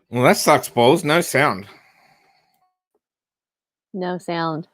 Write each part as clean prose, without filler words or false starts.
Well, that sucks balls. No sound. No sound.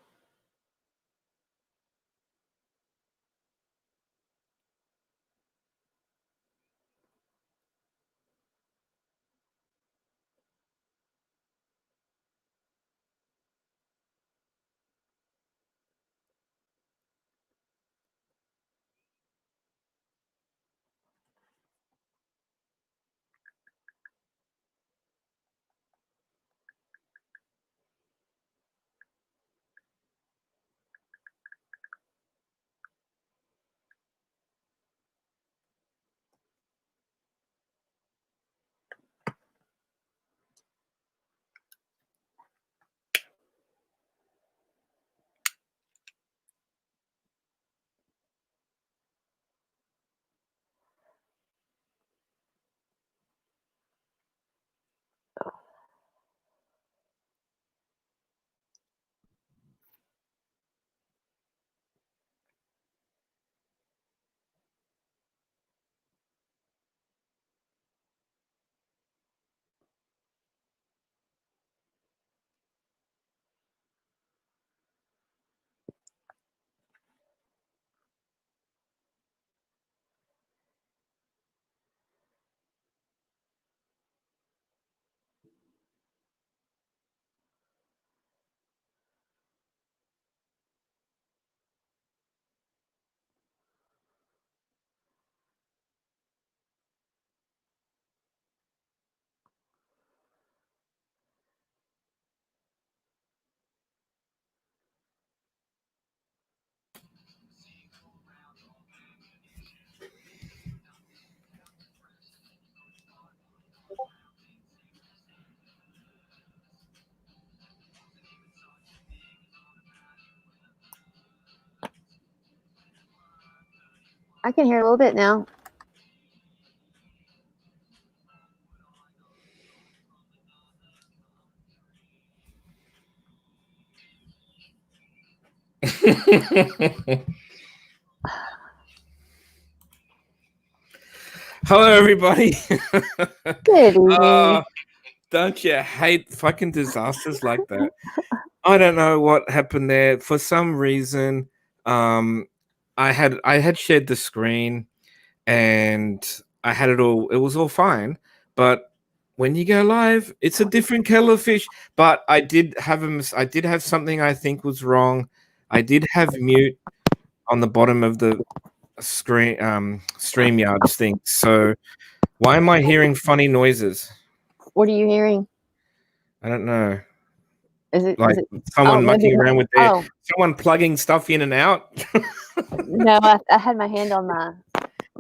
I can hear a little bit now. Hello, everybody. Good evening. Don't you hate fucking disasters like that? I don't know what happened there. For some reason, I had shared the screen and I had it all. It was all fine, but when you go live, it's a different kettle of fish. But I did have I did have something I think was wrong. I did have mute on the bottom of the screen, StreamYards thing. So why am I hearing funny noises? What are you hearing? I don't know. Is it Like someone maybe mucking around with their oh someone plugging stuff in and out. no, I had my hand on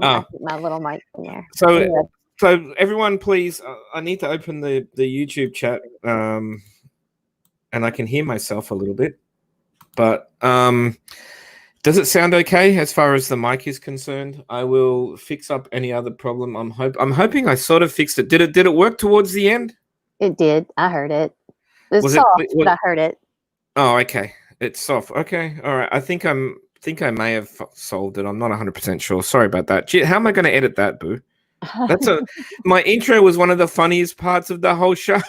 Ah, my little mic in there. so Anyway, so everyone, please, I need to open the YouTube chat, and I can hear myself a little bit, but does it sound okay as far as the mic is concerned? I will fix up any other problem. I'm hoping I sort of fixed it. Did it work towards the end? it did. I heard it. It's Was soft, it? but I heard it. Oh, okay. It's soft. Okay. All right. I think I may have solved it. I'm not 100% sure. Sorry about that. Gee, how am I going to edit that, Boo? That's my intro was one of the funniest parts of the whole show.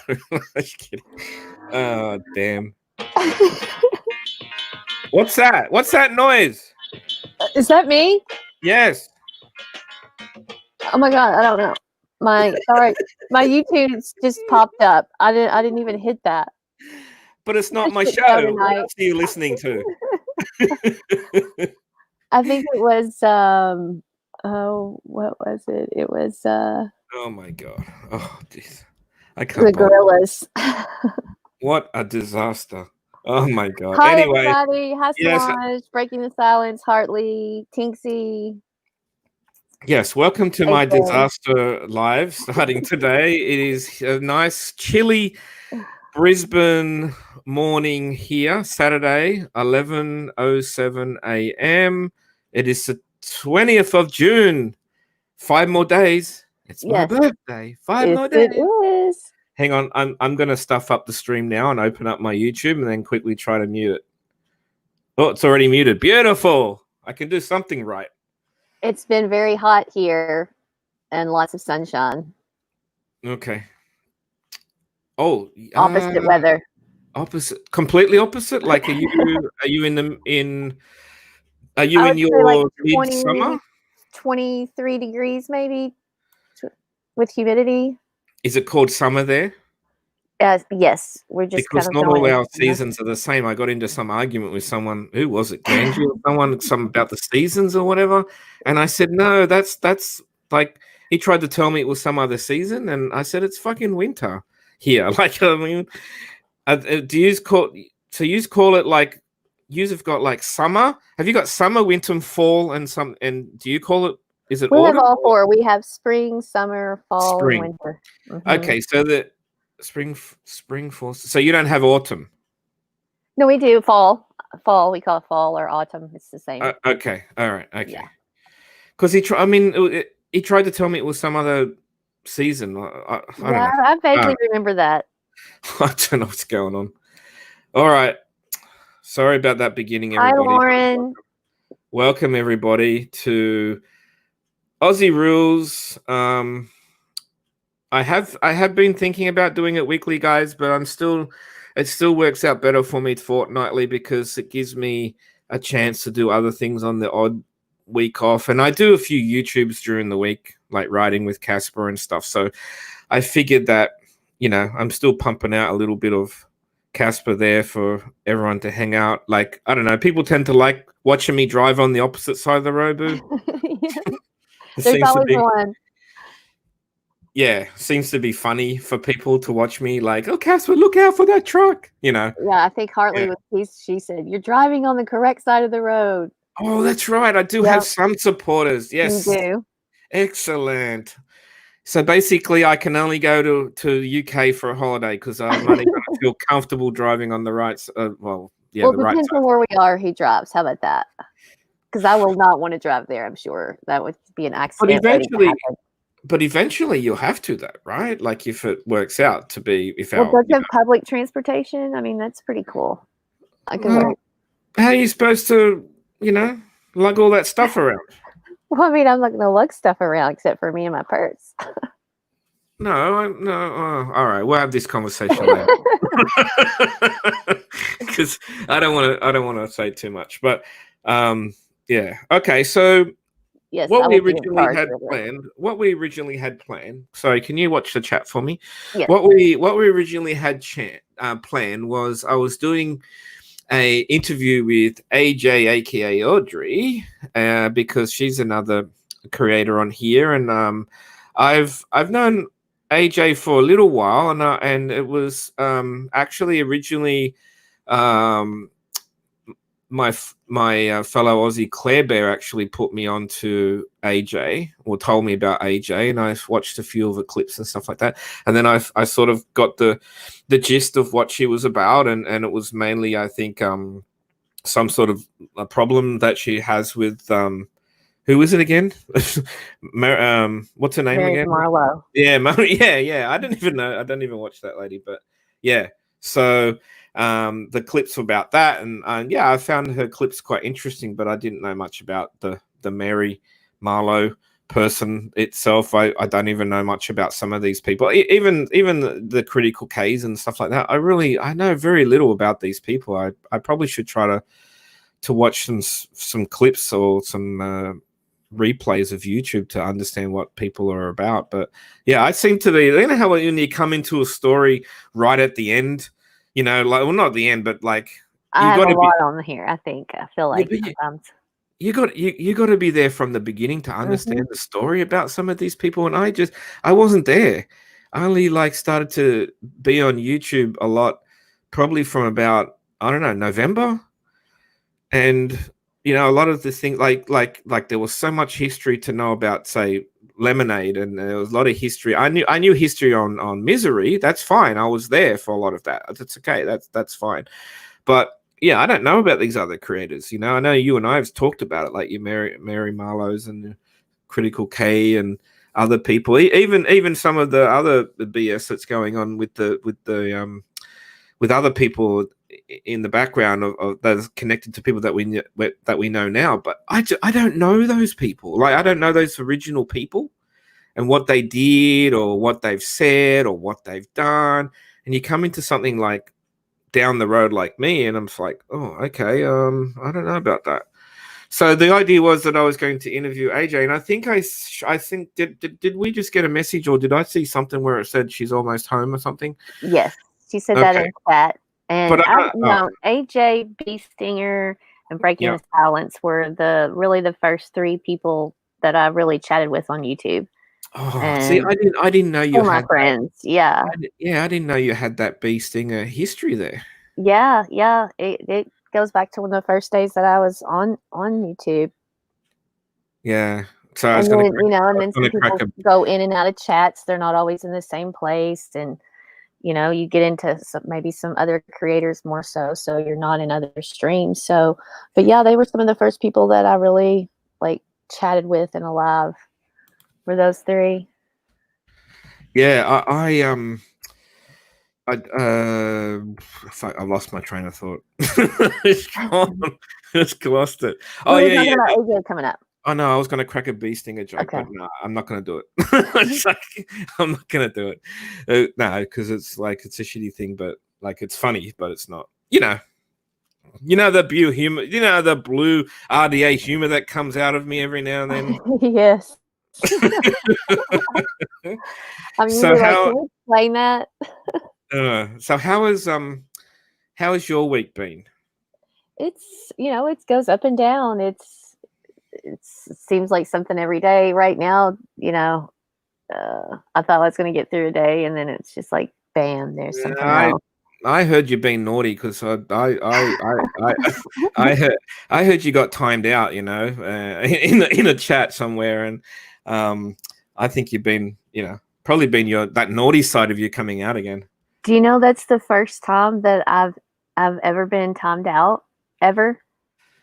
Just kidding. Oh, damn. What's that? What's that noise? Is that me? Yes. Oh my god, I don't know. My YouTube just popped up. I didn't even hit that. But it's not my Shit show. show What tonight. else are you listening to? I think it was oh, what was it? It was Oh my god. Oh, jeez. I can't the believe Gorillas. what a disaster. Oh my god. Hi Anyway, everybody. Hi yes, Solange, Breaking the Silence, Hartley, Tinksy. yes, welcome to my April. disaster live starting today. It is a nice chilly Brisbane morning here, Saturday, 11:07 a.m. It is the 20th of June. 5 more days. It's my Yes. birthday. 5 Yes, more days. it is. Hang on, I'm going to stuff up the stream now and open up my YouTube and then quickly try to mute it. Oh, it's already muted. Beautiful. I can do something right. It's been very hot here and lots of sunshine. Okay. Oh, Opposite weather. opposite, completely opposite. Like, are you are you I in would say like your 20, midsummer? 23 degrees maybe with humidity. Is it called summer there? Yes, we're just kind Because of not going all into our summer. seasons are the same. I got into some argument with someone. Who was it? Ganji or someone? Some about the seasons or whatever. And I said, no, that's like, he tried to tell me it was some other season, and I said it's fucking winter here. Like, I mean, do you call it like, you have got like summer? Have you got summer, winter, and fall, and some? And do you call it? Is it We have autumn all or four. We have spring, summer, fall, and spring? winter. Okay, so the spring, fall. So you don't have autumn. No, we do fall. Fall, we call it fall or autumn. It's the same. Okay, all right, Yeah. okay. Because I mean, he tried to tell me it was some other season. I don't Yeah, know. I vaguely remember that. I don't know what's going on. All right. Sorry about that beginning, Hi, everybody. Lauren. Welcome everybody to Aussie Rules. I have been thinking about doing it weekly, guys, but it still works out better for me fortnightly because it gives me a chance to do other things on the odd week off. And I do a few YouTubes during the week, like riding with Casper and stuff. So I figured that, I'm still pumping out a little bit of Casper there for everyone to hang out. Like, I don't know, people tend to like watching me drive on the opposite side of the road, Boo. Yeah. It There's seems to always be, one. yeah, seems to be funny for people to watch me like, oh, Casper, look out for that truck, Yeah, I think Hartley Yeah. she said, "You're driving on the correct side of the road." Oh, that's right. I do have some supporters. You Yes. do. Excellent. So basically, I can only go to UK for a holiday because I'm not even going to feel comfortable driving on the right. The right depends side. on where we are. He drives. How about that? Because I will not want to drive there. I'm sure that would be an accident. But eventually, you'll have to, though, right? Like if it works out to be, does it have public transportation? I mean, that's pretty cool. I can work. How are you supposed to, lug all that stuff around? Well, I mean, I'm not going to lug stuff around except for me and my purse. No. All right, we'll have this conversation later because I don't want to say too much. But yeah, okay. So yes, what we originally had planned. Sorry, can you watch the chat for me? Yes. What we originally had planned was I was doing a interview with AJ, aka Audrey, because she's another creator on here, and I've known AJ for a little while, and it was actually originally my fellow Aussie Claire Bear actually put me on to AJ, or told me about AJ, and I watched a few of the clips and stuff like that, and then I sort of got the gist of what she was about, and it was mainly, I think, some sort of a problem that she has with who is it again? What's her name again? Marlowe. Yeah, yeah. I don't even know. I don't even watch that lady, but yeah. So the clips about that, and yeah, I found her clips quite interesting, but I didn't know much about the Mary Marlowe person itself. I don't even know much about some of these people, even the critical K's and stuff like that. I know very little about these people. I probably should try to watch some clips or some replays of YouTube to understand what people are about. But yeah, I seem to be, how when you come into a story right at the end, like, well, not at the end, but like, I have a lot on here. I feel like sometimes you got to be there from the beginning to understand the story about some of these people. And I wasn't there. I only started to be on YouTube a lot, probably from about, I don't know, November. And a lot of the things, like there was so much history to know about, say, Lemonade, and there was a lot of history. I knew history on Misery. That's fine. I was there for a lot of that. That's okay. That's fine. But yeah, I don't know about these other creators. I know you and I have talked about it, like your Mary Marlowe's and Critical K and other people. Even some of the other BS that's going on with other people in the background of that's connected to people that we know now. But I don't know those people. Like, I don't know those original people and what they did or what they've said or what they've done. and you come into something like down the road like me, and I'm just like, oh, okay, I don't know about that. So the idea was that I was going to interview AJ, and I think I think did we just get a message, or did I see something where it said she's almost home or something? Yes, she said that Okay, in chat. And but AJ, B Stinger, and Breaking yeah. the Silence were the first three people that I really chatted with on YouTube. Oh, see, And I didn't know you they're my had that. friends. Yeah. I didn't know you had that bee stinger history there. Yeah, yeah. It goes back to one of the first days that I was on YouTube. Yeah. So I was And gonna then, and then some crack people a go in and out of chats. They're not always in the same place. And, you get into maybe some other creators more so you're not in other streams. So, but yeah, they were some of the first people that I really like chatted with and alive were those three. Yeah, fuck, I lost my train of thought. It's gone. Just lost it. Oh We were yeah, talking yeah. about AJ coming up. I know I was gonna crack a bee stinger joke, Okay. but no, I'm not gonna do it. It's like, I'm not gonna do it. No, because it's like it's a shitty thing, but like it's funny, but it's not. The blue humor, the blue RDA humor that comes out of me every now and then. Yes. I'm So usually like, can we explain that? so how has your week been? It's it goes up and down. It seems like something every day. Right now, I thought I was going to get through a day, and then it's just like, bam, there's something else. I heard you being naughty because I heard you got timed out, in a chat somewhere, and I think you've been, probably been that naughty side of you coming out again. Do you know that's the first time that I've ever been timed out ever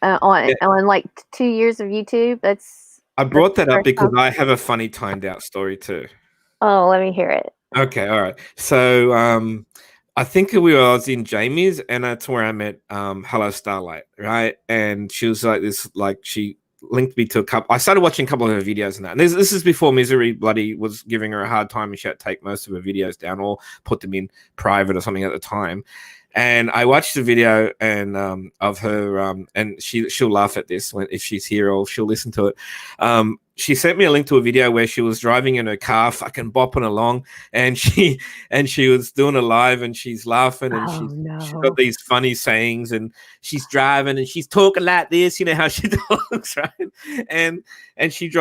on like 2 years of YouTube? I brought that up because I have a funny timed out story too. Oh, let me hear it. Okay, all right. So I think I was in Jamie's, and that's where I met Hello Starlight, right? And she was like this, like she linked me to a couple. I started watching a couple of her videos and that. And this is before Misery bloody was giving her a hard time, and she had to take most of her videos down or put them in private or something at the time. And I watched the video and of her, and she'll laugh at this if she's here, or she'll listen to it. She sent me a link to a video where she was driving in her car, fucking bopping along, and she was doing a live, and she's laughing, and she's got these funny sayings, and she's driving, and she's talking like this, you know how she talks, right? And she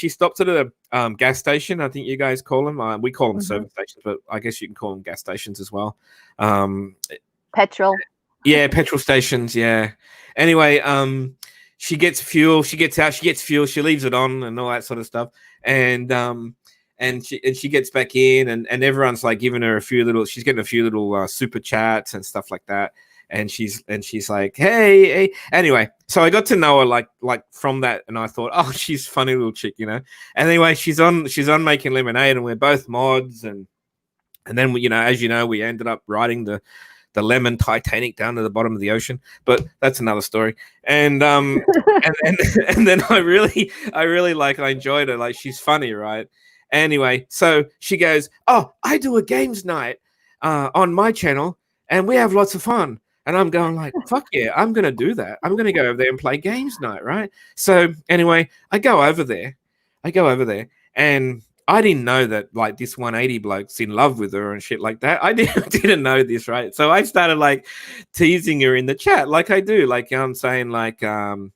stopped at a gas station. I think you guys call them. We call them service stations, but I guess you can call them gas stations as well. Petrol. Yeah, petrol stations. Yeah. Anyway, she gets fuel. She gets out. She gets fuel. She leaves it on and all that sort of stuff. And she gets back in, and everyone's like giving her she's getting a few little super chats and stuff like that. And she's like, hey. Anyway, so I got to know her like from that, and I thought, oh, she's a funny little chick, Anyway, she's on Making Lemonade, and we're both mods, and then as we ended up riding the lemon Titanic down to the bottom of the ocean, but that's another story. And and then I really I enjoyed her. Like, she's funny, right? Anyway, so she goes, oh, I do a games night on my channel, and we have lots of fun. And I'm going like, fuck yeah, I'm gonna do that. I'm gonna go over there and play games night, right? So anyway, I go over there, and I didn't know that like this 180 bloke's in love with her and shit like that. I didn't know this, right? So I started like teasing her in the chat, like I do. Like I'm saying, like I'm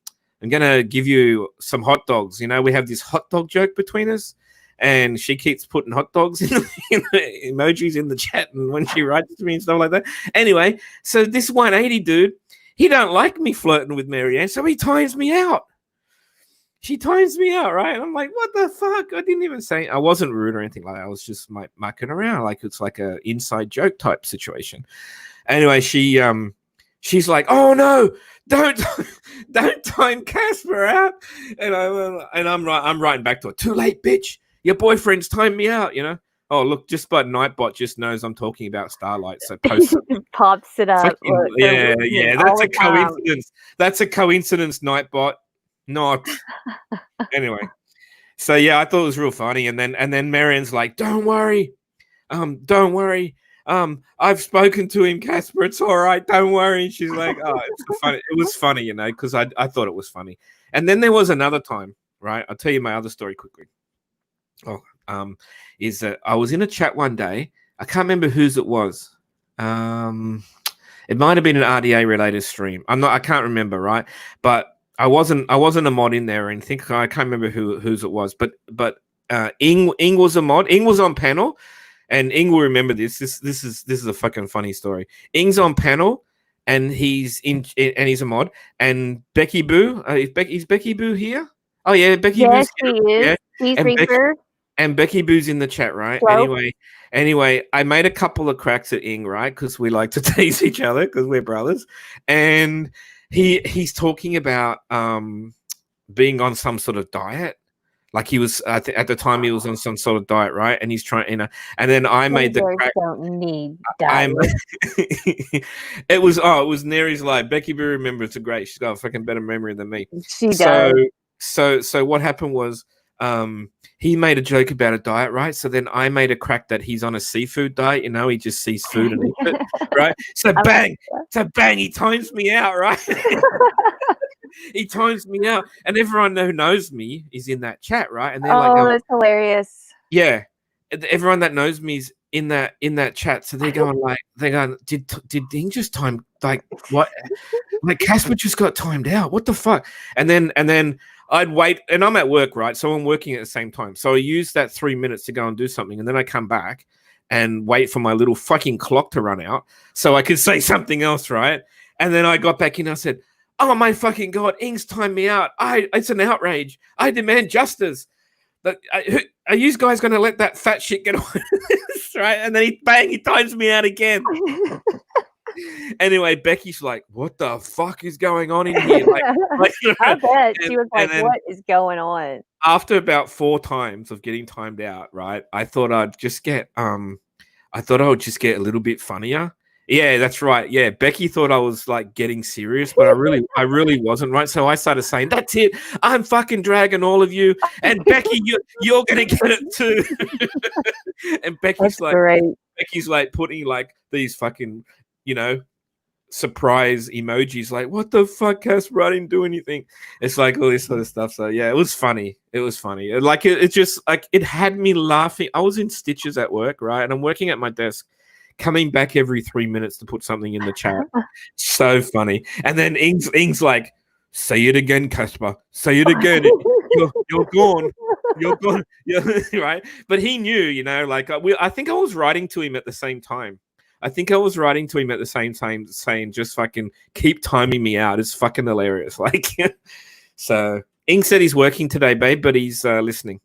gonna give you some hot dogs. We have this hot dog joke between us, and she keeps putting hot dogs in the emojis in the chat, and when she writes to me and stuff like that. Anyway, so this 180 dude, he don't like me flirting with Marianne, so he times me out. She times me out, right? And I'm like, what the fuck? I didn't even say, I wasn't rude or anything like that. I was just mucking around. Like, it's like a inside joke type situation. Anyway, she's like, oh no, don't time Casper out. And I'm writing back to her, too late, bitch. Your boyfriend's timed me out, Oh, look, just by Nightbot just knows I'm talking about Starlight, so post pops it up. Look, yeah, that's a coincidence. That's a coincidence, Nightbot. Not. Anyway, so yeah, I thought it was real funny, and then Marian's like, don't worry, I've spoken to him, Casper. It's all right. Don't worry. And she's like, oh, it was funny, you know, because I thought it was funny. And then there was another time, right? I'll tell you my other story quickly. Is that I was in a chat one day. I can't remember whose it was. It might have been an RDA related stream. I can't remember, right? But I wasn't a mod in there or anything. I can't remember whose it was. But Ing was a mod. Ing was on panel, and Ing will remember this. This is a fucking funny story. Ing's on panel, and he's a mod. And Becky Boo, is Becky Boo here? Oh yeah, Becky Boo's here. She is. Yeah. He's And Reaper. And Becky Boo's in the chat, right? Hello? Anyway, I made a couple of cracks at Ing, right? Because we like to tease each other because we're brothers. And he's talking about being on some sort of diet. Like he was at the time he was on some sort of diet, right? And he's trying, and then I made the crack. Don't need diet. It was Neri's live. Becky Boo remembers. It's great. She's got a fucking better memory than me. She does. So what happened was he made a joke about a diet, right? So then I made a crack that he's on a seafood diet, you know, he just sees food and eats it, right? So bang, he times me out, right? He times me out, and everyone who knows me is in that chat, right? And they're that's hilarious. Yeah, everyone that knows me is in that chat. So they're going, did Ding just time like what? Like Casper just got timed out. What the fuck? And then I'd wait, and I'm at work, right? So I'm working at the same time. So I use that 3 minutes to go and do something, and then I come back and wait for my little fucking clock to run out so I could say something else, right? And then I got back in. I said, "Oh my fucking god, Ing's timed me out. It's an outrage. I demand justice. But are you guys going to let that fat shit get away?" Right? And then he times me out again. Anyway, Becky's like, "What the fuck is going on in here?" I bet she was like, "What is going on?" After about 4 times of getting timed out, right? I thought I'd just get I would just get a little bit funnier. Yeah, that's right. Yeah, Becky thought I was like getting serious, but I really wasn't, right? So I started saying, "That's it. I'm fucking dragging all of you, and Becky, you're gonna get it too." And Becky's like putting like these fucking, you know, surprise emojis, like, "What the fuck, Casper? I didn't do anything." It's like all this sort of stuff. So yeah, it was funny. Like it just like it had me laughing. I was in stitches at work, right? And I'm working at my desk, coming back every 3 minutes to put something in the chat. So funny. And then Ing's like, "Say it again, Casper. Say it again. You're gone. You're gone." Yeah, right. But he knew, you know, like I think I was writing to him at the same time. Saying, "Just fucking keep timing me out. It's fucking hilarious." Like, so Ing said he's working today, babe, but he's listening.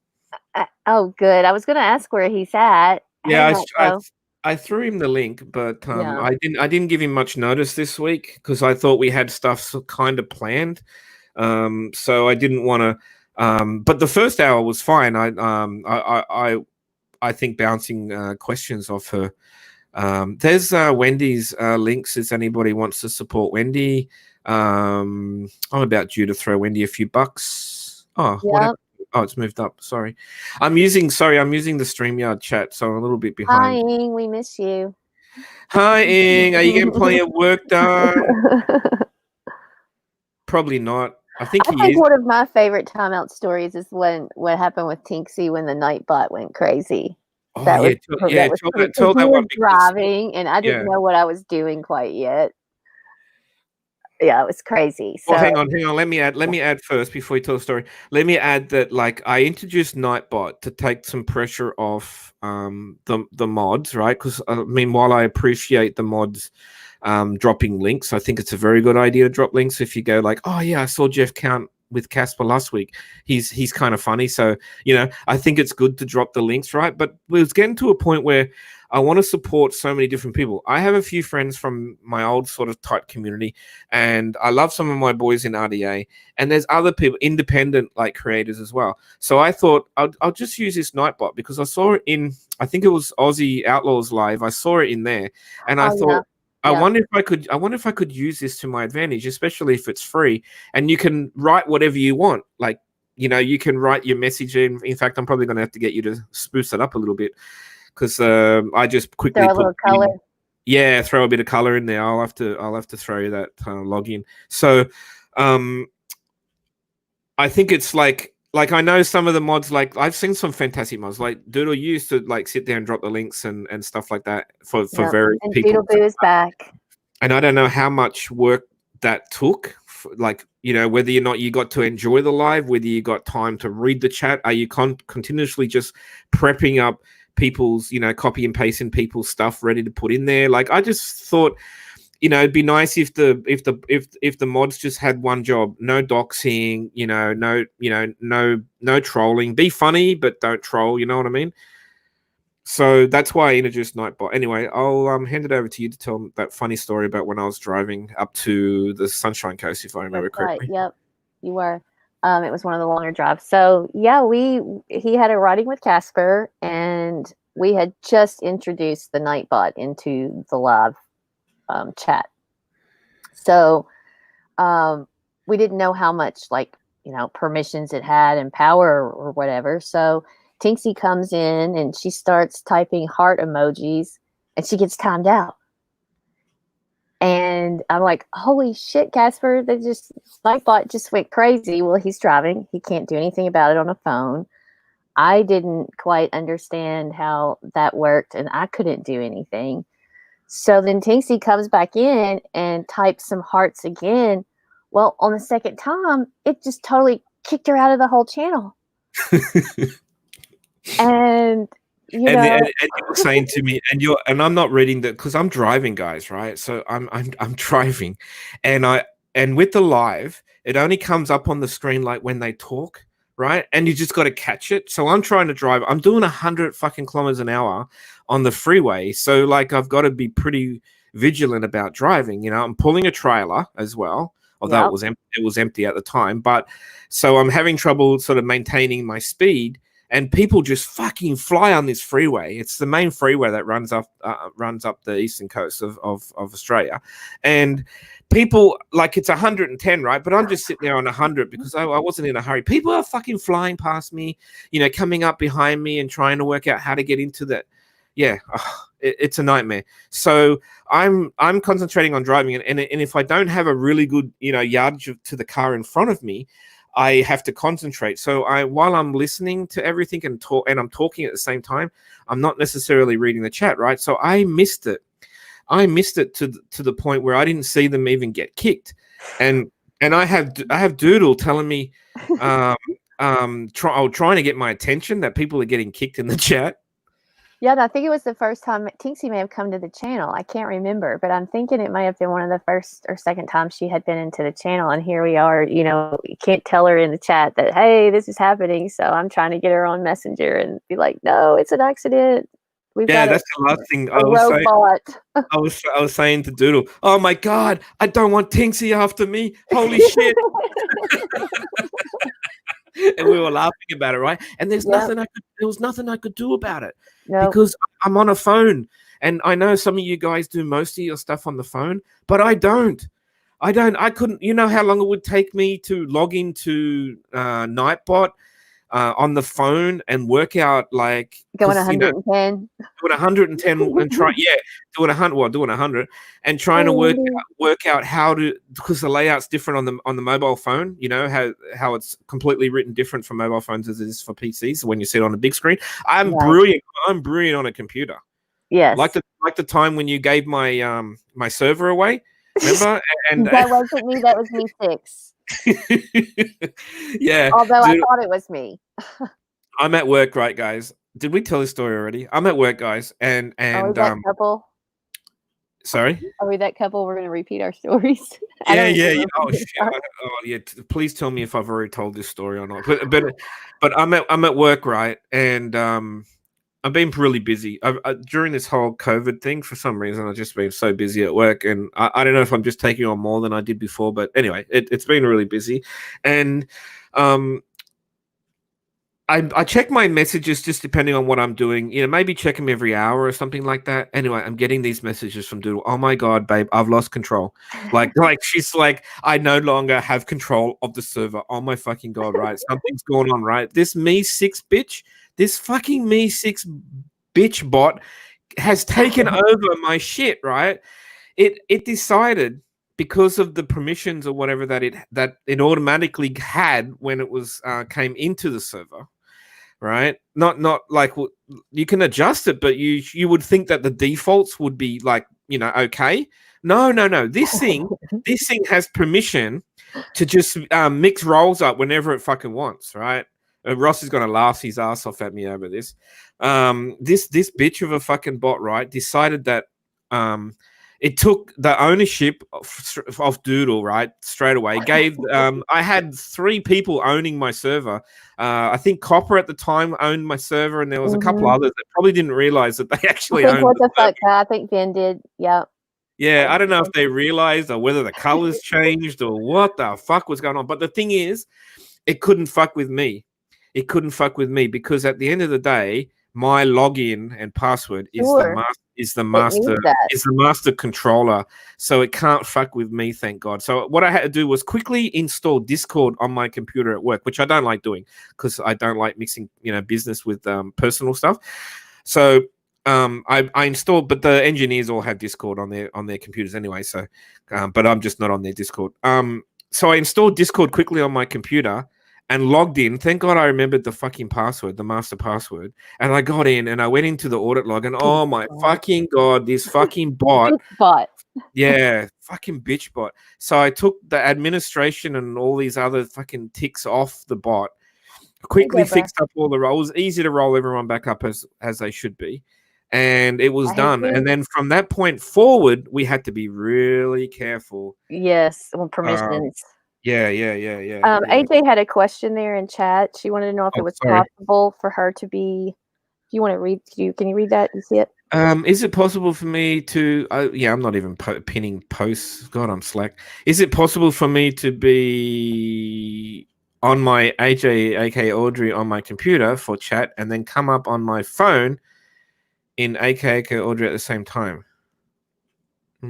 Oh, good. I was going to ask where he's at. Yeah, I threw him the link, but I didn't give him much notice this week because I thought we had stuff kind of planned. So I didn't want to. But the first hour was fine. I think bouncing questions off her. There's Wendy's links if anybody wants to support Wendy. I'm about due to throw Wendy a few bucks. Oh, yep. Oh, it's moved up. Sorry. I'm using the StreamYard chat, so I'm a little bit behind. Hi, Ing. We miss you. Hi, Ing. Are you getting plenty of work done? Probably not. I think one of my favorite timeout stories is what happened with Tinksy when the Nightbot went crazy. Oh, tell that one. Driving, and I didn't know what I was doing quite yet. Yeah, it was crazy. So hang on. Let me add first before you tell the story. Let me add that like I introduced Nightbot to take some pressure off the mods, right? Because I mean, while I appreciate the mods dropping links, I think it's a very good idea to drop links. If you go like, "Oh yeah, I saw Jeff Count with Casper last week. He's kind of funny." So, you know, I think it's good to drop the links, right? But we was getting to a point where I want to support so many different people. I have a few friends from my old sort of tight community, and I love some of my boys in RDA, and there's other people, independent like creators as well. So I thought I'll just use this Nightbot because I saw it in, I think it was Auzzie Outlaws Live. I saw it in there, and I thought, I wonder if I could use this to my advantage, especially if it's free and you can write whatever you want. Like, you know, you can write your message in. In fact, I'm probably going to have to get you to spruce it up a little bit because I just quickly Throw a little color. Yeah, throw a bit of color in there. I'll have to throw you that login. So, I think it's like I know some of the mods. Like I've seen some fantastic mods. Like Doodle used to like sit there and drop the links and stuff like that for various and people. DoodleBoo is back. And I don't know how much work that took. Like, you know, whether or not you got to enjoy the live, whether you got time to read the chat. Are you continuously just prepping up people's, you know, copy and pasting people's stuff ready to put in there? Like, I just thought, you know, it'd be nice if the mods just had one job: no doxing, no trolling. Be funny, but don't troll. You know what I mean? So that's why I introduced Nightbot. Anyway, I'll hand it over to you to tell that funny story about when I was driving up to the Sunshine Coast, if I remember correctly. Right. Yep, you were. It was one of the longer drives. So yeah, he had a riding with Casper, and we had just introduced the Nightbot into the live chat. So we didn't know how much, like, you know, permissions it had and power or whatever. So Tinksy comes in and she starts typing heart emojis, and she gets timed out. And I'm like, holy shit, Casper, Nightbot just went crazy. Well, he's driving. He can't do anything about it on a phone. I didn't quite understand how that worked, and I couldn't do anything. So then Tinksy comes back in and types some hearts again. Well, on the second time, it just totally kicked her out of the whole channel. And you know, and you're saying to me, and I'm not reading that because I'm driving, guys, right? So I'm driving, and with the live, it only comes up on the screen like when they talk, right? And you just got to catch it. So I'm trying to drive. I'm doing 100 fucking kilometers an hour on the freeway. So like I've got to be pretty vigilant about driving. You know, I'm pulling a trailer as well, although it was empty at the time. But so I'm having trouble sort of maintaining my speed. And people just fucking fly on this freeway. It's the main freeway that runs up the eastern coast of Australia, and people, like, it's 110, right? But I'm just sitting there on 100 because I wasn't in a hurry. People are fucking flying past me, you know, coming up behind me and trying to work out how to get into that. Yeah, it's a nightmare. So I'm concentrating on driving, and if I don't have a really good, you know, yardage to the car in front of me, I have to concentrate. So while I'm listening to everything and I'm talking at the same time, I'm not necessarily reading the chat, right? So I missed it. I missed it to the point where I didn't see them even get kicked, and I have Doodle telling me, trying to get my attention that people are getting kicked in the chat. Yeah, I think it was the first time Tinksy may have come to the channel. I can't remember, but I'm thinking it might have been one of the first or second times she had been into the channel. And here we are, you know, you can't tell her in the chat that, hey, this is happening. So I'm trying to get her on Messenger and be like, no, it's an accident. That's the last thing I was saying to Doodle. Oh my God, I don't want Tinksy after me. Holy shit. And we were laughing about it, right? And there was nothing I could do about it because I'm on a phone. And I know some of you guys do most of your stuff on the phone, but I don't. I couldn't. You know how long it would take me to log into Nightbot on the phone and work out, like, going 110, doing 110 and doing 100 and trying to work out how to, because the layout's different on the mobile phone. You know how it's completely written different for mobile phones as it is for PCs. So when you see it on a big screen, I'm brilliant on a computer. Yes, like the time when you gave my my server away. Remember? And that wasn't me. That was me 6. Yeah. Although I thought it was me. I'm at work, right, guys? Did we tell this story already? I'm at work, guys, and are we that couple? Sorry? Are we that couple? We're going to repeat our stories. Yeah. Oh shit! Yeah. Please tell me if I've already told this story or not. But I'm at work, right, and I've been really busy during this whole COVID thing. For some reason, I've just been so busy at work, and I don't know if I'm just taking on more than I did before. But anyway, it's been really busy, and I check my messages just depending on what I'm doing. You know, maybe check them every hour or something like that. Anyway, I'm getting these messages from Doodle. Oh my God, babe, I've lost control. Like she's like, I no longer have control of the server. Oh my fucking God, right? Something's going on, right? This Me 6 bitch. This fucking Me 6 bitch bot has taken over my shit, right? It decided, because of the permissions or whatever that it automatically had when it was came into the server, right? Not like you can adjust it, but you would think that the defaults would be like, okay. No. This thing has permission to just mix roles up whenever it fucking wants, right? Ross is gonna laugh his ass off at me over this. This bitch of a fucking bot, right, decided that it took the ownership of Doodle, right, straight away. Gave I had 3 people owning my server. I think Copper at the time owned my server, and there was a couple others that probably didn't realize that they actually owned. What the fuck? I think Ben did. Yep. Yeah, I don't know if they realized or whether the colors changed or what the fuck was going on. But the thing is, it couldn't fuck with me. It couldn't fuck with me because at the end of the day, my login and password is the master controller, so it can't fuck with me, thank God. So what I had to do was quickly install Discord on my computer at work, which I don't like doing because I don't like mixing business with personal stuff. So I installed, but the engineers all have Discord on their computers anyway. So but I'm just not on their Discord. So I installed Discord quickly on my computer and logged in. Thank God I remembered the fucking password, the master password. And I got in and I went into the audit log and oh my fucking God, this fucking bot. Yeah, fucking bitch bot. So I took the administration and all these other fucking ticks off the bot, quickly fixed up all the roles. Easy to roll everyone back up as they should be. And it was done. And then from that point forward, we had to be really careful. Yes, well, permissions. Yeah. AJ had a question there in chat. She wanted to know if it was possible for her to be. Do you want to read? Can you read that? You see it? Is it possible for me to? I'm not even pinning posts. God, I'm slack. Is it possible for me to be on my AJ, aka Audrey, on my computer for chat, and then come up on my phone in aka Audrey at the same time? I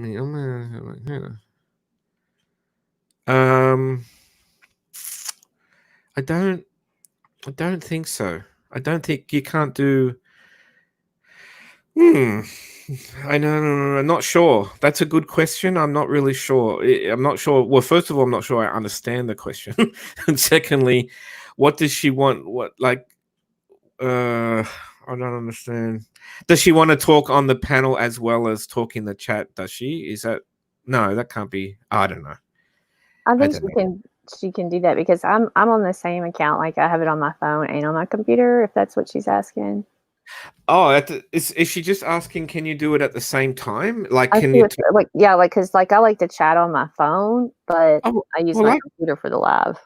don't think so. I don't think you can't do. I know. I'm not sure. That's a good question. I'm not really sure. I'm not sure. Well, first of all, I'm not sure I understand the question. And secondly, what does she want? I don't understand. Does she want to talk on the panel as well as talk in the chat? Does she? Is that no? That can't be. I don't know. I think she can do that because I'm on the same account. Like I have it on my phone and on my computer. If that's what she's asking. Oh, is she just asking? Can you do it at the same time? Like, can you? Because I like to chat on my phone, but I use my computer for the live.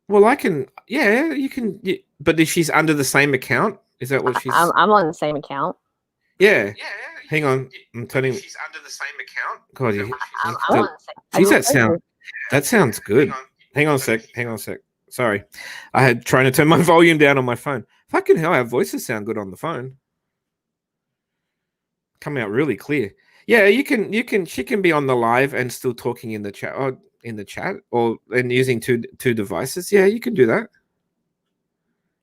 Well, I can. Yeah, you can. Yeah, but if she's under the same account, is that what she's? I'm on the same account. Yeah. Hang on, I'm telling you. She's under the same account. God, that sounds good. Hang on a sec. Sorry, I had trying to turn my volume down on my phone. Fucking hell, our voices sound good on the phone. Come out really clear. Yeah, you can. She can be on the live and still talking in the chat, or using two devices. Yeah, you can do that.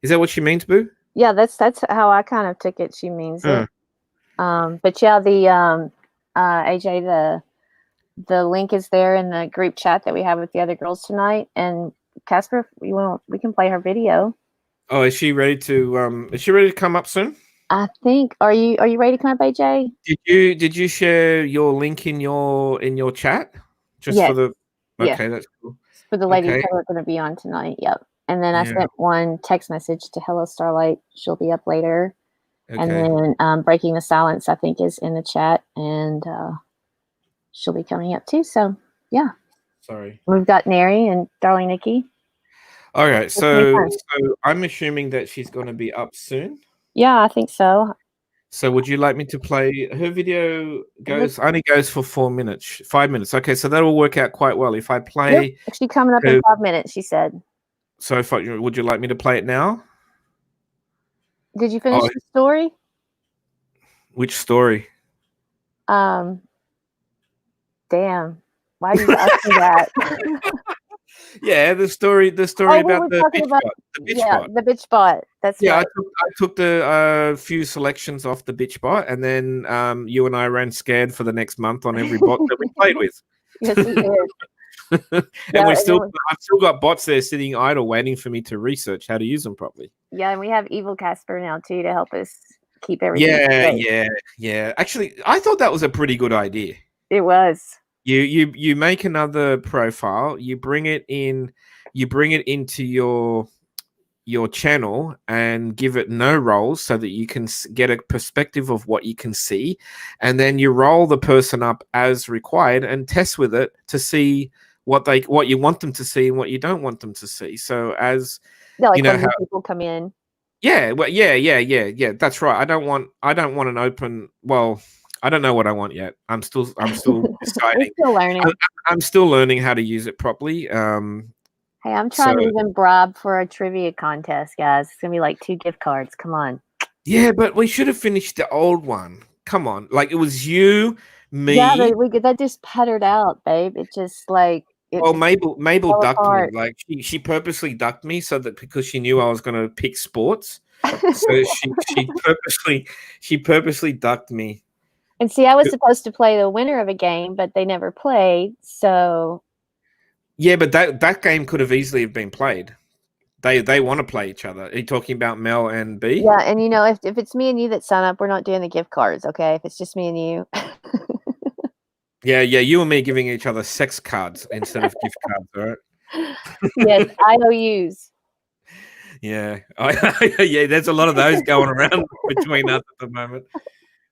Is that what she means, Boo? Yeah, that's how I kind of took it. She means it. But yeah, the AJ, the link is there in the group chat that we have with the other girls tonight. And Casper, we can play her video. Oh, is she ready to come up soon? I think. Are you ready to come up, AJ? Did you share your link in your chat? For the okay, that's cool. For the ladies that are going to be on tonight. Yep. And then I sent one text message to Hello Starlight. She'll be up later. Okay. And then Breaking the Silence, I think, is in the chat, and she'll be coming up too. So yeah. Sorry. We've got Neri and Darling Nikki. All right. So I'm assuming that she's going to be up soon. Yeah, I think so. So would you like me to play her video? Only goes for 5 minutes. Okay, so that will work out quite well if I play. Yep. She's coming up in 5 minutes. She said. So would you like me to play it now? Did you finish the story? Which story? Damn. Why did you ask me that? Yeah, the story Oh, we about were the talking bitch about bot. The bitch yeah, bot. the bitch bot. That's Yeah, right. I took the few selections off the bitch bot, and then you and I ran scared for the next month on every bot that we played with. Yes, we did. And Yeah, and then I've still got bots there sitting idle, waiting for me to research how to use them properly. yeah, and we have Evil Casper now too to help us keep everything Yeah, straight. yeah. Actually, I thought that was a pretty good idea. It was. You make another profile, you bring it into your channel and give it no roles so that you can get a perspective of what you can see, and then you roll the person up as required and test with it to see what you want them to see and what you don't want them to see. So as Yeah, like you know when how new people come in. yeah, well, yeah. That's right. I don't want an open. Well, I don't know what I want yet. I'm still We're deciding. still learning. I'm still learning how to use it properly. Hey, I'm So trying to even bribe for a trivia contest, guys. It's gonna be like 2 gift cards. Come on. yeah, but we should have finished the old one. Come on, like it was you, Yeah, me. that just puttered out, babe. It just like it Well, Mabel fell ducked me. apart. Like she purposely ducked me so that because she knew I was going to pick sports, so she purposely ducked me. And see, I was supposed to play the winner of a game, but they never played. So Yeah, but that game could have easily have been played. They want to play each other. Are you talking about Mel and B? yeah, and if it's me and you that sign up, we're not doing the gift cards, okay? If it's just me and you. Yeah, you and me giving each other sex cards instead of gift cards, all right? Yes, IOUs. Yeah. Yeah, there's a lot of those going around between us at the moment.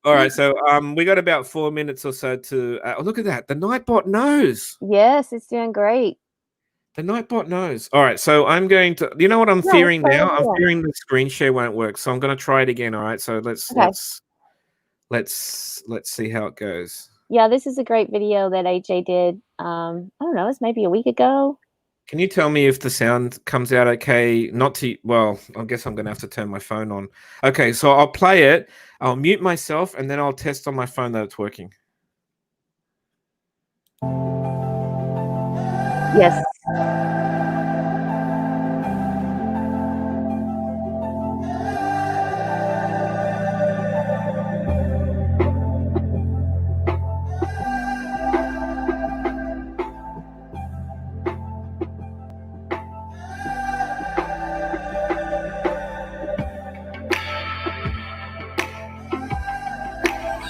All right, so we got about 4 minutes or so to look at that. The Nightbot knows. Yes, it's doing great. The Nightbot knows. All right, so I'm going to you know what I'm Yeah, let's fearing try it now? I'm again. fearing the screen share won't work. So I'm gonna try it again. All right. So Okay. let's see how it goes. Yeah, this is a great video that AJ did. I don't know, it's maybe a week ago. Can you tell me if the sound comes out okay? Well, I guess I'm going to have to turn my phone on. Okay, so I'll play it. I'll mute myself, and then I'll test on my phone that it's working. Yes.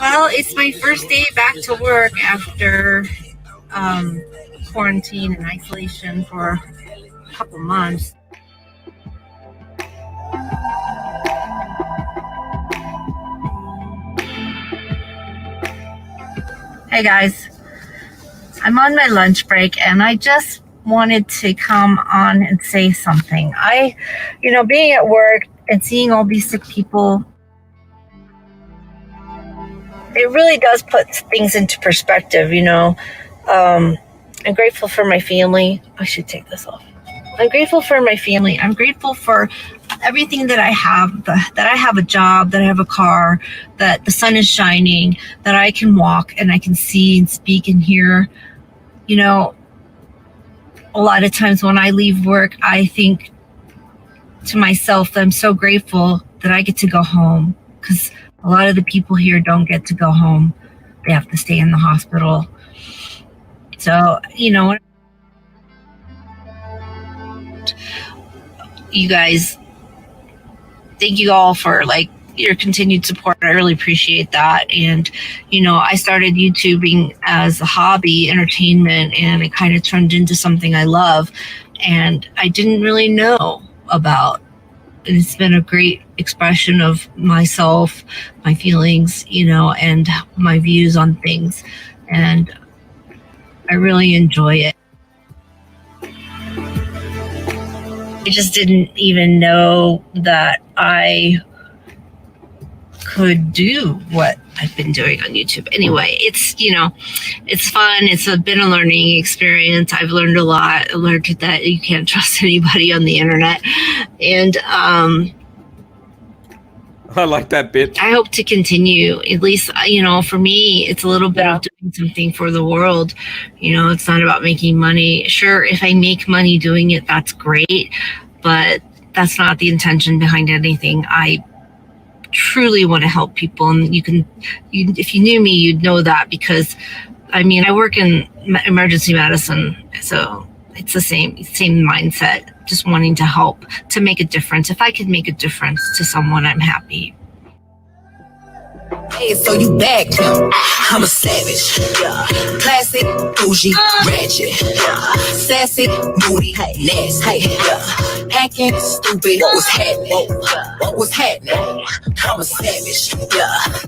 Well, it's my first day back to work after quarantine and isolation for a couple months. Hey guys, I'm on my lunch break and I just wanted to come on and say something. Being at work and seeing all these sick people, it really does put things into perspective, I'm grateful for my family. I should take this off. I'm grateful for my family. I'm grateful for everything that I have, that I have a job, that I have a car, that the sun is shining, that I can walk and I can see and speak and hear. A lot of times when I leave work, I think to myself that I'm so grateful that I get to go home, because a lot of the people here don't get to go home. They have to stay in the hospital. So, you guys, thank you all for your continued support. I really appreciate that. And, I started YouTubing as a hobby, entertainment, and it kind of turned into something I love. And I didn't really know about. And it's been a great expression of myself, my feelings, and my views on things. And I really enjoy it. I just didn't even know that I could do what I've been doing on YouTube. Anyway, it's fun. It's been a learning experience. I've learned a lot. I learned that you can't trust anybody on the internet. And I like that bit. I hope to continue, at least, for me, it's a little bit of doing something for the world. It's not about making money. Sure, if I make money doing it, that's great, but that's not the intention behind anything. I truly want to help people, and if you knew me, you'd know that, because I work in emergency medicine, so it's the same mindset, just wanting to help, to make a difference. If I could make a difference to someone, I'm happy. Hey, so you back? I'm a savage. Yeah. Classic, bougie, ratchet. Yeah. Sassy, moody, nasty. Yeah. Hacking, stupid. What was happening? What was happening? I'm a savage. Yeah.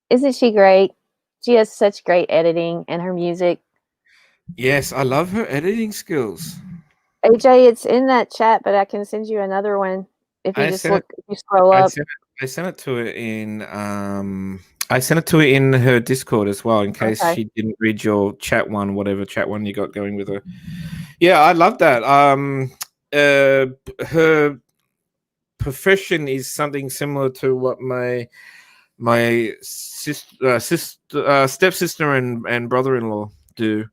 Isn't she great? She has such great editing and her music. Yes, I love her editing skills. AJ, it's in that chat, but I can send you another one if you I just sent look. If you scroll I up. sent it to her in I sent it to her in her Discord as well, in case Okay. she didn't read your chat one, whatever chat one you got going with her. Yeah, I love that. Her profession is something similar to what my stepsister and brother-in-law do,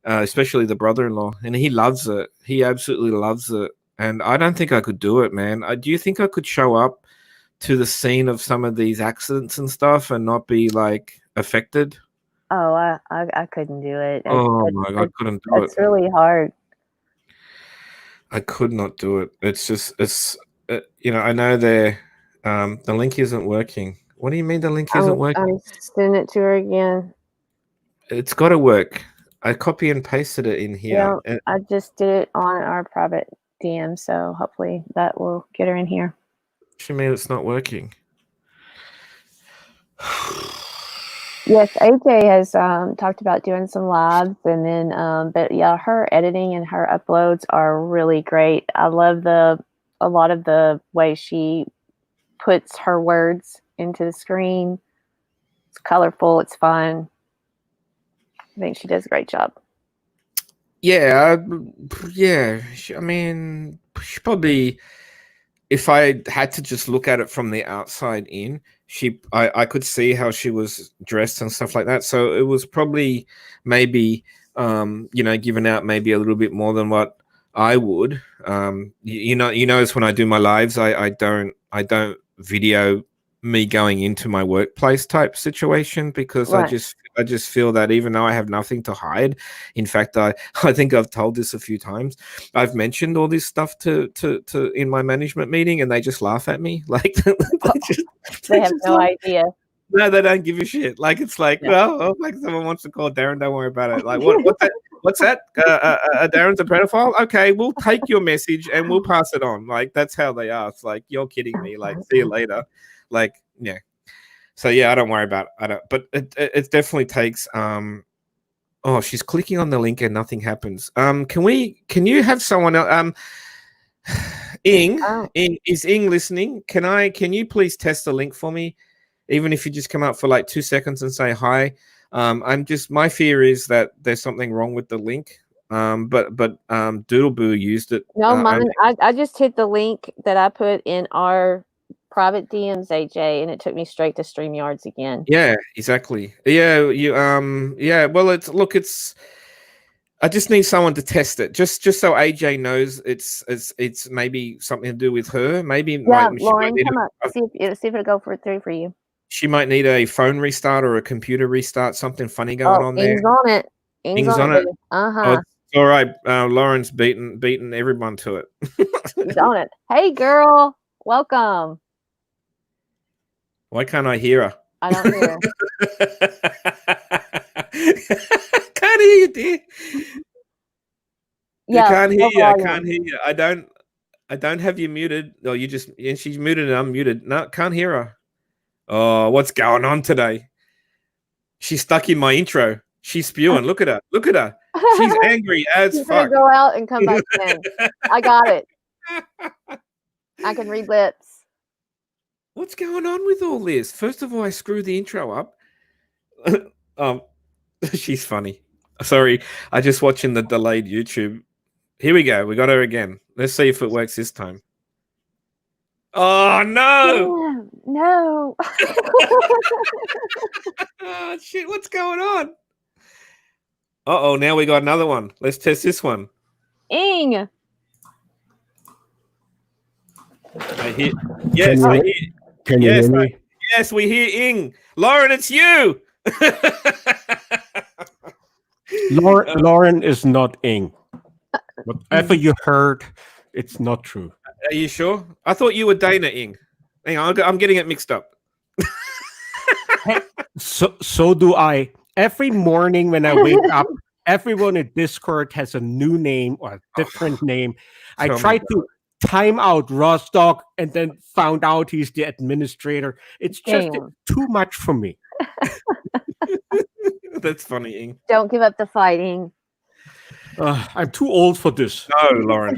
especially the brother-in-law, and he loves it. He absolutely loves it, and I don't think I could do it, man. Do you think I could show up to the scene of some of these accidents and stuff and not be like affected? Oh, I couldn't do it. Oh my God, I couldn't do it. It's really hard. I could not do it. It's just, I know the link isn't working. What do you mean the link isn't working? I'm sending it to her again. It's got to work. I copy and pasted it in here. Yeah, I just did it on our private DM, so hopefully that will get her in here. What do you mean it's not working? Yes, AJ has talked about doing some lives, and then, but yeah, her editing and her uploads are really great. I love a lot of the way she puts her words into the screen. It's colorful. It's fun. I think she does a great job. Yeah, yeah. I mean, she probably, if I had to just look at it from the outside in, I could see how she was dressed and stuff like that. So it was probably maybe, giving out maybe a little bit more than what I would. Notice when I do my lives, I don't video me going into my workplace type situation, because Right. I just feel that even though I have nothing to hide, in fact, I think I've told this a few times. I've mentioned all this stuff to in my management meeting, and they just laugh at me. Like They have no idea. No, they don't give a shit. Like, it's like, well, like someone wants to call Darren, don't worry about it. Like, what's that? Darren's a pedophile? Okay, we'll take your message and we'll pass it on. Like, that's how they are. It's like, you're kidding me. Like, see you later. Like, yeah. So yeah, I don't worry about it. I don't. But it definitely takes. Oh, she's clicking on the link and nothing happens. Can you have someone else? Ing, is Ing listening? Can you please test the link for me? Even if you just come up for like 2 seconds and say hi. My fear is that there's something wrong with the link. But DoodleBoo used it. No, mine. I just hit the link that I put in our private DMs, AJ, and it took me straight to StreamYards again. Yeah, exactly. Yeah, yeah. Well, it's. I just need someone to test it, just so AJ knows it's maybe something to do with her. Maybe Lauren, come up. See if it'll go through for you. She might need a phone restart or a computer restart. Something funny going on there. Ing's on it. Ing's on it. Oh, it's all right. Lauren's beaten everyone to it. He's on it. Hey, girl, welcome. Why can't I hear her? I don't hear her. Can't hear you, dear. Yeah, I can't hear you. I can't hear you. I don't. I don't have you muted. Oh, and she's muted and unmuted. No, can't hear her. Oh, what's going on today? She's stuck in my intro. She's spewing. Look at her. Look at her. She's angry as She's fuck. gonna go out and come back in. I got it. I can read lips. What's going on with all this? First of all, I screwed the intro up. She's funny. Sorry, I just watching the delayed YouTube. Here we go. We got her again. Let's see if it works this time. Oh no! No. Oh shit! What's going on? Uh-oh, now we got another one. Let's test this one. Ing. I hear. Yes, I hear. Can you hear me? Yes, we hear Ing. Lauren, it's you. Lauren is not Ing. Whatever you heard, it's not true. Are you sure? I thought you were Dana Ing. Hang on, I'm getting it mixed up. So do I. Every morning when I wake up, everyone in Discord has a new name or a different name. I tried to time out Rostock and then found out he's the administrator. It's just too much for me. That's funny, Ing. Don't give up the fighting. I'm too old for this. No, Lauren.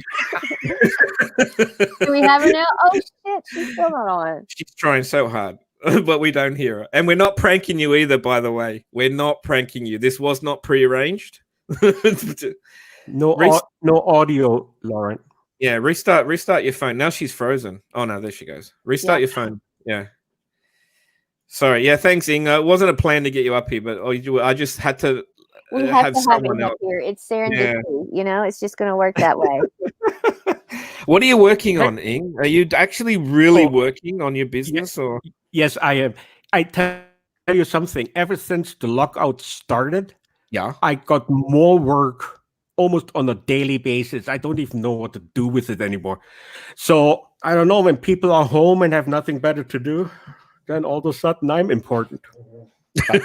Do we have her now? Oh shit, she's still not on. She's trying so hard, but we don't hear her. And we're not pranking you either, by the way. We're not pranking you. This was not prearranged. No audio, Lauren. Yeah, restart your phone. Now she's frozen. Oh no, there she goes. Restart your phone. Yeah. Sorry. Yeah, thanks, Ing. It wasn't a plan to get you up here, but I just had to. We have to have it up here. It's serendipity, you know. It's just going to work that way. What are you working on, Ing? Are you actually really working on your business, or? Yes, I am. I tell you something. Ever since the lockout started, I got more work almost on a daily basis. I don't even know what to do with it anymore. So I don't know, when people are home and have nothing better to do, then all of a sudden I'm important.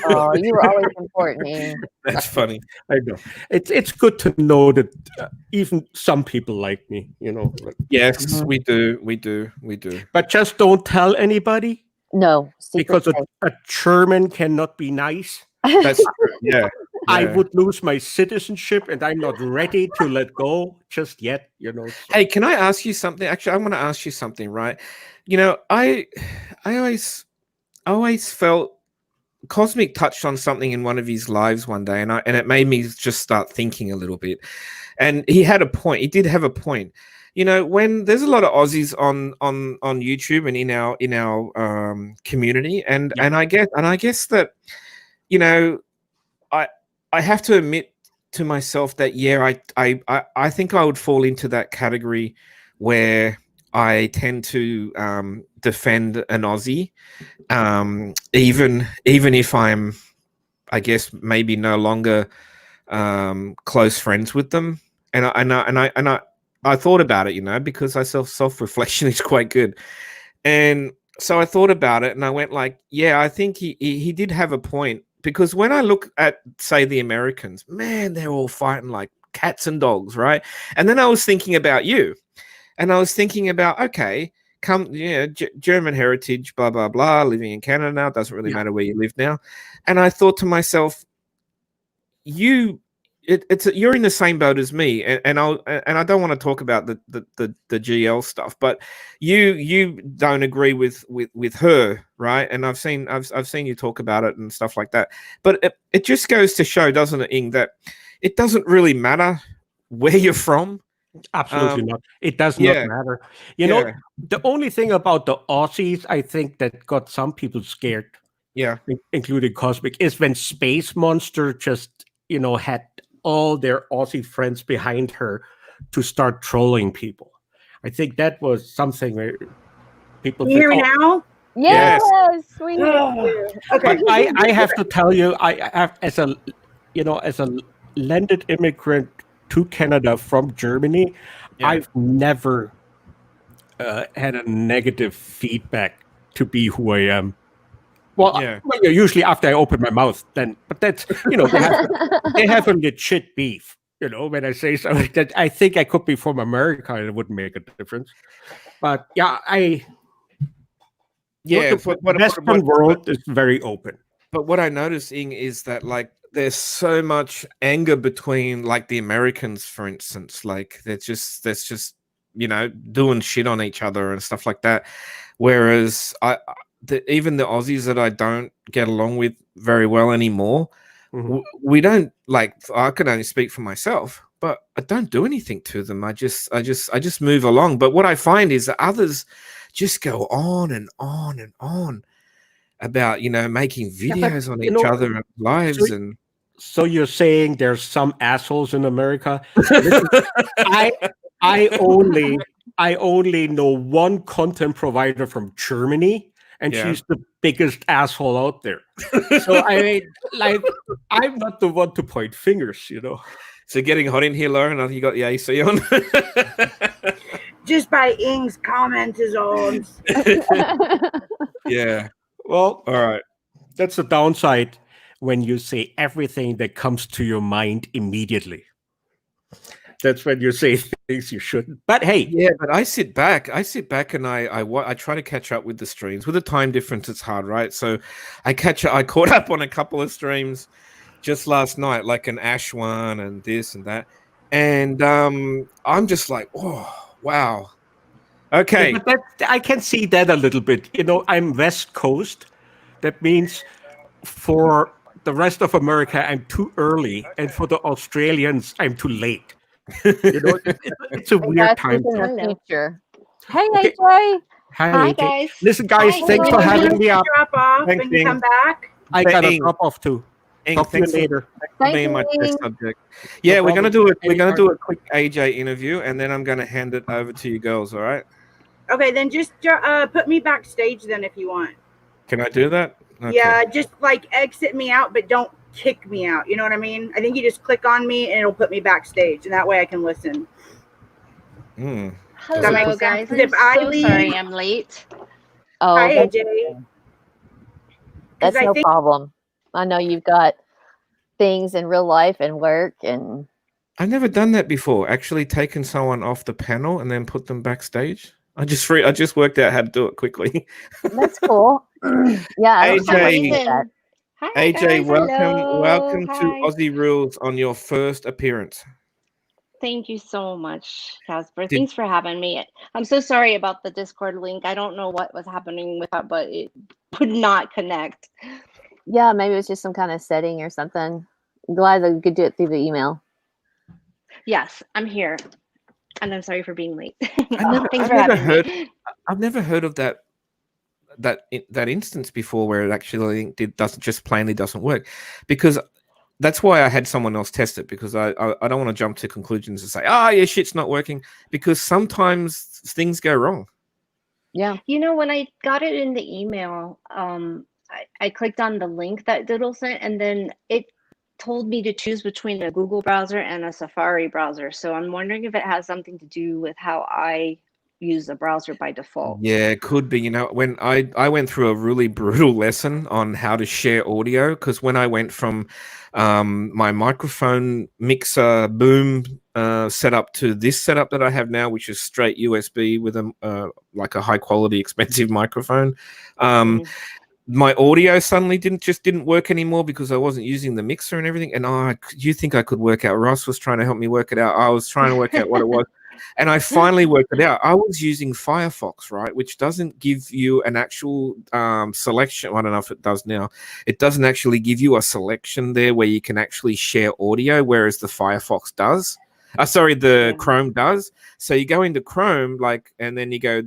Oh, you were always important, Ian. That's funny. I know. It's good to know that even some people like me, you know. Yes, we do. But just don't tell anybody. No, because a German cannot be nice. That's true. Yeah. I would lose my citizenship, and I'm not ready to let go just yet, you know. Hey, can I ask you something? Actually, I want to ask you something, right? You know, I always felt Cosmic touched on something in one of his lives one day, and it made me just start thinking a little bit. And he had a point. He did have a point. You know, when there's a lot of Aussies on YouTube and in our community, and I guess that, you know, I have to admit to myself that I think I would fall into that category where I tend to defend an Aussie, even if I'm, I guess, maybe no longer close friends with them. And I thought about it, you know, because self-reflection is quite good. And so I thought about it, and I went like, yeah, I think he did have a point, because when I look at, say, the Americans, man, they're all fighting like cats and dogs, right? And then I was thinking about you. And I was thinking about, okay, German heritage, blah, blah, blah, living in Canada now, doesn't really matter where you live now. And I thought to myself, you're in the same boat as me. And I don't want to talk about the GL stuff, but you don't agree with her, right? And I've seen you talk about it and stuff like that. But it just goes to show, doesn't it, Ing, that it doesn't really matter where you're from. Absolutely not. It does not matter. You know, the only thing about the Aussies, I think, that got some people scared, including Cosmic, is when Space Monster just, you know, had all their Aussie friends behind her to start trolling people. I think that was something where people hear me now? Yes, we hear you. Okay. I have to tell you, I have, as a landed immigrant to Canada from Germany, I've never had a negative feedback to be who I am. Well, usually after I open my mouth, then, but that's, you know, they have a legit beef. When I say something that I think I could be from America, it wouldn't make a difference. But yeah, the Western world is very open. But what I'm noticing is that like there's so much anger between like the Americans, for instance, like there's just doing shit on each other and stuff like that. Whereas even the Aussies that I don't get along with very well anymore, we don't like. I can only speak for myself, but I don't do anything to them. I just move along. But what I find is that others just go on and on and on about making videos on each other and lives. So you're saying there's some assholes in America? Listen, I only know one content provider from Germany, and she's the biggest asshole out there. So I mean, like, I'm not the one to point fingers, So getting hot in here, Lauren. You got the AC on. Just by Ing's comment is on. Yeah. Well, all right. That's the downside when you say everything that comes to your mind immediately. That's when you say things you shouldn't. But hey, yeah. But I sit back and I try to catch up with the streams. With the time difference, it's hard, right? So I caught up on a couple of streams just last night, like an Ash one and this and that, and I'm just like, oh wow, okay. Yeah, but I can see that a little bit. I'm West Coast. That means for the rest of America, I'm too early, and for the Australians, I'm too late. It's a weird time. In the future. Hey, Okay. AJ. Hi, guys. Listen, guys, thanks for having me up. Drop off Thanks, and you come back. I got a drop off too. Talk to you later. Being my test subject. Yeah, we're gonna do it. We're gonna do a quick AJ interview, and then I'm gonna hand it over to you girls. All right? Okay, then just put me backstage then if you want. Can I do that? Okay. Yeah, just like exit me out, but don't kick me out. You know what I mean? I think you just click on me and it'll put me backstage, and that way I can listen. Hello, guys. I'm If I so leave- sorry I'm late. Oh, Hi, that's, AJ. that's I no think- problem. I know you've got things in real life and work, and I've never done that before. Actually, taken someone off the panel and then put them backstage. I just worked out how to do it quickly. that's cool. Yeah, I don't know why you AJ, did that. Hi, AJ, guys. welcome Hello. to Hi. Aussie Rules on your first appearance. Thank you so much, Casper. Thanks for having me. I'm so sorry about the Discord link. I don't know what was happening with that, but it would not connect. Yeah, maybe it was just some kind of setting or something. I'm glad that you could do it through the email. Yes, I'm here. And I'm sorry for being late. I've Thanks for never having me. I've never heard of that instance before where it actually plainly doesn't work, because that's why I had someone else test it, because I don't want to jump to conclusions and say, yeah, shit's not working, because sometimes things go wrong. Yeah. When I got it in the email, I clicked on the link that Doodle sent, and then it told me to choose between a Google browser and a Safari browser. So I'm wondering if it has something to do with how I use the browser by default. Yeah, it could be. When I went through a really brutal lesson on how to share audio, because when I went from my microphone mixer boom setup to this setup that I have now, which is straight USB with like a high quality expensive microphone, my audio suddenly didn't work anymore because I wasn't using the mixer and everything. And you think I could work out? Ross was trying to help me work it out. I was trying to work out what it was. And I finally worked it out. I was using Firefox, right, which doesn't give you an actual selection. I don't know if it does now. It doesn't actually give you a selection there where you can actually share audio, whereas the Firefox does. Chrome does. So you go into Chrome, and then you go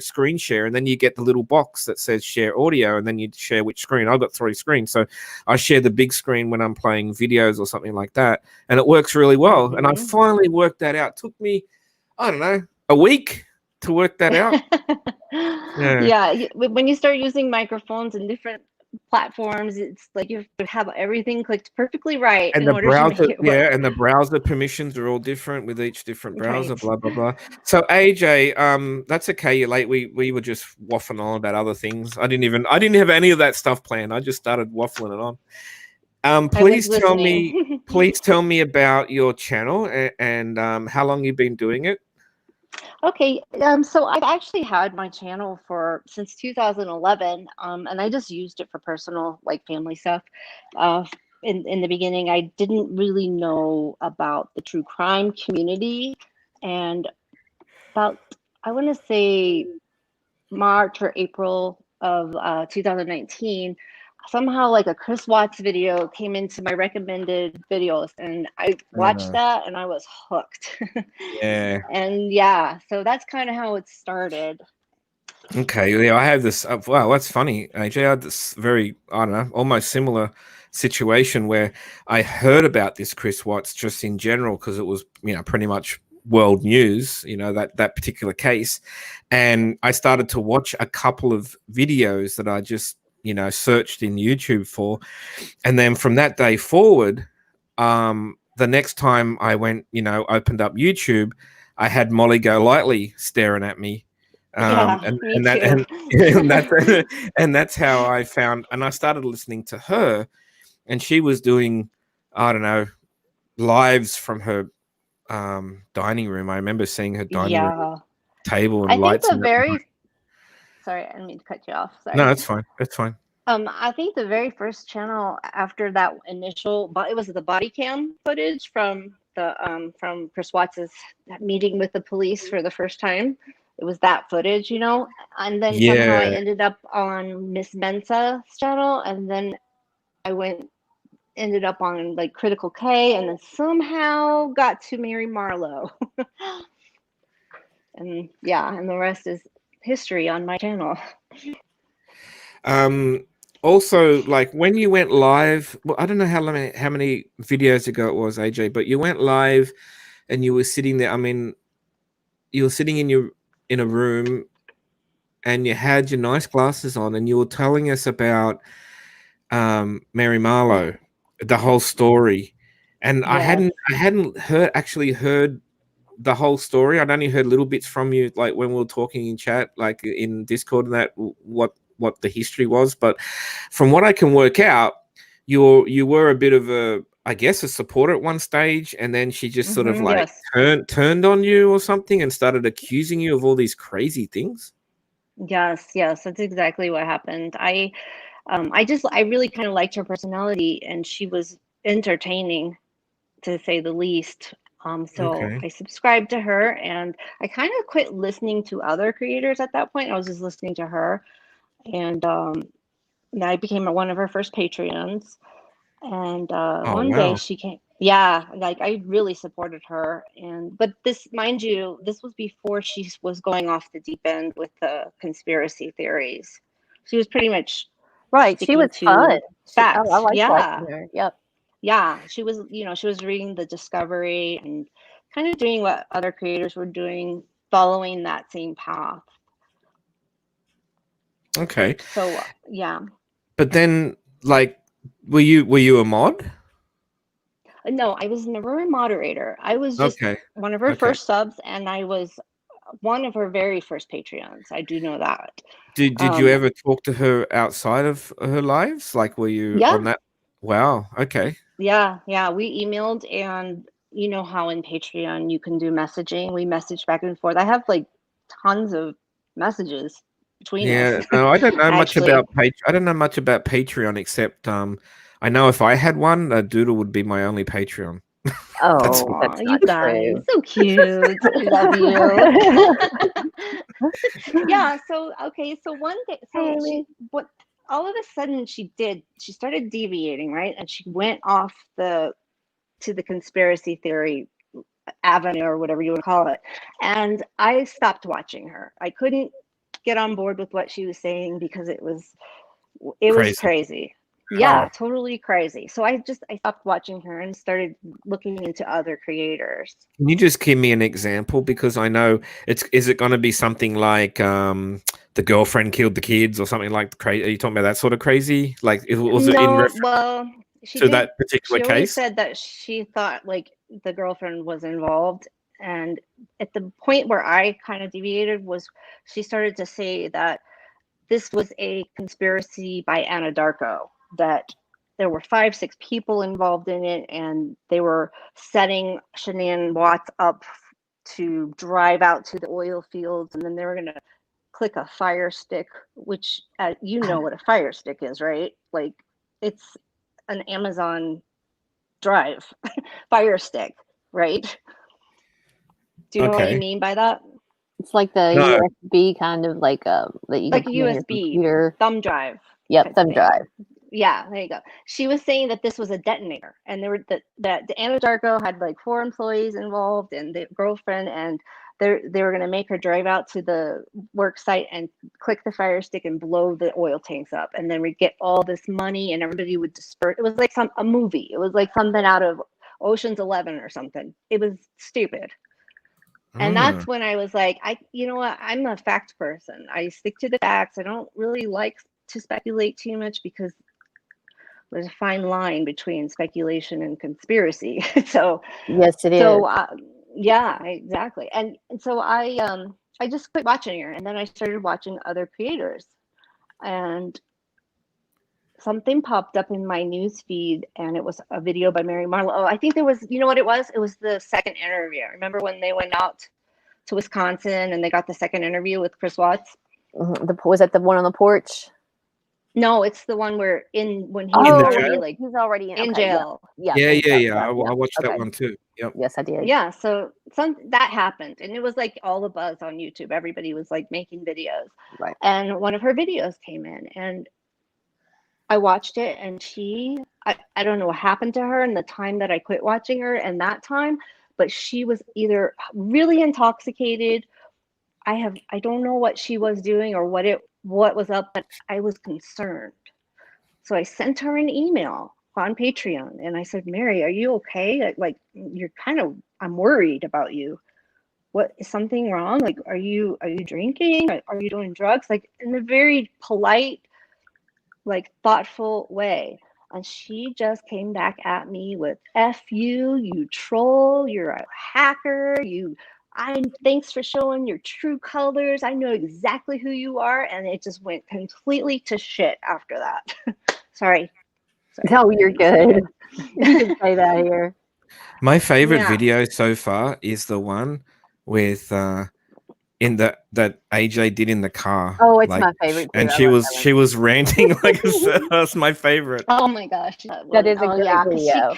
screen share, and then you get the little box that says share audio, and then you share which screen. I've got 3 screens, so I share the big screen when I'm playing videos or something like that, and it works really well. And I finally worked that out. It took me, I don't know, a week to work that out. Yeah, when you start using microphones and different platforms, it's like you have to have everything clicked perfectly right and in the order browser, to make it work. and the browser permissions are all different with each different browser. Right. Blah blah blah. So AJ, that's okay. You're late. We were just waffling on about other things. I didn't have any of that stuff planned. I just started waffling it on. Please tell me, please tell me about your channel and how long you've been doing it. Okay, so I've actually had my channel since 2011, and I just used it for personal, like family stuff. In the beginning, I didn't really know about the true crime community, and about, I want to say, March or April of 2019, somehow like a Chris Watts video came into my recommended videos, and I watched that and I was hooked. Yeah. And yeah, so that's kind of how it started. Okay, yeah, I have this. Wow, that's funny, AJ. I had this very, I don't know, almost similar situation where I heard about this Chris Watts just in general because it was, pretty much world news, that particular case, and I started to watch a couple of videos that I just, searched in YouTube for, and then from that day forward, the next time I went, opened up YouTube, I had Molly Golightly staring at me. And that's how I found, and I started listening to her, and she was doing, I don't know, lives from her dining room. I remember seeing her dining room table and lights. Sorry, I didn't mean to cut you off. Sorry. No, that's fine. That's fine. I think the very first channel after that initial, it was the body cam footage from Chris Watts's meeting with the police for the first time. It was that footage, and then somehow I ended up on Miss Mensa's channel, and then I ended up on like Critical K, and then somehow got to Mary Marlowe. And the rest is history on my channel. Also, like when you went live, well, I don't know how many videos ago it was, AJ, but you went live and you were sitting there. I mean, you were sitting in a room and you had your nice glasses on and you were telling us about Mary Marlowe, the whole story. And I hadn't actually heard the whole story. I'd only heard little bits from you, like when we were talking in chat, like in Discord, and that what the history was. But from what I can work out, you were a bit of a, I guess, a supporter at one stage, and then she just sort of like turned on you or something and started accusing you of all these crazy things. Yes, that's exactly what happened. I really kind of liked her personality, and she was entertaining, to say the least. So I subscribed to her, and I kind of quit listening to other creators at that point. I was just listening to her, and I became one of her first Patreons. And one day she came. Yeah, like I really supported her, but this, mind you, this was before she was going off the deep end with the conspiracy theories. She was pretty much she was fun. Facts. I liked watching her. Yep. Yeah, she was, she was reading the Discovery and kind of doing what other creators were doing, following that same path. Okay. So yeah. But then, like, were you a mod? No, I was never a moderator. I was just one of her first subs, and I was one of her very first Patreons. I do know that. Did you ever talk to her outside of her lives? Like, were you on that? Wow. Okay. Yeah. We emailed, and you know how in Patreon you can do messaging. We messaged back and forth. I have like tons of messages between us. No, I don't know much about I don't know much about Patreon, except I know if I had one, Doodle would be my only Patreon. Oh, that's you guys, so cute. I love you. Yeah. So one day, all of a sudden she started deviating, right? And she went off to the conspiracy theory avenue, or whatever you want to call it. And I stopped watching her. I couldn't get on board with what she was saying because it was crazy. Yeah, totally crazy. So I stopped watching her and started looking into other creators. Can you just give me an example? Because I know is it going to be something like the girlfriend killed the kids or something like crazy? Are you talking about that sort of crazy? Like, was it in reference to that particular case? She said that she thought like the girlfriend was involved, and at the point where I kind of deviated was she started to say that this was a conspiracy by Anadarko, that there were 5-6 people involved in it, and they were setting Shanann Watts up to drive out to the oil fields, and then they were going to click a fire stick, which you know what a fire stick is, right? Like, it's an Amazon Drive fire stick, right? Do you know what I mean by that? It's like the USB kind of like that you like can a put in your USB computer. thumb drive. Yep, thumb drive. Yeah, there you go. She was saying that this was a detonator, and there were that Anadarko had like 4 employees involved and the girlfriend, and they were going to make her drive out to the work site and click the fire stick and blow the oil tanks up, and then we'd get all this money and everybody would disperse. It was like a movie. It was like something out of Ocean's 11 or something. It was stupid. And that's when I was like, you know what? I'm a fact person. I stick to the facts. I don't really like to speculate too much because there's a fine line between speculation and conspiracy. So yes, it is. So yeah, exactly. And so I just quit watching her, and then I started watching other creators, and something popped up in my news feed, and it was a video by Mary Marlowe. Oh, I think there was, you know what it was? It was the second interview. Remember when they went out to Wisconsin and they got the second interview with Chris Watts? Was that the one on the porch? No, it's the one where when he's already in jail. Yeah. I watched that one too. Yep. Yes, I did. Yeah, so that happened, and it was like all the buzz on YouTube. Everybody was like making videos, right? And one of her videos came in, and I watched it, and I don't know what happened to her in the time that I quit watching her and that time, but she was either really intoxicated. I don't know what she was doing or what was up, but I was concerned. So I sent her an email on Patreon, and I said, Mary, are you okay? Like I'm worried about you. What, is something wrong? Like, are you drinking? Are you doing drugs? Like, in a very polite, like, thoughtful way. And she just came back at me with F you troll, you're a hacker, thanks for showing your true colors. I know exactly who you are. And it just went completely to shit after that. Sorry. No, you're good. You can say that here. My favorite video so far is the one with that AJ did in the car. Oh, it's my favorite too. And she was ranting like that's my favorite. Oh my gosh, that is a great video.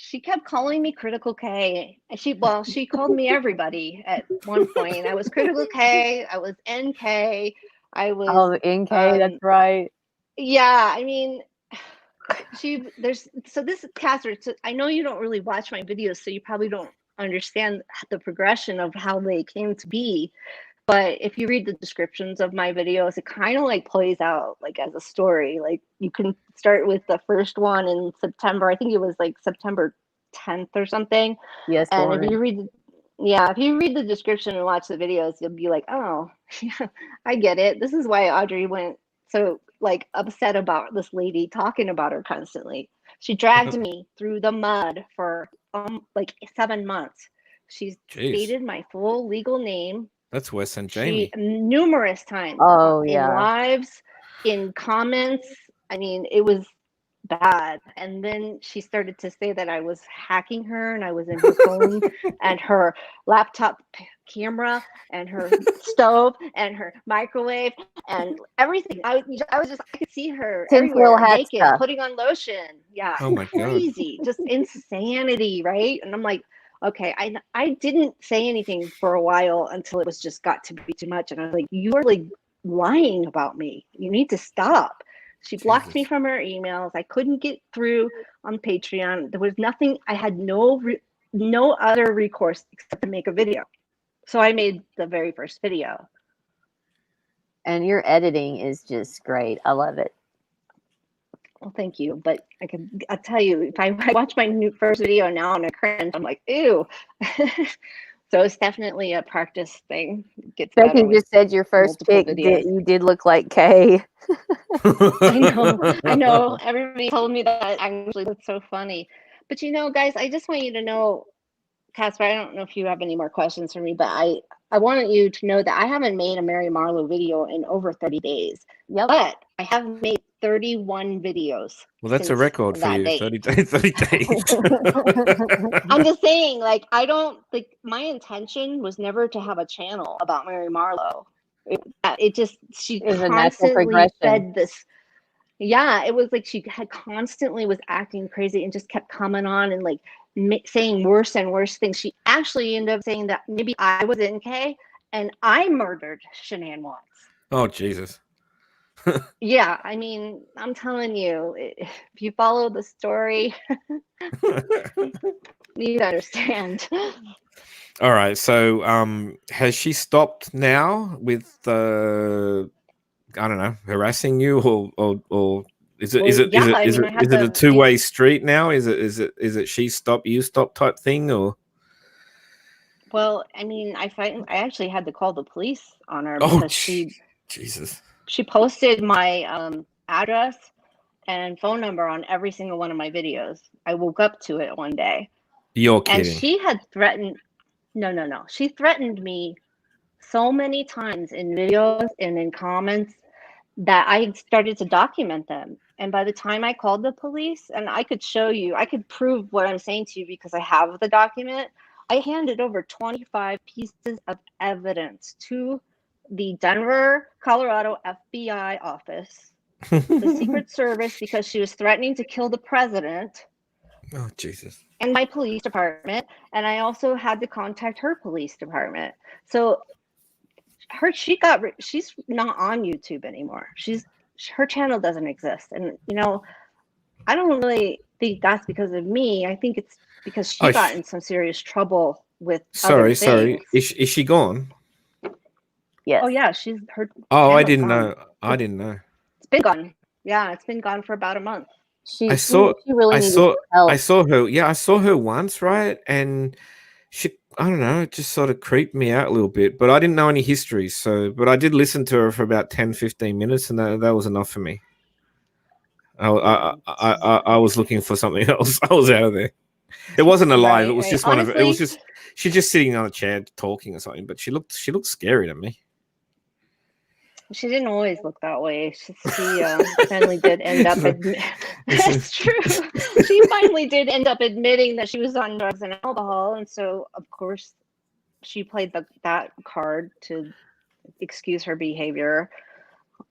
She kept calling me Critical K. She called me everybody at one point. I was Critical K. I was NK. I was NK. That's right. Yeah, I mean, this is Catherine. So I know you don't really watch my videos, so you probably don't understand the progression of how they came to be. But if you read the descriptions of my videos, it kind of like plays out like as a story. Like, you can start with the first one in September. I think it was like September 10th or something. Yes. And if you read the description and watch the videos, you'll be like, oh, yeah, I get it. This is why Audrey went so like upset about this lady talking about her constantly. She dragged me through the mud for like 7 months. She's stated my full legal name. That's worse than Jamie. Numerous times. Oh, in lives, in comments. I mean, it was bad. And then she started to say that I was hacking her, and I was in her phone and her laptop camera and her stove and her microwave and everything. I could see her everywhere, naked, putting on lotion. Yeah. Oh my crazy. God. Just insanity, right? And I'm like, okay, I didn't say anything for a while until it was just got to be too much. And I was like, you're like lying about me. You need to stop. She blocked me from her emails. I couldn't get through on Patreon. There was nothing. I had no other recourse except to make a video. So I made the very first video. And your editing is just great. I love it. Well, thank you. But I'll tell you, if I watch my first video now and I cringe, I'm like, ew. So it's definitely a practice thing. Becky just said your first pic, you did look like Kay. I know. Everybody told me that. Actually, that's so funny. But you know, guys, I just want you to know, Casper, I don't know if you have any more questions for me, but I wanted you to know that I haven't made a Mary Marlowe video in over 30 days. Yep. But I have made 31 videos. Well, that's a record for you. 30 days. 30 days. I'm just saying, like, I don't like, my intention was never to have a channel about Mary Marlowe. It just, she constantly fed this. Yeah, it was like she had constantly was acting crazy and just kept coming on and like saying worse and worse things. She actually ended up saying that maybe I was NK and I murdered Shanann Watts. Oh, Jesus. Yeah, I mean, I'm telling you, if you follow the story, you understand. All right. So, has she stopped now with I don't know, harassing you, or is it a two-way street now? Is it she stop, you stop type thing, or? Well, I mean, I actually had to call the police on her because Jesus. She posted my address and phone number on every single one of my videos. I woke up to it one day. You're kidding. And she had threatened, no. She threatened me so many times in videos and in comments that I started to document them. And by the time I called the police, and I could show you, I could prove what I'm saying to you because I have the document, I handed over 25 pieces of evidence to the Denver, Colorado FBI office, the Secret Service, because she was threatening to kill the president. Oh, Jesus. And my police department. And I also had to contact her police department. So she's not on YouTube anymore. Her channel doesn't exist. And, you know, I don't really think that's because of me. I think it's because she got in some serious trouble with Sorry. Is she gone? Yes. Oh yeah, she's her. Oh, I didn't know. It's been gone. Yeah, it's been gone for about a month. I saw her. Yeah, I saw her once, right? And she, I don't know, it just sort of creeped me out a little bit. But I didn't know any history, but I did listen to her for about 10, 15 minutes, and that was enough for me. I was looking for something else. I was out of there. It wasn't alive. It was just honestly, it was just she's just sitting on a chair talking or something. But she looked scary to me. She didn't always look that way. She finally did end up it's true. She finally did end up admitting that she was on drugs and alcohol, and so of course she played that card to excuse her behavior.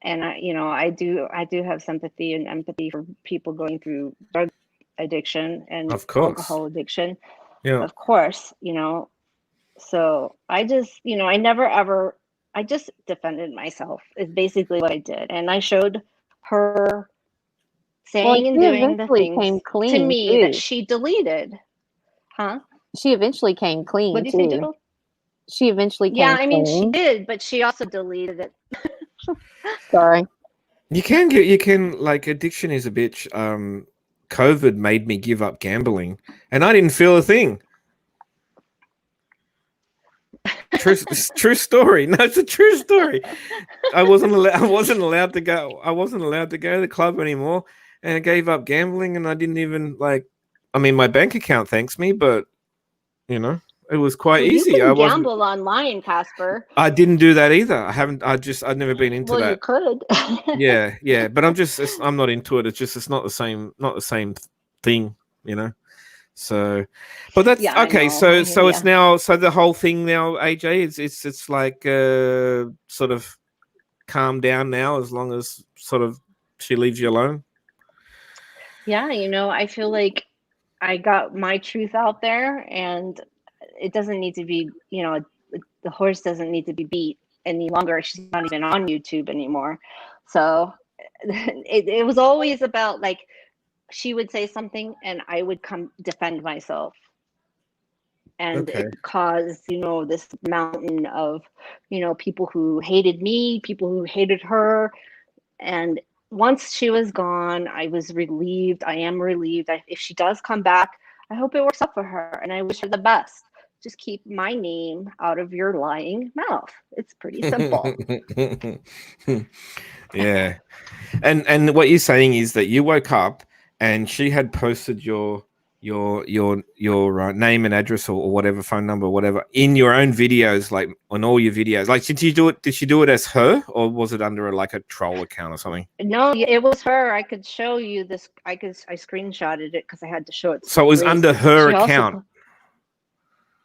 And I do have sympathy and empathy for people going through drug addiction and alcohol addiction. Yeah, of course, So I just, I just defended myself is basically what I did. And I showed her saying and doing the things to me that she deleted. Huh? She eventually came clean. What did you say, Doodle? She eventually came clean. Yeah, I mean, she did, but she also deleted it. Sorry. You can like, addiction is a bitch. COVID made me give up gambling, and I didn't feel a thing. True story. No, it's a true story. I wasn't allowed to go. I wasn't allowed to go to the club anymore, and I gave up gambling. And I didn't even my bank account thanks me, but it was quite easy. You can gamble online, Casper. I didn't do that either. I've never been into that. You could. yeah, but I'm not into it. It's not the same thing, So, but that's okay. So it's now. So the whole thing now, AJ, it's like sort of calm down now, as long as sort of she leaves you alone. Yeah, I feel like I got my truth out there, and it doesn't need to be, the horse doesn't need to be beat any longer. She's not even on YouTube anymore. So it was always about like, she would say something and I would come defend myself. And it caused, this mountain of, people who hated me, people who hated her. And once she was gone, I was relieved. I am relieved. If she does come back, I hope it works out for her. And I wish her the best. Just keep my name out of your lying mouth. It's pretty simple. Yeah. And what you're saying is that you woke up and she had posted your your name and address or whatever, phone number or whatever, in your own videos, like on all your videos? Like, did she do it as her, or was it under like a troll account or something? No, it was her. I could show you this. I screenshotted it because I had to show it. So it was under her account.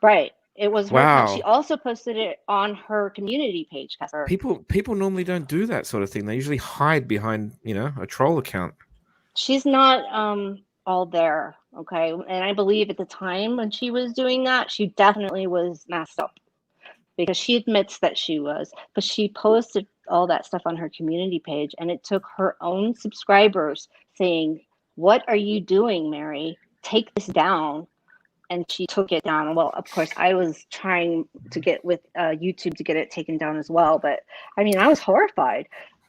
Right. It was her Wow. account. She also posted it on her community page. People normally don't do that sort of thing. They usually hide behind, a troll account. She's not all there, okay? And I believe at the time when she was doing that, she definitely was messed up, because she admits that she was, but she posted all that stuff on her community page, and it took her own subscribers saying, "What are you doing, Mary? Take this down." And she took it down. Well, of course, I was trying to get with YouTube to get it taken down as well. But I mean, I was horrified.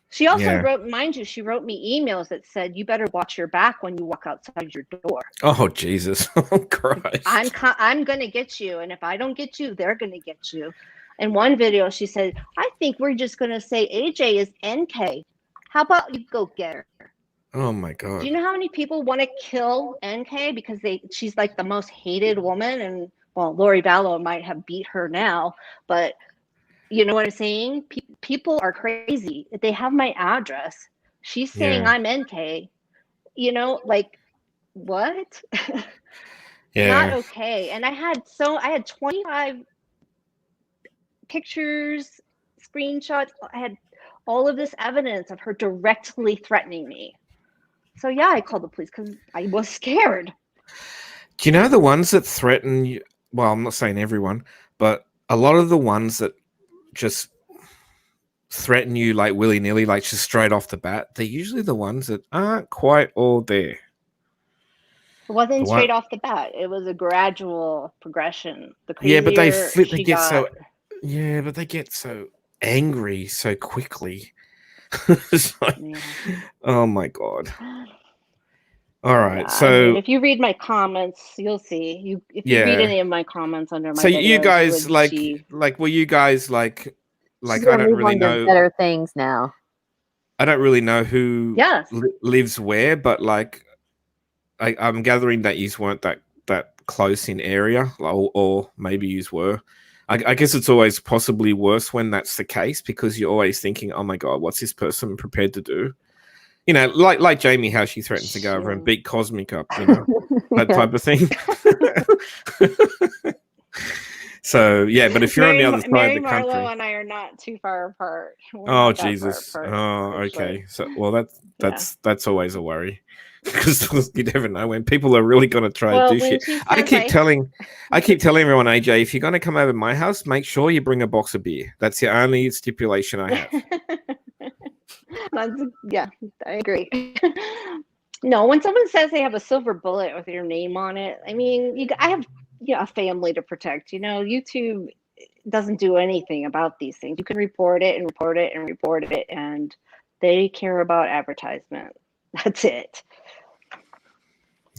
She also wrote, mind you, she wrote me emails that said, "You better watch your back when you walk outside your door." Oh, Jesus. Oh, Christ. I'm going to get you. And if I don't get you, they're going to get you. In one video, she said, "I think we're just going to say AJ is NK. How about you go get her?" Oh my God. Do you know how many people want to kill NK because she's like the most hated woman? And well, Lori Vallow might have beat her now, but you know what I'm saying? People are crazy. They have my address. She's saying I'm NK. Like, what? Not okay. And I had 25 pictures, screenshots. I had all of this evidence of her directly threatening me. So yeah, I called the police because I was scared. Do you know the ones that threaten you? Well, I'm not saying everyone, but a lot of the ones that just threaten you like willy-nilly, like just straight off the bat, they're usually the ones that aren't quite all there. It wasn't straight off the bat. It was a gradual progression. But they get so angry so quickly. Oh my God. All right. So if you read my comments, you'll see. If you read any of my comments under my so videos, you guys were you guys like I don't really know better things now. I don't really know who lives where, but like I'm gathering that you weren't that close in area, or maybe you were. I guess it's always possibly worse when that's the case, because you're always thinking, "Oh my God, what's this person prepared to do?" Like Jamie, how she threatens to go over and beat Cosmic up, that type of thing. So yeah, but if you're on the other side of the country, Marlo and I are not too far apart. Oh Jesus! Okay. So that's always a worry. Because you never know when people are really going to try to do shit. I keep telling everyone, AJ, if you're going to come over to my house, make sure you bring a box of beer. That's the only stipulation I have. Yeah, I agree. No, when someone says they have a silver bullet with your name on it, I mean, I have a family to protect. YouTube doesn't do anything about these things. You can report it and report it and report it, and they care about advertisement. That's it.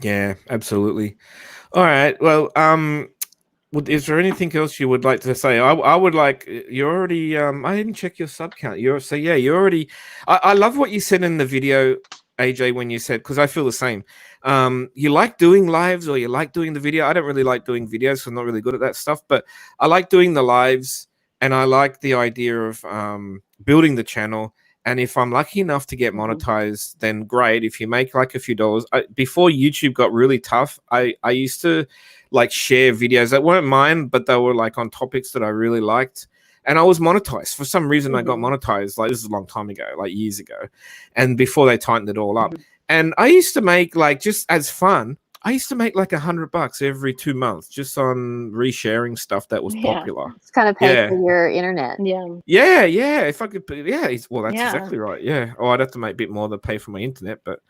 Yeah, absolutely. All right. Well, is there anything else you would like to say? I would like, you already, I didn't check your sub count. You're already, I love what you said in the video, AJ, when you said, because I feel the same. You like doing lives, or you like doing the video. I don't really like doing videos, so I'm not really good at that stuff, but I like doing the lives, and I like the idea of building the channel. And if I'm lucky enough to get monetized, then great. If you make like a few dollars, before YouTube got really tough, I used to like share videos that weren't mine, but they were like on topics that I really liked. And I was monetized. For some reason, I got monetized. Like, this is a long time ago, like years ago. And before they tightened it all up. And I used to make, like, just as fun, I used to make like $100 every 2 months just on resharing stuff that was popular. It's kind of pay for your internet. Yeah. If I could, well, that's exactly right. Yeah. Oh, I'd have to make a bit more to pay for my internet, but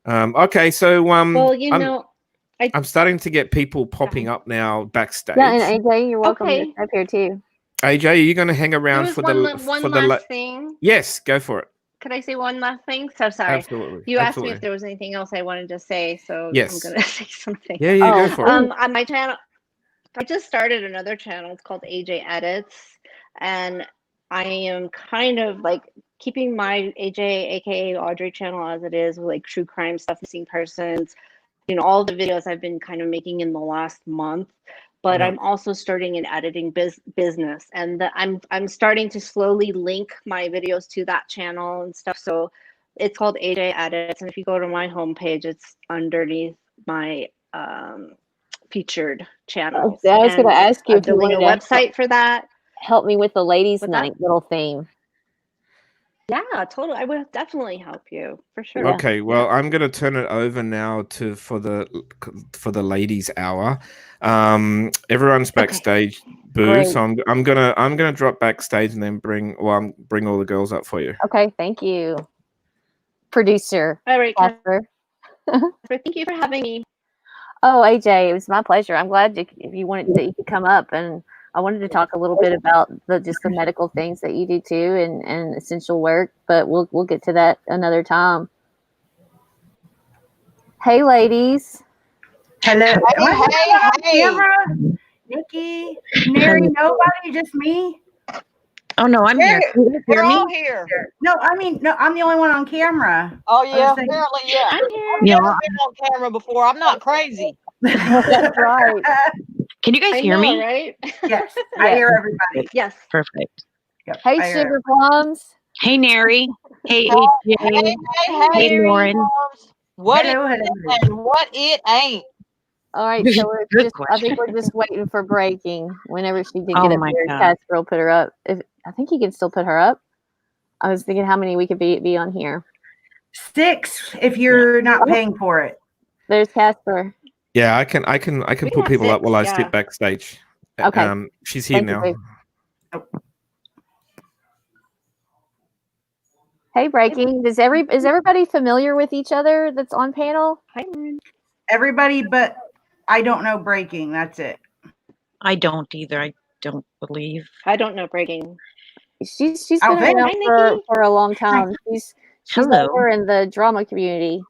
okay. So well, I'm starting to get people popping up now backstage. Yeah, and AJ, you're welcome to up here too. AJ, are you going to hang around for one last thing? Yes, go for it. Could I say one last thing? So sorry. Absolutely. You asked me if there was anything else I wanted to say, so yes. I'm going to say something. Yeah, go for it. On my channel, I just started another channel. It's called AJ Edits, and I am kind of like keeping my AJ, aka Audrey channel as it is, with like true crime stuff, missing persons, you know, all the videos I've been kind of making in the last month. But I'm also starting an editing business, and I'm starting to slowly link my videos to that channel and stuff. So it's called AJ Edits, and if you go to my homepage, it's underneath my featured channels. I was going to ask you I'm if you building a wanted to website for that. help me with the ladies' night little theme. Yeah, totally. I would definitely help you for sure. Okay, well, I'm gonna turn it over now for the ladies' hour. Everyone's backstage, Boo. Great. So I'm gonna drop backstage and then bring all the girls up for you. Okay, thank you, producer. All right, Casper. Thank you for having me. Oh, AJ, it was my pleasure. I'm glad if you wanted to, you could come up, and I wanted to talk a little bit about just the medical things that you do too, and essential work. But we'll get to that another time. Hey, ladies. Hello. Hey. Camera. Nikki. Mary. Nobody. Just me. Oh no, I'm here. We're all here. No, I'm the only one on camera. Oh yeah, apparently yeah. I'm here. I've never been on camera before. I'm not crazy. That's right. Can you guys hear me? Right? Yes, I hear everybody. Yes. Perfect. Yep, Hey, Sugar Plums. Hey, Nary. Hey, AJ. Hey, Lauren. What it ain't. All right, so I think we're just waiting for breaking. Whenever she can get up there, Casper will put her up. I think he can still put her up. I was thinking how many we could be on here. 6 if you're not paying for it. There's Casper. Yeah, I can put people up while I sit backstage. Okay. She's here now. Hey, breaking. Is everybody familiar with each other that's on panel? Hi, Lauren. Everybody, but I don't know breaking. That's it. I don't either. I don't believe. I don't know breaking. She's been around for a long time. She's over in the drama community.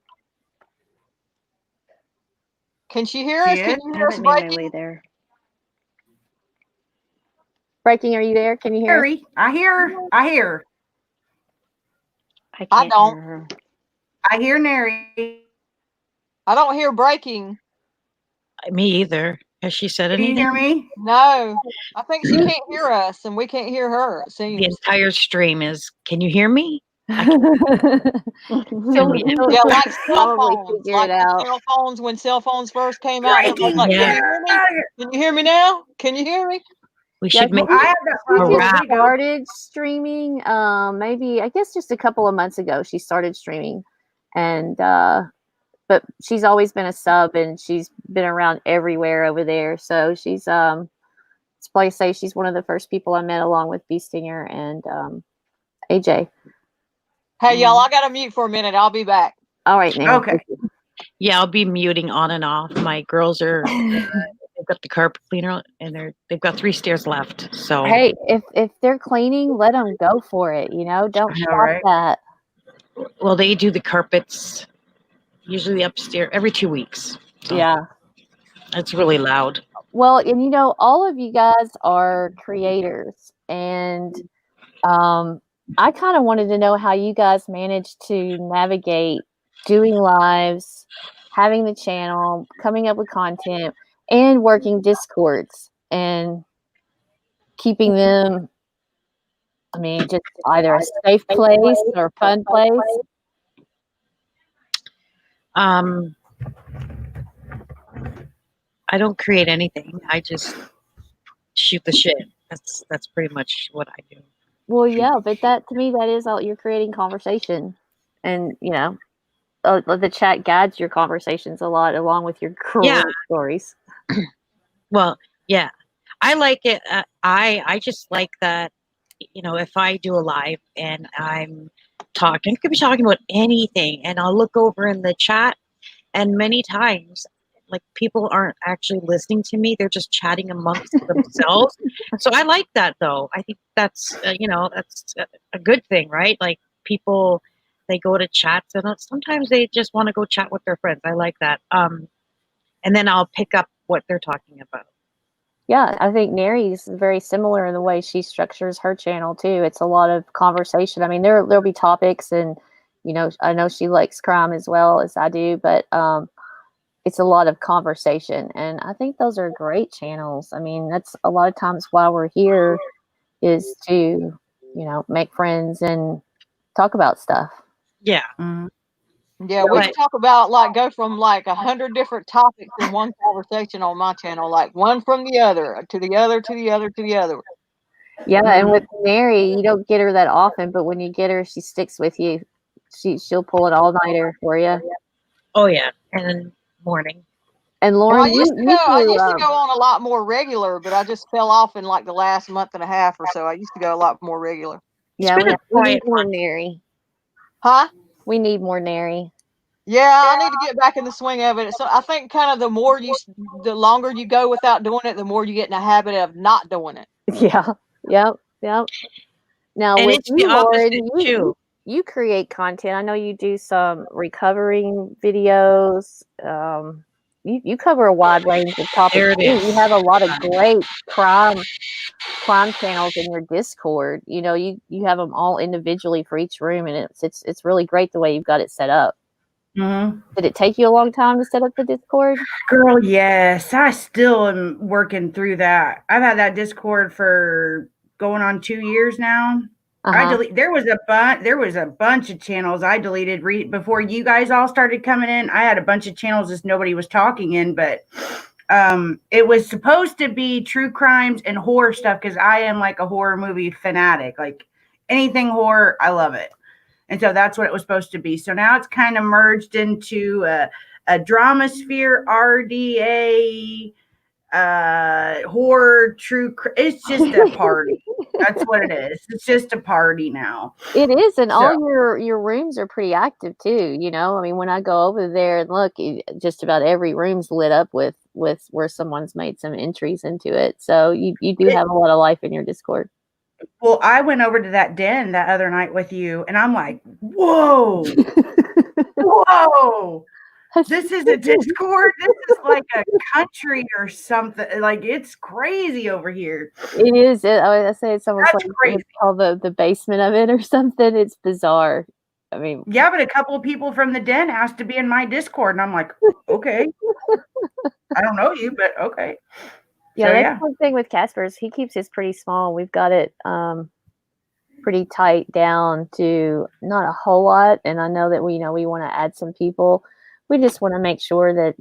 Can she hear us? Can you hear us breaking? There. Breaking, are you there? Can you hear us? I hear. I don't. Hear her. I hear Nary. I don't hear breaking. Me either. Has she said anything? Can you hear me? No. I think she can't hear us, and we can't hear her. It seems. The entire stream is. Can you hear me? Like cell phones. Like cell phones when cell phones first came out. It was like, can you hear me now? Can you hear me? We should make she started streaming. Maybe I guess just a couple of months ago she started streaming, and but she's always been a sub, and she's been around everywhere over there. So she's it's probably say she's one of the first people I met, along with B Stinger and AJ. Hey y'all, I gotta mute for a minute. I'll be back. All right, now. Okay. Yeah, I'll be muting on and off. My girls are they've got the carpet cleaner, and they've got 3 stairs left. So hey, if they're cleaning, let them go for it. Don't stop that. Well, they do the carpets usually upstairs every 2 weeks. So yeah, it's really loud. Well, and all of you guys are creators, and I kind of wanted to know how you guys managed to navigate doing lives, having the channel, coming up with content, and working Discords and keeping them, just either a safe place or a fun place. I don't create anything. I just shoot the shit. That's pretty much what I do. Well, yeah, but that to me, that is all you're creating conversation, and the chat guides your conversations a lot, along with your career stories. Well, yeah, I like it. I just like that. If I do a live and I'm talking, I could be talking about anything, and I'll look over in the chat, and many times, like, people aren't actually listening to me; they're just chatting amongst themselves. So I like that, though. I think that's that's a good thing, right? Like, people, they go to chats, and sometimes they just want to go chat with their friends. I like that. And then I'll pick up what they're talking about. Yeah, I think Nary's very similar in the way she structures her channel too. It's a lot of conversation. There'll be topics, and I know she likes crime as well as I do, but it's a lot of conversation, and I think those are great channels. I mean, that's a lot of times why we're here, is to, you know, make friends and talk about stuff. Yeah. Yeah, we can talk about, like, go from like 100 different topics in one conversation on my channel, like one from the other to the other to the other to the other. Yeah, and with Mary, you don't get her that often, but when you get her, she sticks with you. She'll pull an all-nighter for you. Oh yeah, and then morning. And Well, Lauren, I used to go on a lot more regular, but I just fell off in like the last month and a half or so. I used to go a lot more regular. Yeah, we need more Mary. Huh? We need more Mary. Yeah, I need to get back in the swing of it. So I think kind of the longer you go without doing it, the more you get in the habit of not doing it. Yeah. Yep. Now And with it's the you, Lauren, opposite, too. you create content. I know you do some recovering videos. You cover a wide range of topics There it too. is. You have a lot of great crime channels in your Discord. You know, you have them all individually for each room, and it's really great the way you've got it set up. Did it take you a long time to set up the Discord? Girl, yes. I still am working through that. I've had that Discord for going on 2 years now. There was a bunch of channels I deleted before you guys all started coming in. I had a bunch of channels that nobody was talking in, but it was supposed to be true crimes and horror stuff, because I am like a horror movie fanatic. Like anything horror, I love it. And so that's what it was supposed to be. So now it's kind of merged into a drama sphere, RDA, horror, it's just a party. That's what it is. It's just a party now. It is, and all your rooms are pretty active too. You know, I mean, when I go over there and look, just about every room's lit up with where someone's made some entries into it. So you do have a lot of life in your Discord. Well, I went over to that den that other night with you, and I'm like, whoa, whoa. This is a Discord. This is like a country or something. Like, it's crazy over here. It is. I say it's almost That's like crazy. It's called the basement of it or something. It's bizarre. I mean, yeah, but a couple of people from the den asked to be in my Discord, and I'm like, okay. I don't know you, but okay. Yeah, that's one thing with Casper's. He keeps his pretty small. We've got it pretty tight down to not a whole lot. And I know that we want to add some people. We just want to make sure that,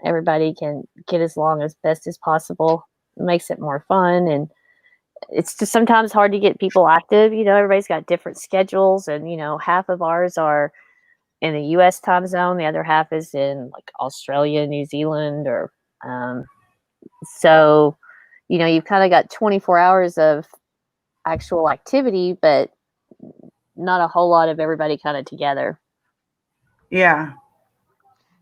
everybody can get as long as best as possible. It makes it more fun. And it's just sometimes hard to get people active. Everybody's got different schedules, and, half of ours are in the US time zone. The other half is in like Australia, New Zealand, or so, you've kind of got 24 hours of actual activity, but not a whole lot of everybody kind of together. Yeah.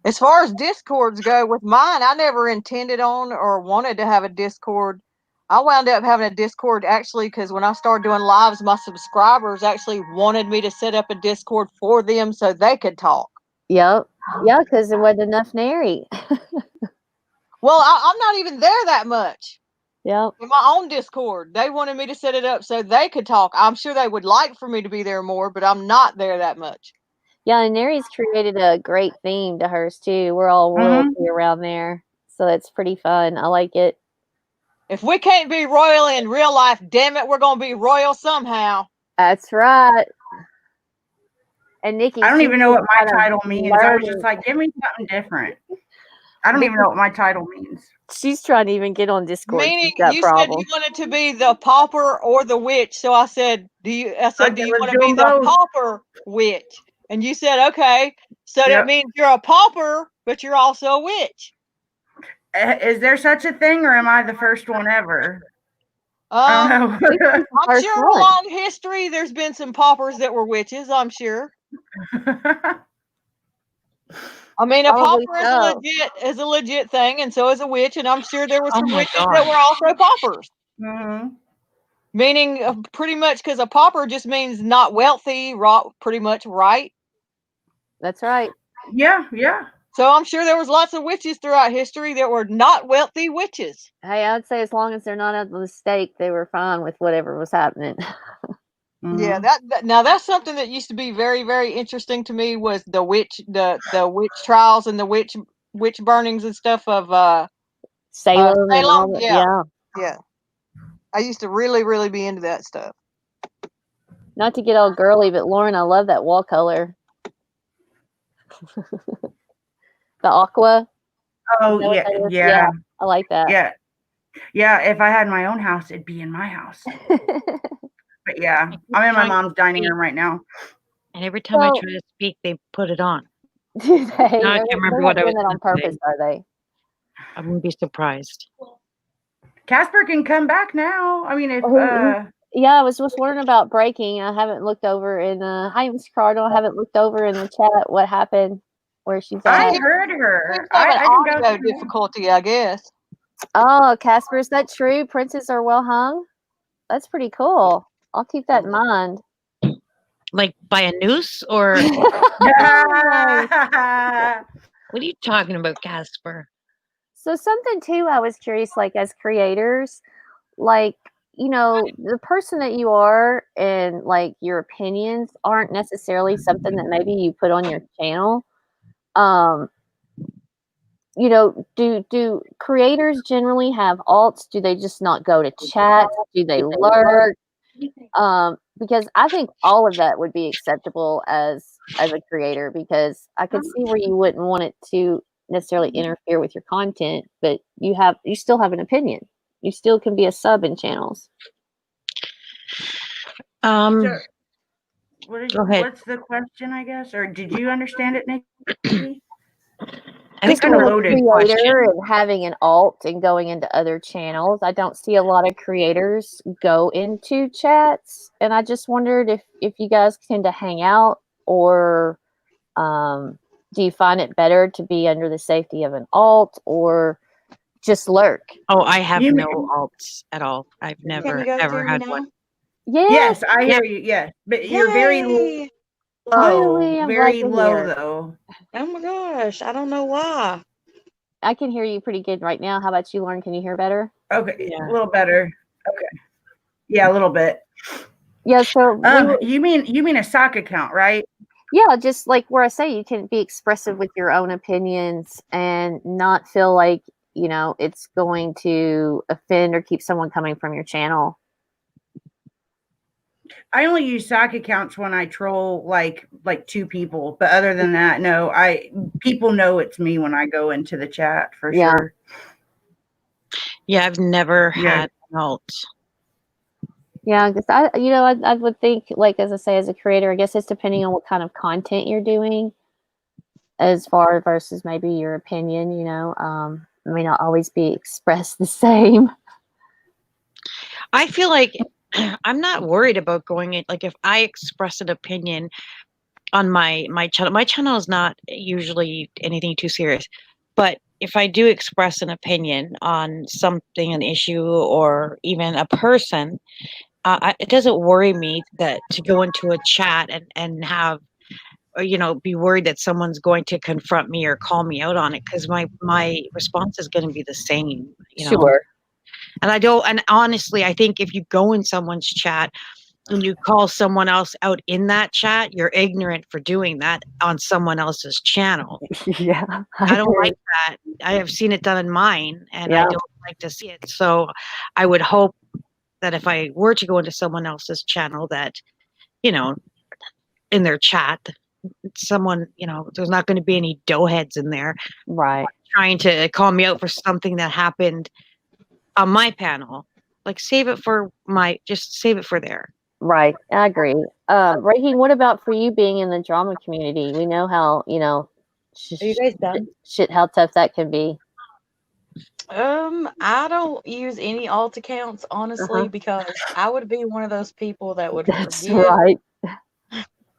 As far as Discords go, with mine, I never intended on or wanted to have a Discord. I wound up having a Discord actually because when I started doing lives, my subscribers actually wanted me to set up a Discord for them so they could talk. Yep. Yeah, because there wasn't enough Nary. Well, I'm not even there that much. Yeah. In my own Discord, they wanted me to set it up so they could talk. I'm sure they would like for me to be there more, but I'm not there that much. Yeah, and Nary's created a great theme to hers too. We're all royalty around there, so it's pretty fun. I like it. If we can't be royal in real life, damn it, we're gonna be royal somehow. That's right. And Nikki, I don't even know what my title means. I was just like, give me something different. I don't even know what my title means. She's trying to even get on Discord. Meaning, you said you wanted to be the pauper or the witch. So I said, do you want to be the pauper witch? And you said, okay. So that means you're a pauper, but you're also a witch. Is there such a thing, or am I the first one ever? I don't know. I'm sure along history, there's been some paupers that were witches. I'm sure. I mean, a pauper is a legit thing, and so is a witch, and I'm sure there were some witches that were also paupers. Mm-hmm. Meaning, pretty much, because a pauper just means not wealthy, pretty much, right? That's right. Yeah, yeah. So I'm sure there was lots of witches throughout history that were not wealthy witches. Hey, I would say as long as they're not at the stake, they were fine with whatever was happening. Yeah, that's something that used to be very, very interesting to me was the witch trials and the witch witch burnings and stuff of Salem and all that. Yeah. Yeah. I used to really, really be into that stuff. Not to get all girly, but Lauren, I love that wall color. The aqua. Oh, yeah. I like that. Yeah. Yeah, if I had my own house, it'd be in my house. But yeah, I'm in my mom's dining room right now. And every time I try to speak, they put it on. Do they? I can't remember what I was doing it on purpose, are they? I wouldn't be surprised. Casper can come back now. I mean, if yeah, I was just wondering about breaking. I haven't looked over in hi, Miss Cardinal. I haven't looked over in the chat what happened, where she's at. I heard her. I didn't audio difficulty, I guess. Oh, Casper, is that true? Princes are well hung? That's pretty cool. I'll keep that in mind. Like by a noose or what are you talking about, Casper? So something too, I was curious, like as creators, like, you know, the person that you are and like your opinions aren't necessarily something that maybe you put on your channel. You know, do creators generally have alts? Do they just not go to chat? Do they lurk? Because I think all of that would be acceptable as a creator, because I could see where you wouldn't want it to necessarily interfere with your content, but you still have an opinion. You still can be a sub in channels. So, go ahead. What's the question, I guess? Or did you understand it, Nikki? I think kind of loaded creator and having an alt and going into other channels. I don't see a lot of creators go into chats, and I just wondered if you guys tend to hang out, or do you find it better to be under the safety of an alt or just lurk? Oh, I have no alts at all. I've never ever had one. Yes, I hear you. Yes, but you're very low. Very low though. Oh my gosh, I don't know why. I can hear you pretty good right now. How about you, Lauren? Can you hear better? Okay, a little better. Okay, yeah, a little bit. Yeah. So you mean a sock account, right? Yeah, just like where I say you can be expressive with your own opinions and not feel like, you know, it's going to offend or keep someone coming from your channel. I only use sock accounts when I troll like two people, but other than that, no. People know it's me when I go into the chat for sure. Yeah, I've never had an alt. Yeah, because I would think, like, as I say, as a creator, I guess it's depending on what kind of content you're doing, as far versus maybe your opinion. You know, may not always be expressed the same. I feel like I'm not worried about going in. Like, if I express an opinion on my channel is not usually anything too serious, but if I do express an opinion on something, an issue, or even a person, it doesn't worry me that to go into a chat and have, you know, be worried that someone's going to confront me or call me out on it, because my response is going to be the same. You know? Sure. And honestly, I think if you go in someone's chat and you call someone else out in that chat, you're ignorant for doing that on someone else's channel. Yeah. I don't like that. I have seen it done in mine, and I don't like to see it. So I would hope that if I were to go into someone else's channel, that, you know, in their chat, someone, you know, there's not going to be any doughheads in there, right, trying to call me out for something that happened on my panel. Like, save it for there. Right, I agree. Reagan, what about for you being in the drama community? We know how, you know, are you guys done? How tough that can be. I don't use any alt accounts, honestly, because I would be one of those people that would That's forget. right.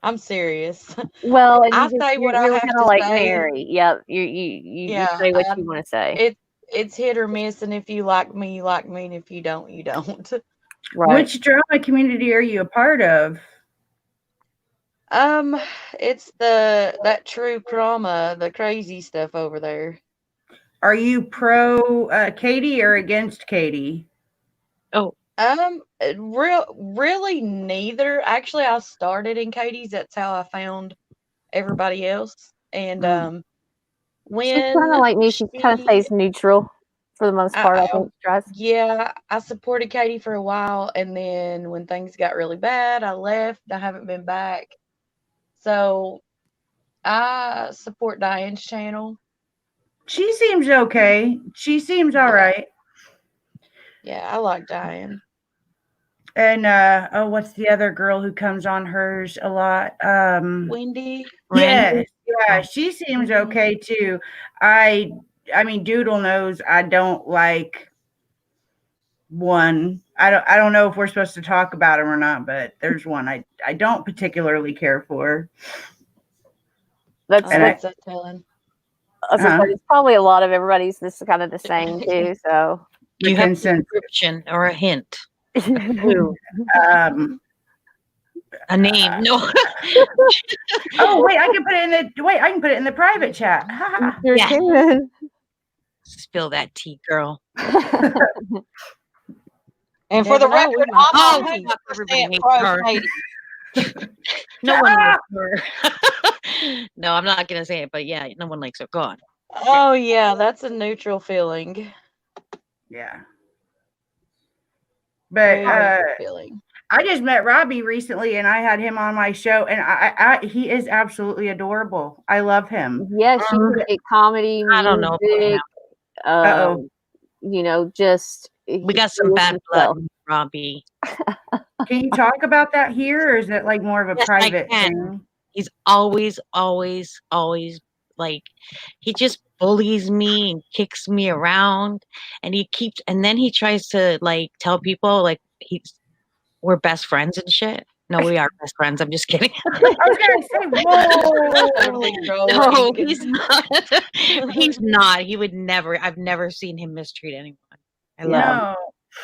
I'm serious. Well, and I say what I have kind to of like say. Mary. Yep, you say what you want to say. It's hit or miss, and if you like me, you like me, and if you don't, you don't. Right. Which drama community are you a part of? It's that true drama, the crazy stuff over there. Are you pro Katie or against Katie? Oh, really neither. Actually, I started in Katie's. That's how I found everybody else. And She's kind of like me. She kind of stays neutral for the most part. I think. Yeah, I supported Katie for a while, and then when things got really bad, I left. I haven't been back. So I support Diane's channel. She seems okay. She seems all right. Yeah, I like Diane. And what's the other girl who comes on hers a lot? Wendy. Yes, yeah, she seems okay too. I mean, Doodle knows I don't like one. I don't know if we're supposed to talk about him or not, but there's one I don't particularly care for. That's telling. It's probably a lot of everybody's this kind of the same too. So you have a description or a hint, a clue, a name. No. Oh wait, I can put it in the private chat. Yeah. Spill that tea, girl. And for the record, I'm 100% pro Katie. No one likes her. No, I'm not gonna say it, but yeah, no one likes her. Go on. Oh yeah, that's a neutral feeling. Yeah. But I just met Robbie recently, and I had him on my show, and he is absolutely adorable. I love him. Yeah, she can make comedy. Music, I don't know. You know, just we got some bad blood, Robbie. Can you talk about that here, or is it like more of a private thing? He's always like, he just bullies me and kicks me around, and then he tries to like tell people like we're best friends and shit. No, we are best friends. I'm just kidding. I was gonna say, whoa. No, he's not. He's not. He would never. I've never seen him mistreat anyone. I love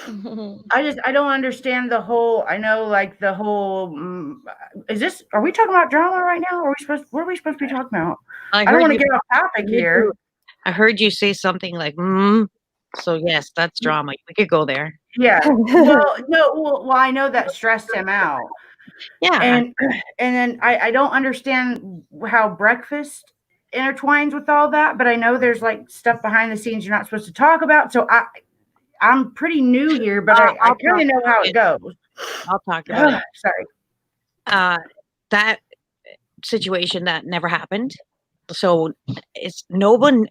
him. I don't understand the whole. I know, like the whole. Are we talking about drama right now? Or what are we supposed to be talking about? I don't want to get off topic here. I heard you say something like, so yes, that's drama. We could go there. Yeah. Well, I know that stressed him out. Yeah. And then I don't understand how breakfast intertwines with all that, but I know there's like stuff behind the scenes you're not supposed to talk about. So I'm pretty new here, but I kind of know how it goes. I'll talk about it. Sorry. That situation that never happened. So it's no one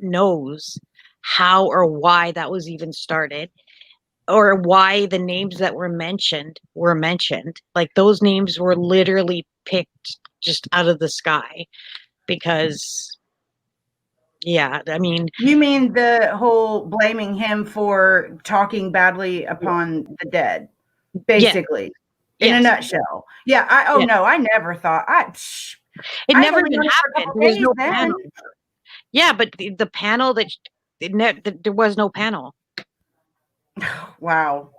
knows how or why that was even started, or why the names that were mentioned. Like those names were literally picked just out of the sky because, yeah, I mean. You mean the whole blaming him for talking badly upon the dead, basically, in a nutshell. Yeah. No, I never thought. It never even happened. There was no panel. Yeah, but the panel there was no panel. Wow.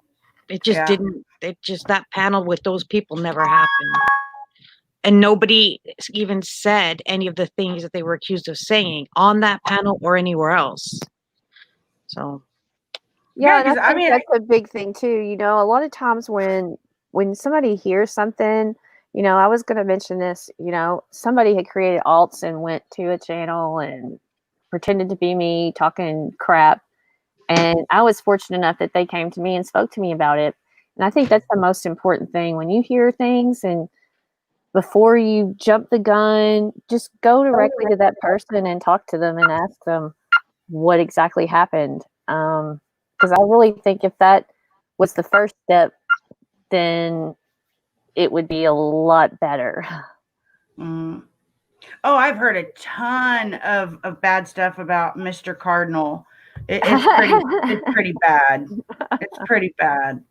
It just didn't. It just, that panel with those people never happened, and nobody even said any of the things that they were accused of saying on that panel or anywhere else. So. Yeah, and I think that's a big thing too. You know, a lot of times when somebody hears something. You know, I was going to mention this, you know, somebody had created alts and went to a channel and pretended to be me talking crap. And I was fortunate enough that they came to me and spoke to me about it. And I think that's the most important thing. When you hear things and before you jump the gun, just go directly to that person and talk to them and ask them what exactly happened. Because I really think if that was the first step, then it would be a lot better. Oh, I've heard a ton of bad stuff about Mr. Cardinal. It's pretty bad. It's pretty bad.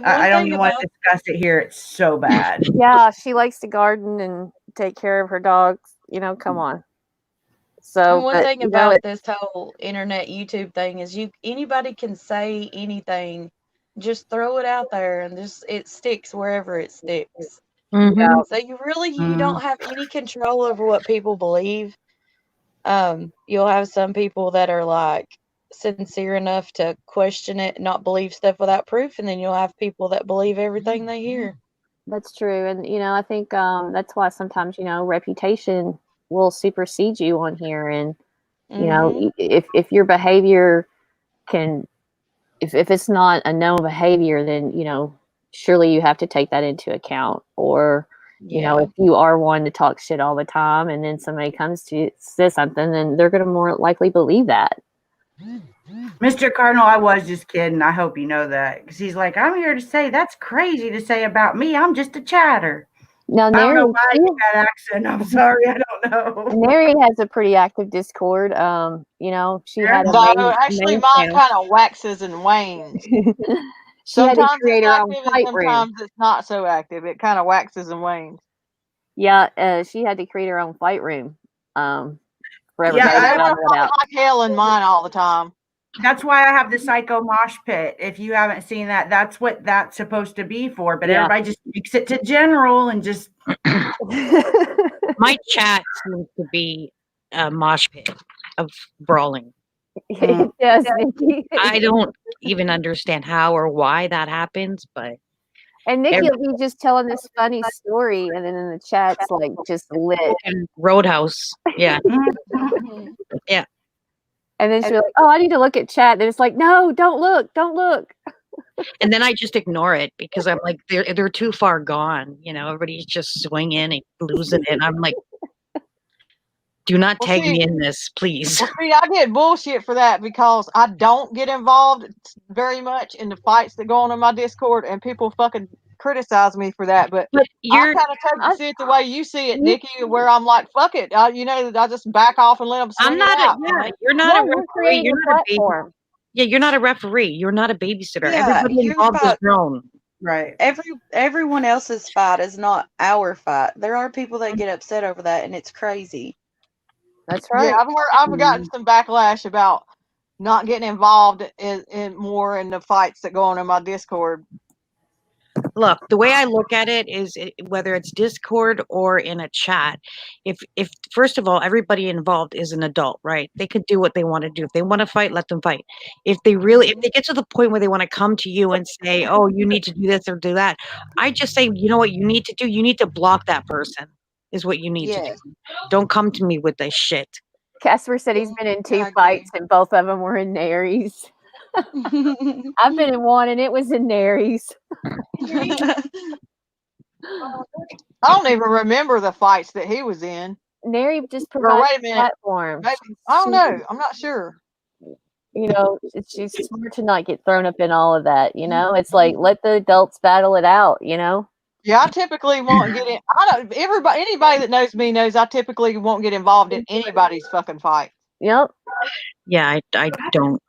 I don't even want to discuss it here. It's so bad. Yeah, she likes to garden and take care of her dogs. You know, come on. So one thing about this whole internet YouTube thing is anybody can say anything. Just throw it out there and it sticks wherever it sticks. Mm-hmm. So you don't have any control over what people believe. You'll have some people that are like sincere enough to question it and not believe stuff without proof, and then you'll have people that believe everything they hear. That's true. And you know, I think that's why sometimes, you know, reputation will supersede you on here. And you know, if your behavior can, if it's not a known behavior, then you know, surely you have to take that into account. Or you know, if you are one to talk shit all the time, and then somebody comes to you, says something, then they're going to more likely believe that. Mr. Cardinal, I was just kidding. I hope you know that, because he's like, I'm here to say that's crazy to say about me. I'm just a chatter. Now, I don't know why I get that accent. I'm sorry, I don't know. Mary has a pretty active Discord. You know, she had a actually mine kind of waxes and wanes. Sometimes it's active and sometimes it's not so active. It kind of waxes and wanes. Yeah, she had to create her own fight room. For everybody. Yeah, they were like hell in mine all the time. That's why I have the Psycho Mosh Pit. If you haven't seen that, that's what that's supposed to be for. But everybody just takes it to general and just. My chat seems to be a mosh pit of brawling. Yes, I don't even understand how or why that happens, but. And Nikki will be just telling this funny story, and then in the chat's like just lit. Roadhouse, yeah, yeah. And then she'll be like, "Oh, I need to look at chat." And it's like, "No, don't look, don't look." And then I just ignore it because I'm like, they're too far gone. You know, everybody's just swinging and losing it. I'm like, do not tag me in this, please. Well, see, I get bullshit for that because I don't get involved very much in the fights that go on in my Discord, and people fucking criticize me for that. But I kind of see it the way you see it, Nikki, where I'm like, fuck it. You know, I just back off and let them swing it out. You're not a referee. You're not a baby. Yeah, you're not a referee. You're not a babysitter. Yeah, everybody involved is grown. Right. Everyone else's fight is not our fight. There are people that get upset over that, and it's crazy. That's right. Yeah, I've gotten some backlash about not getting involved in more in the fights that go on in my Discord. Look, the way I look at it is whether it's Discord or in a chat, if first of all, everybody involved is an adult, right? They could do what they want to do. If they want to fight, let them fight. If they get to the point where they want to come to you and say, oh, you need to do this or do that, I just say, you know what you need to do? You need to block that person is what you need to do. Don't come to me with this shit. Casper said he's been in 2 fights and both of them were in Naries. I've been in one and it was in Naries. I don't even remember the fights that he was in. Nary just provides a platform. I don't know. I'm not sure. You know, it's just smart to not get thrown up in all of that. You know, it's like let the adults battle it out. You know. Yeah, I typically won't get in. Anybody that knows me knows I typically won't get involved in anybody's fucking fight. Yep. Yeah, I don't.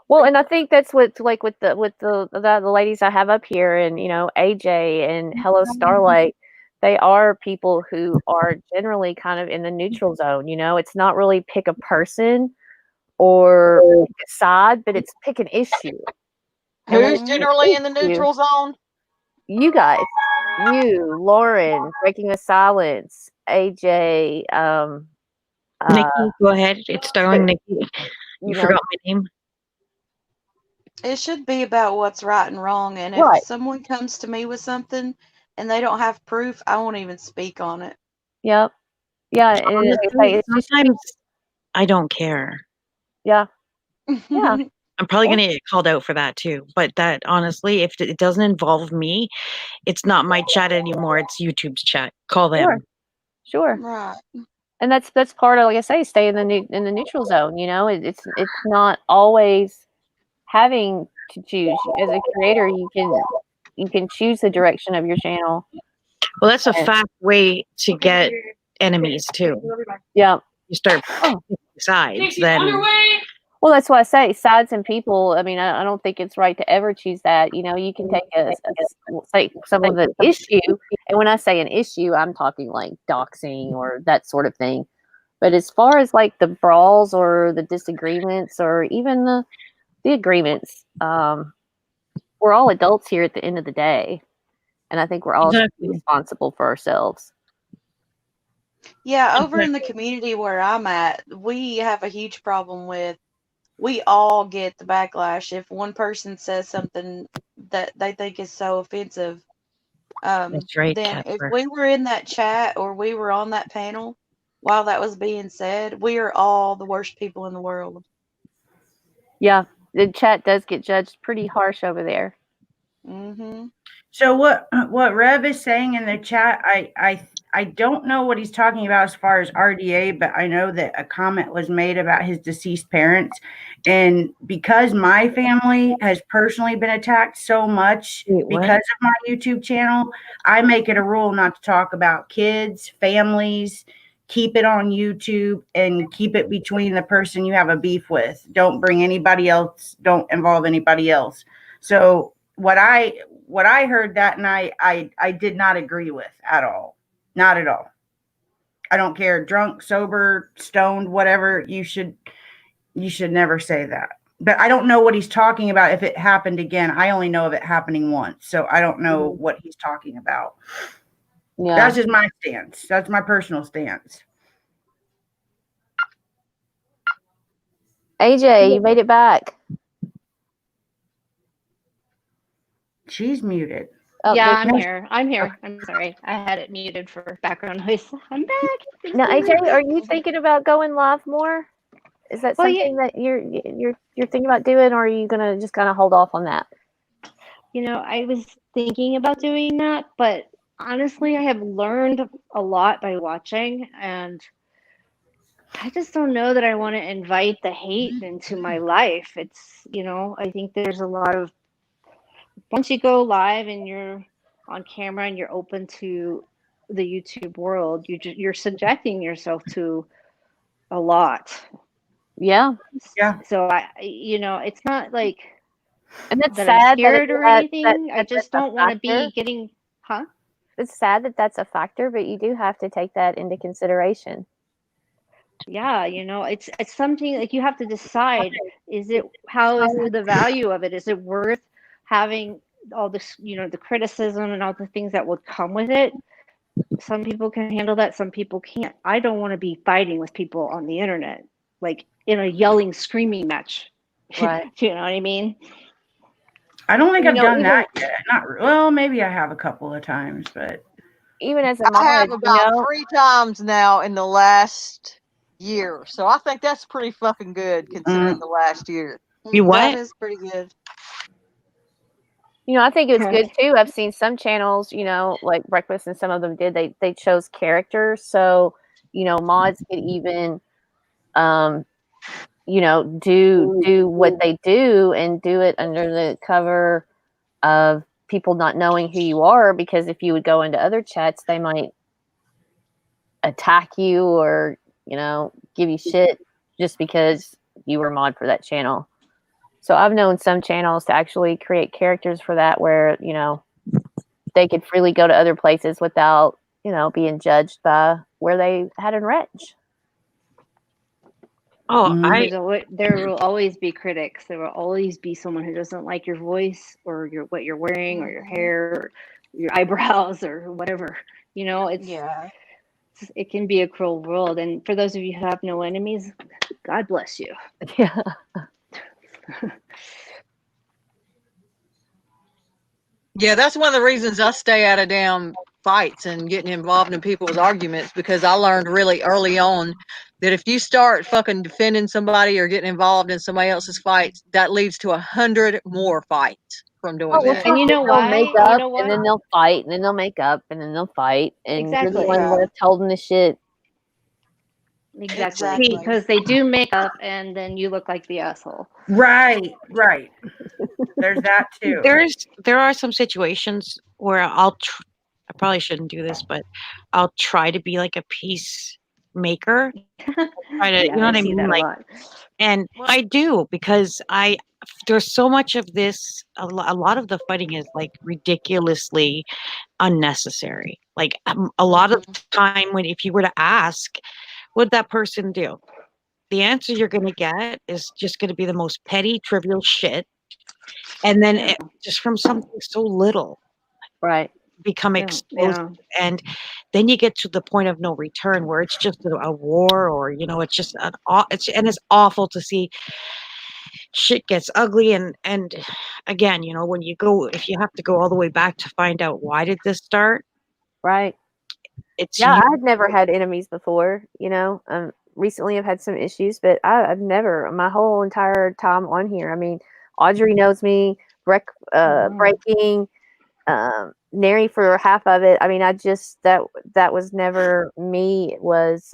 Well, and I think that's what like with the ladies I have up here, and you know, AJ and Hello Starlight, they are people who are generally kind of in the neutral zone. You know, it's not really pick a person or pick a side, but it's pick an issue. Who's generally in the neutral zone? You guys, you, Lauren, Breaking the Silence, AJ. Nikki, go ahead. It's starring Nikki. You forgot my name. It should be about what's right and wrong. And if someone comes to me with something and they don't have proof, I won't even speak on it. Yep. Yeah. Sometimes I don't care. Yeah. Yeah. I'm probably going to get called out for that too. But that honestly, if it doesn't involve me, it's not my chat anymore. It's YouTube's chat. Call them. Sure. Right. And that's part of, like I say, stay in the neutral zone. You know, it's not always having to choose. As a creator, you can choose the direction of your channel. Well, that's a fast way to get enemies too. Yeah. You start picking sides, then. Well, that's why I say sides and people. I mean, I don't think it's right to ever choose that. You know, you can take some of the issue, and when I say an issue, I'm talking like doxing or that sort of thing. But as far as like the brawls or the disagreements or even the agreements, we're all adults here at the end of the day, and I think we're all responsible for ourselves. Yeah, over in the community where I'm at, we have a huge problem with. We all get the backlash if one person says something that they think is so offensive. That's right. Then if we were in that chat or we were on that panel, while that was being said, we are all the worst people in the world. Yeah, the chat does get judged pretty harsh over there. Mm-hmm. So what Rev is saying in the chat, I don't know what he's talking about as far as RDA, but I know that a comment was made about his deceased parents. And because my family has personally been attacked so much because of my YouTube channel, I make it a rule not to talk about kids, families, keep it on YouTube and keep it between the person you have a beef with. Don't bring anybody else, don't involve anybody else. So what I heard that night, I did not agree with at all. Not at all. I don't care, drunk, sober, stoned, whatever. You should never say that. But I don't know what he's talking about if it happened again. I only know of it happening once. So I don't know what he's talking about. Yeah. That's just my stance. That's my personal stance. AJ, you made it back. She's muted. Oh, yeah, I'm here. I'm here. I'm sorry. I had it muted for background noise. I'm back. Now, AJ, are you thinking about going live more? Is that something that you're thinking about doing, or are you gonna just kind of hold off on that? You know, I was thinking about doing that, but honestly, I have learned a lot by watching, and I just don't know that I want to invite the hate into my life. It's, you know, I think there's a lot of, once you go live and you're on camera and you're open to the YouTube world, you're subjecting yourself to a lot. Yeah. So you know, it's not like, and that's that sad I'm scared or anything. I just don't want to be getting, It's sad that that's a factor, but you do have to take that into consideration. Yeah, you know, it's something like you have to decide, how is the value of it? Is it worth having all this, you know, the criticism and all the things that would come with it? Some people can handle that, some people can't. I don't want to be fighting with people on the internet, like in a yelling, screaming match. Right. You know what I mean? I don't think I've done that yet. Well, maybe I have a couple of times, but even as I have about 3 times now in the last year. So I think that's pretty fucking good considering the last year. You what? That is pretty good. You know, I think it's good too. I've seen some channels, you know, like Breakfast, and some of them did. They chose characters, so you know, mods could even, you know, do what they do and do it under the cover of people not knowing who you are. Because if you would go into other chats, they might attack you or, you know, give you shit just because you were mod for that channel. So I've known some channels to actually create characters for that, where, you know, they could freely go to other places without, you know, being judged by where they had in Reg. Oh, there will always be critics. There will always be someone who doesn't like your voice or what you're wearing or your hair or your eyebrows or whatever. You know, it can be a cruel world. And for those of you who have no enemies, God bless you. Yeah. Yeah, that's one of the reasons I stay out of damn fights and getting involved in people's arguments, because I learned really early on that if you start fucking defending somebody or getting involved in somebody else's fights, that leads to 100 more fights from doing that. And you know why? Make up, and then they'll fight, and then they'll make up, and then they'll fight, and you're the one left holding the shit. Exactly. Because they do make up, and then you look like the asshole. Right. There's that too. There are some situations where I probably shouldn't do this, but I'll try to be like a peacemaker. Try to, you know what I mean? Like, and I do, because there's so much of this. A lot of the fighting is like ridiculously unnecessary. Like a lot of the time, if you were to ask, what that person do? The answer you're going to get is just going to be the most petty, trivial shit. And then just from something so little, right, become explosive. And then you get to the point of no return, where it's just a war, or, you know, it's just it's awful to see shit gets ugly. And again, you know, if you have to go all the way back to find out why did this start, right, I've never had enemies before. Recently I've had some issues, but I've never my whole entire time on here. I mean, Audrey knows me, breaking, Nary for half of it. I mean, I just that was never me. It was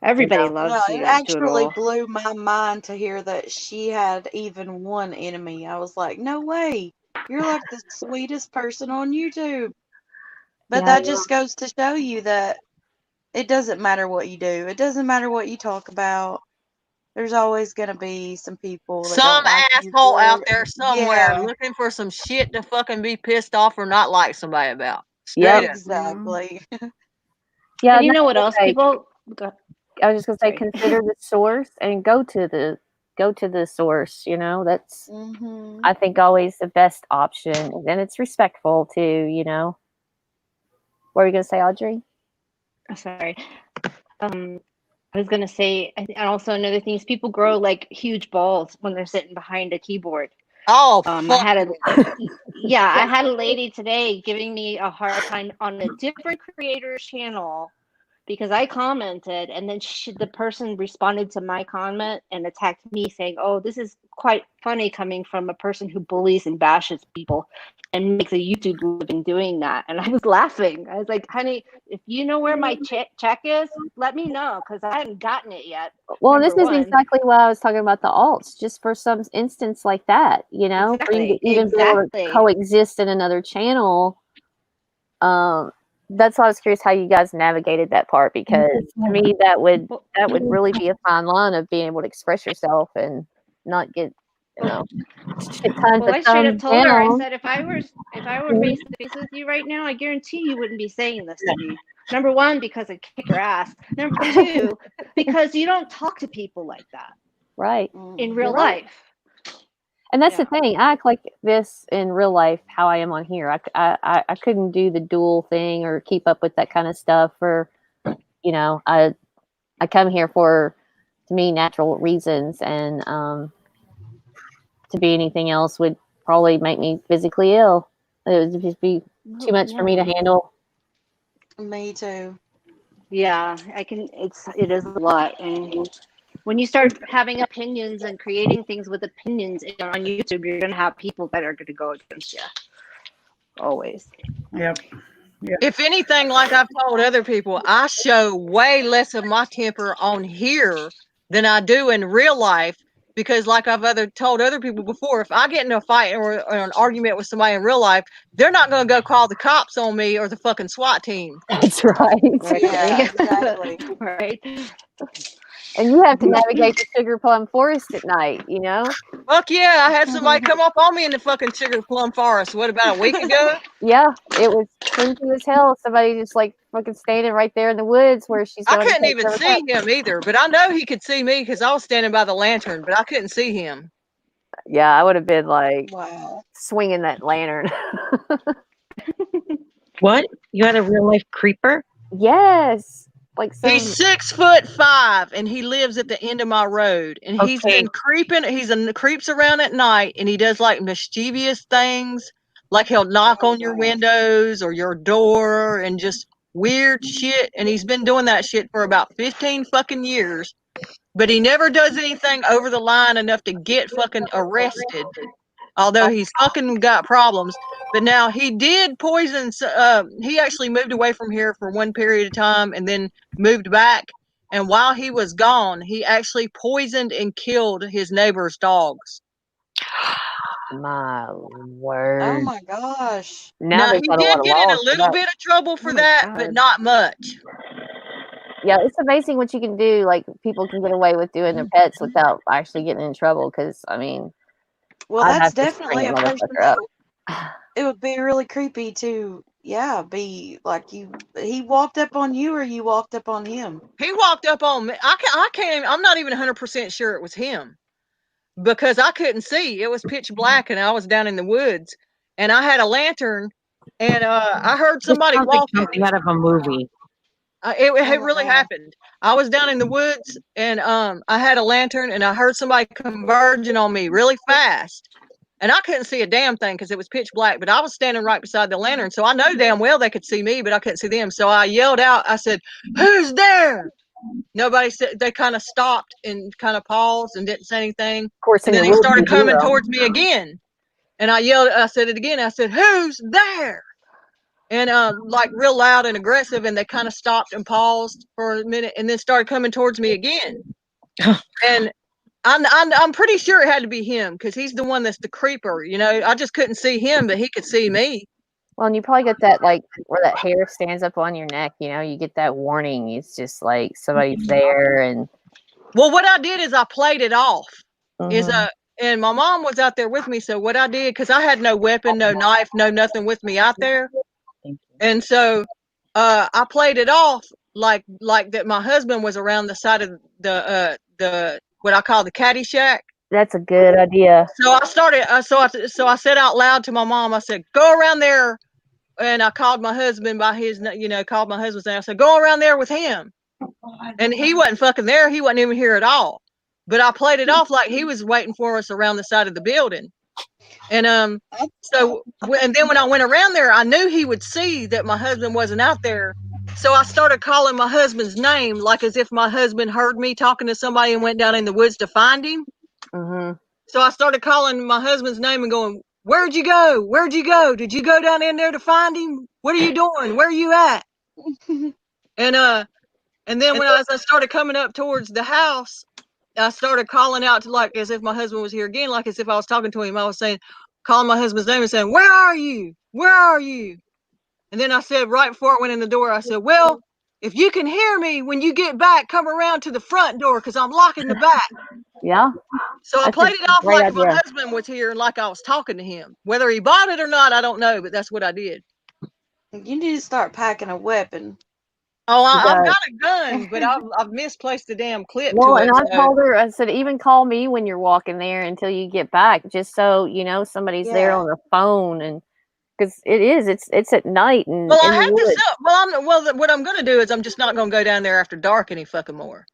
everybody loves you. It actually Doodle. blew my mind to hear that she had even one enemy. I was like, no way. You're like the sweetest person on YouTube. But that just goes to show you that it doesn't matter what you do. It doesn't matter what you talk about. There's always going to be some people that some don't like asshole you. out there somewhere looking for some shit to fucking be pissed off or not like somebody about. Yep. Exactly. Yeah. And you know what else people I was just gonna say, consider the source and go to the source. That's I think always the best option, and it's respectful too. What were you gonna say, Audrey? Sorry. I was gonna say, and also another thing is people grow like huge balls when they're sitting behind a keyboard. Oh, I had a lady today giving me a hard time on a different creator's channel because I commented, and then the person responded to my comment and attacked me, saying, "Oh, this is quite funny coming from a person who bullies and bashes people and makes a YouTube living doing that." And I was laughing. I was like, "Honey, if you know where my check is, let me know because I haven't gotten it yet." Well, this is exactly why I was talking about the alts, just for some instance like that, for you to even be able to coexist in another channel. That's why I was curious how you guys navigated that part, because to me that would really be a fine line of being able to express yourself and not get shit tons Well, of I straight up thumbs told her, I down. said, if I were face to face with you right now, I guarantee you wouldn't be saying this to me. Number one, because I'd kick your ass. Number two, because you don't talk to people like that. Right. In real life. And that's the thing. I act like this in real life, how I am on here. I couldn't do the dual thing or keep up with that kind of stuff. I come here for, to me, natural reasons, and to be anything else would probably make me physically ill. It would just be too much for me to handle. Me too. Yeah, it is a lot. And when you start having opinions and creating things with opinions on YouTube, you're going to have people that are going to go against you. Always. Yep. If anything, like I've told other people, I show way less of my temper on here than I do in real life, because like I've told other people before, if I get in a fight or an argument with somebody in real life, they're not going to go call the cops on me or the fucking SWAT team. That's right. Yeah, exactly. Right. And you have to navigate the Sugar Plum Forest at night, Fuck yeah, I had somebody come up on me in the fucking Sugar Plum Forest. What, about a week ago? Yeah, it was creepy as hell. Somebody just like fucking standing right there in the woods where she's going. I couldn't even see him either, but I know he could see me because I was standing by the lantern, but I couldn't see him. Yeah, I would have been like, swinging that lantern. What? You had a real life creeper? Yes. He's 6'5" and he lives at the end of my road, and he's been creeping. Creeps around at night, and he does like mischievous things, like he'll knock on your windows or your door and just weird shit. And he's been doing that shit for about 15 fucking years, but he never does anything over the line enough to get fucking arrested. Although he's fucking got problems. But now he did poison. He actually moved away from here for one period of time and then moved back. And while he was gone, he actually poisoned and killed his neighbor's dogs. My word. Oh my gosh. Now he did get in a little bit of trouble for that, but not much. Yeah, it's amazing what you can do. Like, people can get away with doing their pets without actually getting in trouble. Because, I mean, well, that's definitely a person that it would be really creepy to, be like he walked up on you or you walked up on him. He walked up on me. I can't, I'm not even 100% sure it was him because I couldn't see. It was pitch black and I was down in the woods and I had a lantern and I heard somebody walking. Out of a movie. It really happened. I was down in the woods and I had a lantern and I heard somebody converging on me really fast. and I couldn't see a damn thing because it was pitch black, but I was standing right beside the lantern. So I know damn well they could see me, but I couldn't see them. So I yelled out, I said, "Who's there?" Nobody said. They kind of stopped and kind of paused and didn't say anything. Of course, and then they started coming towards me again. And I yelled, I said it again. I said, "Who's there?" And like real loud and aggressive. And they kind of stopped and paused for a minute and then started coming towards me again. And I'm pretty sure it had to be him because he's the one that's the creeper. You know, I just couldn't see him, but he could see me. Well, and you probably get that, like, where that hair stands up on your neck, you know, you get that warning. It's just like somebody's there. And well, what I did is I played it off. And my mom was out there with me. So what I did, because I had no weapon, no knife, no nothing with me out there. And so I played it off like that my husband was around the side of the what I call the caddy shack. That's a good idea. So I started. So I said out loud to my mom. I said, "Go around there," and I called my husband by his, called my husband's name. I said, "Go around there with him," and he wasn't fucking there. He wasn't even here at all. But I played it off like he was waiting for us around the side of the building. And so and then when I went around there, I knew he would see that my husband wasn't out there. So I started calling my husband's name, like as if my husband heard me talking to somebody and went down in the woods to find him. So I started calling my husband's name and going, "Where'd you go? Where'd you go? Did you go down in there to find him? What are you doing? Where are you at?" And then as I started coming up towards the house, I started calling out to, like, as if my husband was here again, like as if I was talking to him. I was saying, calling my husband's name and saying, "Where are you? Where are you?" And then I said, right before I went in the door, I said, "Well, if you can hear me when you get back, come around to the front door because I'm locking the back." Yeah. So I played it off like my husband was here and like I was talking to him. Whether he bought it or not, I don't know, but that's what I did. You need to start packing a weapon. Oh, I've got a gun, but I've misplaced the damn clip well, to it. And I told her, I said, even call me when you're walking there until you get back, just so you know somebody's there on the phone, and because it's at night. And well, I have to. What I'm gonna do is I'm just not gonna go down there after dark any fucking more.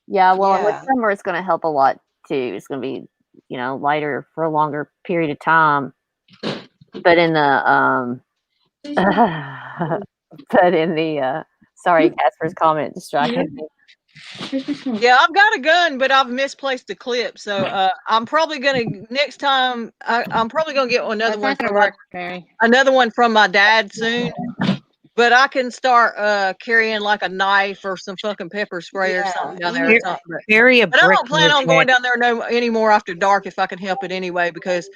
Yeah, well, and with summer, it's gonna help a lot too. It's gonna be, lighter for a longer period of time. But in the sorry, Casper's comment distracted me. Yeah, I've got a gun, but I've misplaced the clip. So I'm probably gonna next time. I'm probably gonna get another one. Another one from my dad soon. But I can start carrying like a knife or some fucking pepper spray or something down there. But I don't plan on going down there anymore after dark if I can help it anyway, because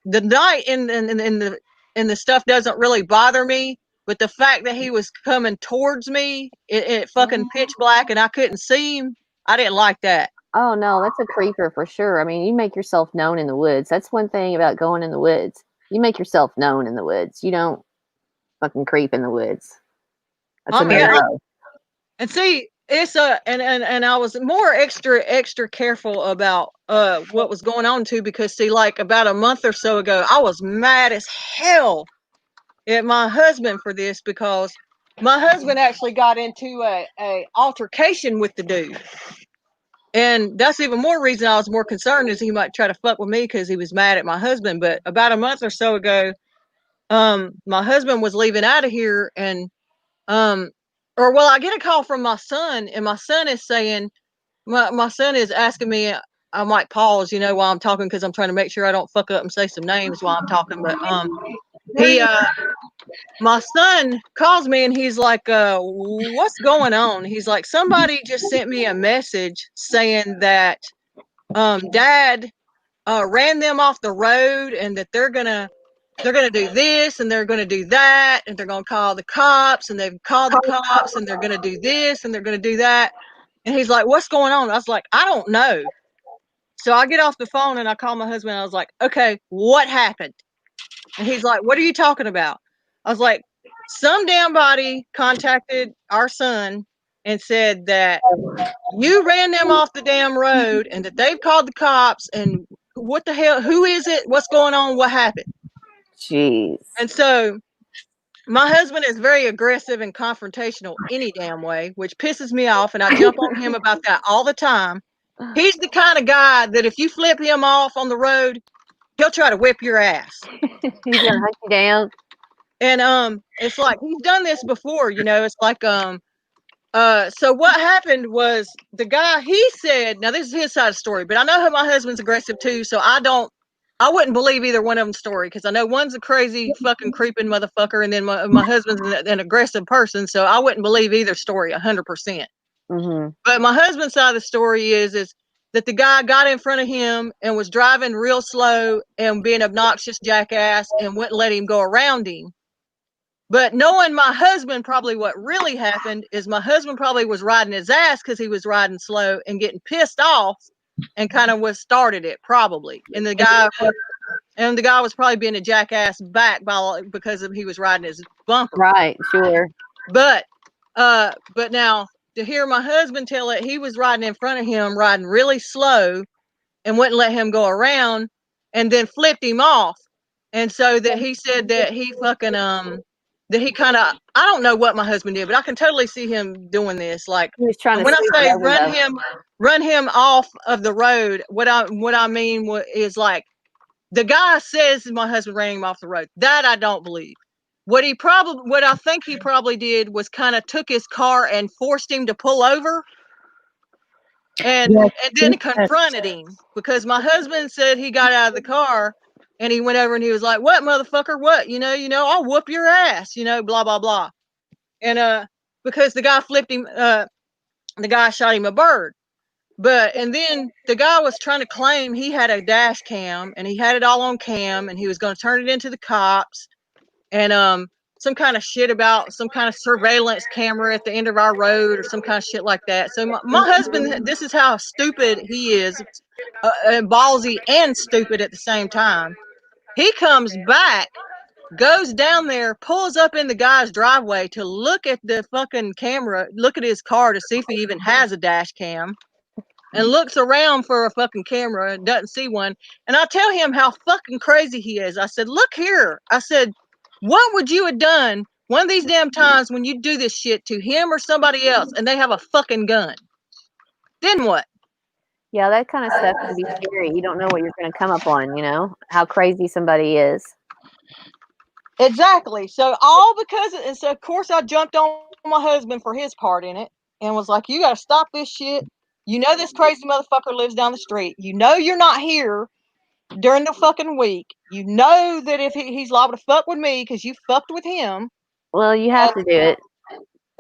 the night in the stuff doesn't really bother me. But the fact that he was coming towards me, it fucking pitch black and I couldn't see him, I didn't like that. Oh, no, that's a creeper for sure. I mean, you make yourself known in the woods. That's one thing about going in the woods. You make yourself known in the woods. You don't fucking creep in the woods. That's and see, it's and I was more extra careful about what was going on too, because see, like about a month or so ago, I was mad as hell at my husband for this, because my husband actually got into a altercation with the dude. And that's even more reason I was more concerned, is he might try to fuck with me because he was mad at my husband. But about a month or so ago, my husband was leaving out of here, and I get a call from my son, and my son is saying, my son is asking me, I might pause, while I'm talking, because I'm trying to make sure I don't fuck up and say some names while I'm talking. But my son calls me and he's like, "What's going on?" He's like, "Somebody just sent me a message saying that Dad ran them off the road, and that they're gonna do this and they're gonna do that, and they're gonna call the cops, and they've called the cops, and they're gonna do this and they're gonna do that." And he's like, "What's going on?" I was like, "I don't know." So I get off the phone and I call my husband. I was like, "Okay, what happened?" And he's like, "What are you talking about?" I was like, "Some damn body contacted our son and said that you ran them off the damn road, and that they've called the cops, and what the hell, who is it? What's going on? What happened?" Jeez. And so my husband is very aggressive and confrontational any damn way, which pisses me off, and I jump on him about that all the time. He's the kind of guy that if you flip him off on the road, he'll try to whip your ass. He's gonna hunt you down. And it's like he's done this before, it's like so what happened was the guy, he said, now this is his side of the story, but I know how my husband's aggressive too, so I wouldn't believe either one of them's story, because I know one's a crazy fucking creeping motherfucker, and then my husband's an aggressive person, so I wouldn't believe either story 100%. But my husband's side of the story is that the guy got in front of him and was driving real slow and being obnoxious jackass and wouldn't let him go around him. But knowing my husband, probably what really happened is my husband probably was riding his ass because he was riding slow and getting pissed off, and kind of was started it probably. And the guy was probably being a jackass back because he was riding his bumper. Right, sure. But now to hear my husband tell it, he was riding in front of him, riding really slow, and wouldn't let him go around, and then flipped him off. And so that he said that he fucking that he kind of, I don't know what my husband did, but I can totally see him doing this. Like, he was trying to, when I say run him off of the road, what I mean is, like, the guy says my husband ran him off the road. That I don't believe. What I think he probably did was kind of took his car and forced him to pull over, and then confronted him, because my husband said he got out of the car and he went over and he was like, "What, motherfucker? What? I'll whoop your ass, blah, blah, blah." And because the guy flipped him, the guy shot him a bird. And then the guy was trying to claim he had a dash cam and he had it all on cam and he was going to turn it into the cops, and some kind of shit about some kind of surveillance camera at the end of our road or some kind of shit like that. So my husband, this is how stupid he is, ballsy and stupid at the same time. He comes back, goes down there, pulls up in the guy's driveway to look at the fucking camera, look at his car to see if he even has a dash cam, and looks around for a fucking camera and doesn't see one. And I tell him how fucking crazy he is. I said, "Look here." I said, "What would you have done one of these damn times when you do this shit to him or somebody else and they have a fucking gun? Then what?" Yeah, that kind of stuff can be scary. You don't know what you're going to come up on, how crazy somebody is. Exactly. So so of course I jumped on my husband for his part in it and was like, "You got to stop this shit. This crazy motherfucker lives down the street. You're not here during the fucking week. That if he's liable to fuck with me because you fucked with him." Well, you have to do it.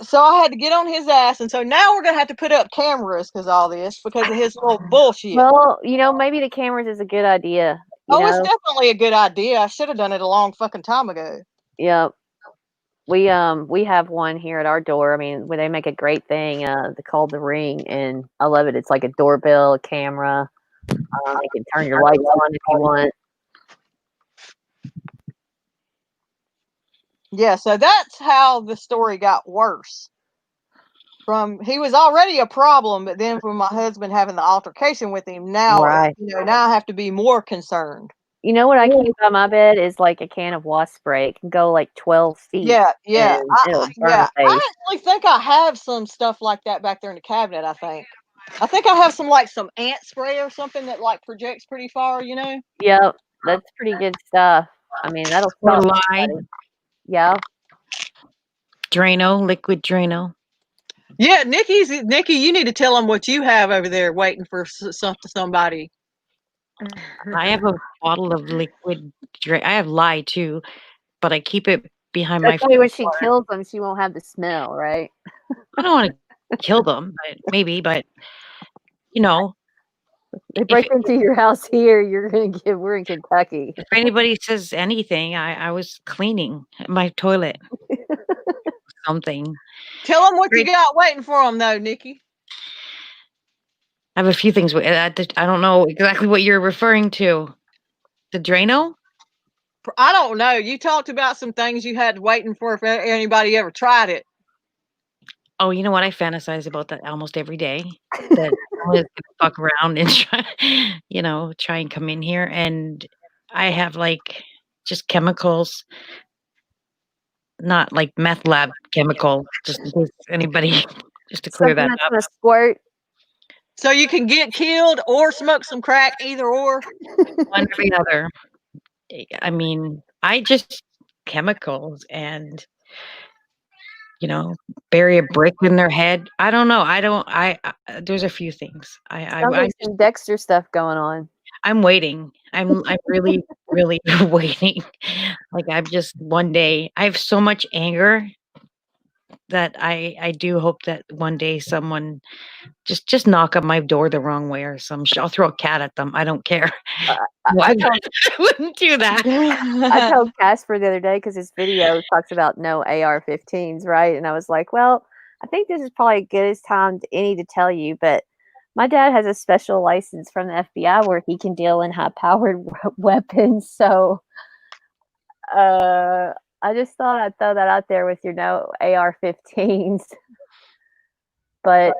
So I had to get on his ass, and so now we're gonna have to put up cameras because of his little bullshit. Well, maybe the cameras is a good idea. It's definitely a good idea. I should have done it a long fucking time ago. Yep. We have one here at our door. I mean, where they make a great thing. They called the Ring, and I love it. It's like a doorbell, a camera. You can turn your lights on if you want. Yeah, so that's how the story got worse. He was already a problem, but then from my husband having the altercation with him, now now I have to be more concerned. You know what I keep by my bed is like a can of wasp spray. It can go like 12 feet. Yeah. I actually think I have some stuff like that back there in the cabinet. I think I have some ant spray or something that projects pretty far. Yep, that's pretty good stuff. I mean, that'll stop somebody. Yeah. Drano, liquid Drano. Yeah, Nikki, you need to tell them what you have over there waiting for somebody. I have a bottle of liquid. I have lye too, but I keep it behind That's my. Why when she kills them, she won't have the smell, right? I don't want to kill them, but maybe. But they break into your house here. We're in Kentucky. If anybody says anything, I was cleaning my toilet. Something. Tell them what you got waiting for them, though, Nikki. I have a few things. I don't know exactly what you're referring to. The Drano? I don't know. You talked about some things you had waiting for if anybody ever tried it. Oh, you know what? I fantasize about that almost every day. That I'm gonna fuck around and try and come in here, and I have just chemicals, not like meth lab chemical. Just in case anybody, just to clear that up. A squirt. So you can get killed or smoke some crack, either or. One or the other. I mean, I just chemicals and bury a brick in their head. I don't know. There's a few things. Sounds like some Dexter stuff going on. I'm waiting. I'm really, really waiting. Like I'm just one day. I have so much anger that I do hope that one day someone just knock on my door the wrong way or I'll throw a cat at them. I don't care. I wouldn't do that. I told Casper the other day because his video talks about no AR-15s, right? And I was like, well, I think this is probably as good as time any to tell you, but my dad has a special license from the FBI where he can deal in high-powered weapons. So I just thought I'd throw that out there with your no AR-15s. But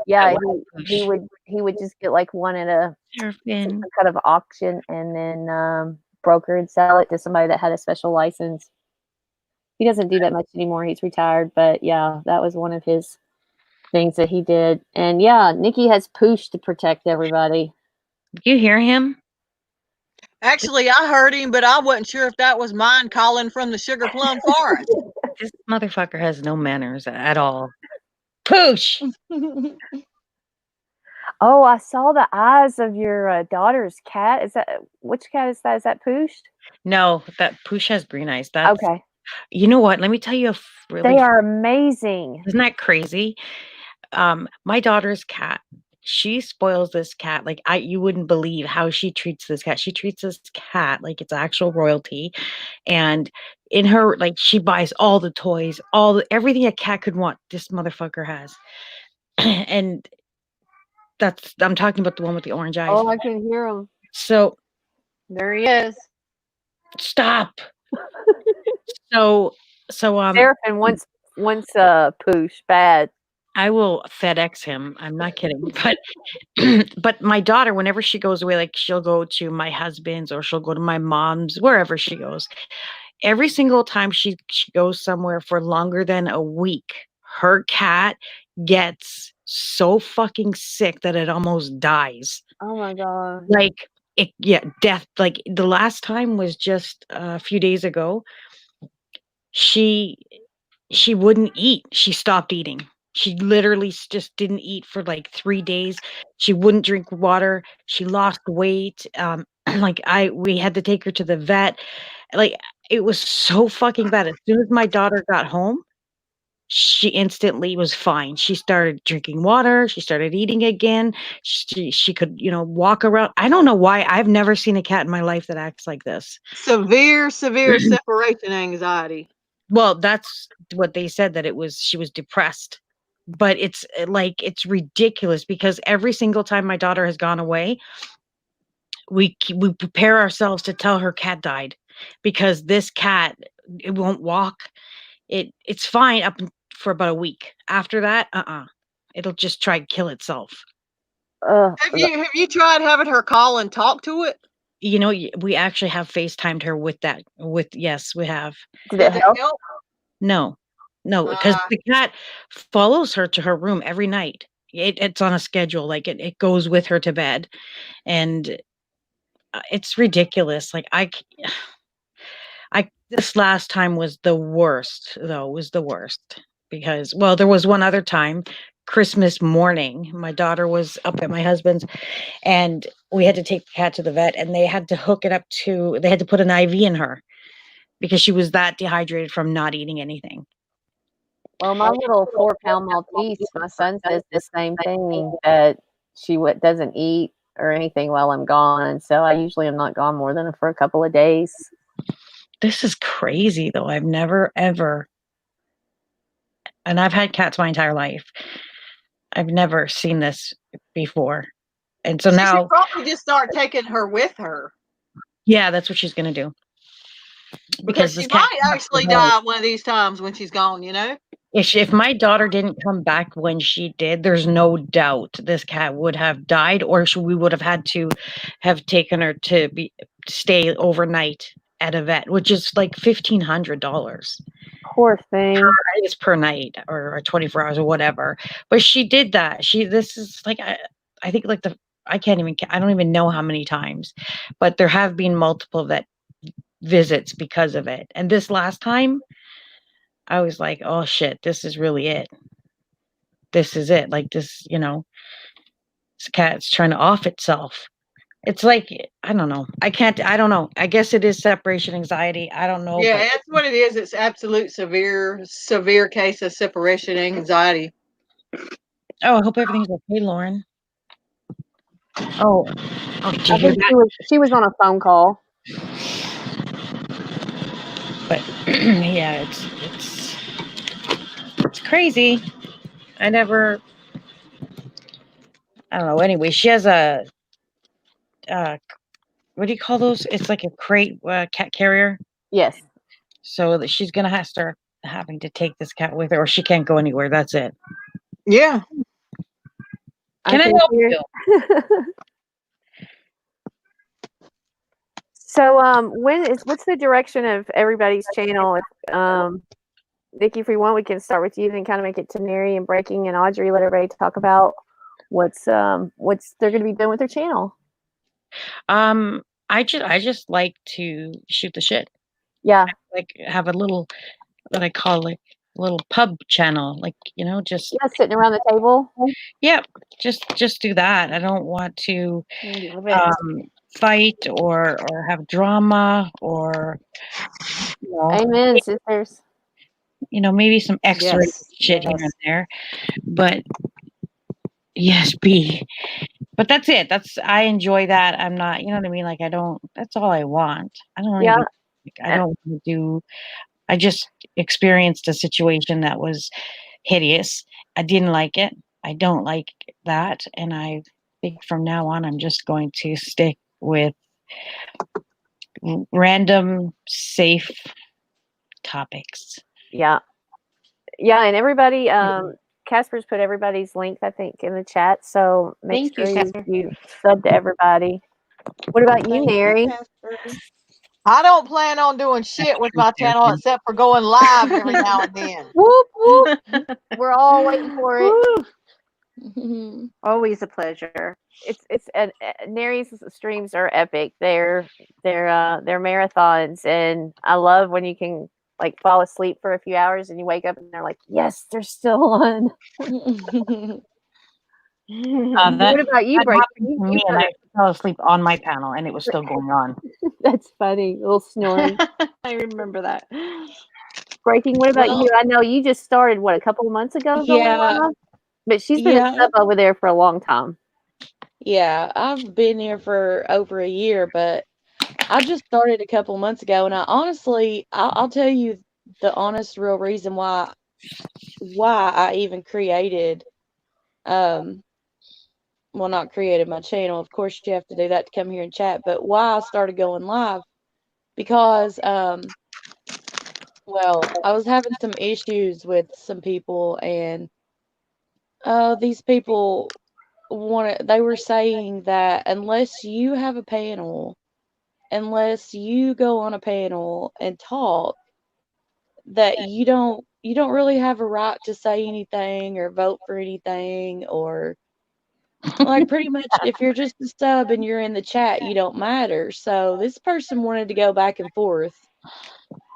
yeah, he would just get like one at some kind of auction and then broker and sell it to somebody that had a special license. He doesn't do that much anymore. He's retired, but yeah, that was one of his things that he did. And yeah, Nikki has Poosh to protect everybody. You hear him? Actually, I heard him, but I wasn't sure if that was mine calling from the Sugar Plum Forest. This motherfucker has no manners at all. Poosh! Oh, I saw the eyes of your daughter's cat. Which cat is that? Is that Poosh? No, that Poosh has green eyes. That's okay. You know what? Let me tell you they are amazing. Isn't that crazy? My daughter's cat, she spoils this cat. Like you wouldn't believe how she treats this cat. She treats this cat like it's actual royalty. And in her, like she buys all the toys, everything a cat could want, this motherfucker has. And I'm talking about the one with the orange eyes. Oh, I can hear him. So there he is. Stop. So Seraphin wants Poosh bad. I will FedEx him. I'm not kidding. But my daughter, whenever she goes away, like she'll go to my husband's or she'll go to my mom's, wherever she goes. Every single time she goes somewhere for longer than a week, her cat gets so fucking sick that it almost dies. Oh my God. Like death. Like the last time was just a few days ago. She wouldn't eat. She stopped eating. She literally just didn't eat for like 3 days. She wouldn't drink water. She lost weight. We had to take her to the vet. Like it was so fucking bad. As soon as my daughter got home, she instantly was fine. She started drinking water. She started eating again. She could, walk around. I don't know why. I've never seen a cat in my life that acts like this. Severe separation anxiety. Well, that's what they said, that she was depressed. But it's ridiculous because every single time my daughter has gone away, we prepare ourselves to tell her cat died, because this cat, it won't walk. It's fine up for about a week. After that, it'll just try to kill itself. Have you tried having her call and talk to it? We actually have FaceTimed her with that. Yes, we have. Did it help? No, because the cat follows her to her room every night. It's on a schedule. Like it goes with her to bed, and it's ridiculous. Like this last time was the worst, though. Was the worst because, well, there was one other time, Christmas morning. My daughter was up at my husband's, and we had to take the cat to the vet, and they had to they had to put an IV in her because she was that dehydrated from not eating anything. Well, my little 4-pound Maltese, my son says the same thing, that she doesn't eat or anything while I'm gone. So I usually am not gone more than for a couple of days. This is crazy, though. I've never, ever, and I've had cats my entire life. I've never seen this before. And so now, should probably just start taking her with her. Yeah, that's what she's going to do. Because she might actually die one of these times when she's gone, If my daughter didn't come back when she did, there's no doubt this cat would have died, or we would have had to have taken her to stay overnight at a vet, which is like $1,500. Poor thing. Per night or 24 hours or whatever. But she did that. This is like, I think like I don't even know how many times, but there have been multiple visits because of it. And this last time I was like, oh shit, this is really it. This is it. Like this, this cat's trying to off itself. It's like, I don't know. I don't know. I guess it is separation anxiety. I don't know. Yeah, that's what it is. It's absolute severe case of separation anxiety. Oh, I hope everything's okay, Lauren. Oh, did you hear that? She was on a phone call. But yeah, it's crazy. I don't know. Anyway, she has a what do you call those? It's like a crate cat carrier. Yes. So that she's gonna start having to take this cat with her, or she can't go anywhere. That's it. Yeah. Can I help you? So, what's the direction of everybody's channel? Nikki, if we want, we can start with you and kind of make it to Neri and Breaking and Audrey. Let everybody talk about what's they're going to be doing with their channel. I just like to shoot the shit. Yeah. Like have a little, what I call like a little pub channel, like just sitting around the table. Yeah, just do that. I don't want to fight or have drama or Amen, sisters. Maybe some extra shit here and there, but yes, but that's it. I enjoy that. I'm not, you know what I mean? Like that's all I want. I don't want to do. I just experienced a situation that was hideous. I didn't like it. I don't like that. And I think from now on, I'm just going to stick with random, safe topics. Yeah. Yeah. And everybody, Casper's put everybody's link, I think, in the chat. So make sure you sub to everybody. What about you, Neri? I don't plan on doing shit with my channel except for going live every now and then. Whoop, whoop. We're all waiting for it. Always a pleasure. It's Neri's streams are epic. They're marathons, and I love when you can like fall asleep for a few hours and you wake up and they're like, yes, they're still on. What about you, Breaking? Me and I fell asleep on my panel and it was still going on. That's funny. A little snoring. I remember that. Breaking, what about you? I know you just started, a couple of months ago? Yeah. But she's been a sub over there for a long time. Yeah, I've been here for over a year, but I just started a couple months ago, and I honestly, I'll tell you the honest, real reason why I even created, well, not created my channel. Of course, you have to do that to come here and chat. But why I started going live, because, well, I was having some issues with some people, and these people they were saying that unless you have a panel, unless you go on a panel and talk, that you don't really have a right to say anything or vote for anything, or like pretty much if you're just a sub and you're in the chat, you don't matter. So this person wanted to go back and forth,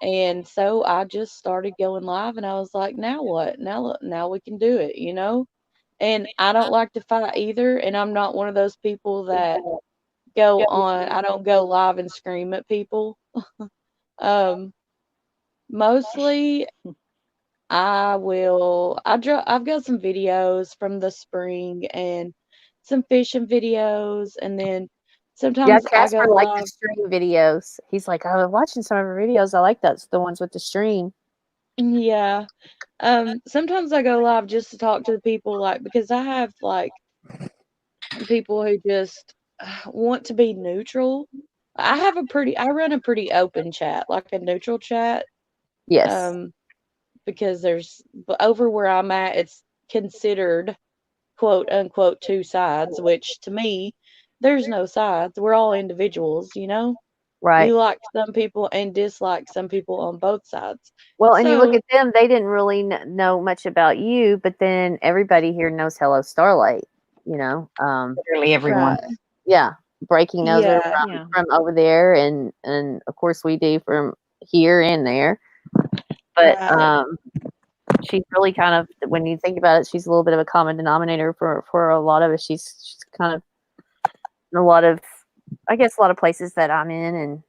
and so I just started going live, and I was like, now what? Now we can do it, And I don't like to fight either, and I'm not one of those people that go on. I don't go live and scream at people. Mostly I've got some videos from the spring and some fishing videos, and then sometimes Casper I go likes live. the stream videos. He's like, I was watching some of her videos. I like the ones with the stream. Yeah. Sometimes I go live just to talk to the people, because I have people who just want to be neutral. I run a pretty open chat, like a neutral chat. Yes. Because over where I'm at, it's considered quote unquote two sides, which to me, there's no sides. We're all individuals, Right. We like some people and dislike some people on both sides. Well, and you look at them, they didn't really know much about you, but then everybody here knows Hello Starlight, Literally everyone. Yeah, breaking nose her Yeah. from over there, and of course we do from here and there. But she's really kind of, when you think about it, she's a little bit of a common denominator for a lot of us. She's kind of in a lot of, I guess, a lot of places that I'm in, and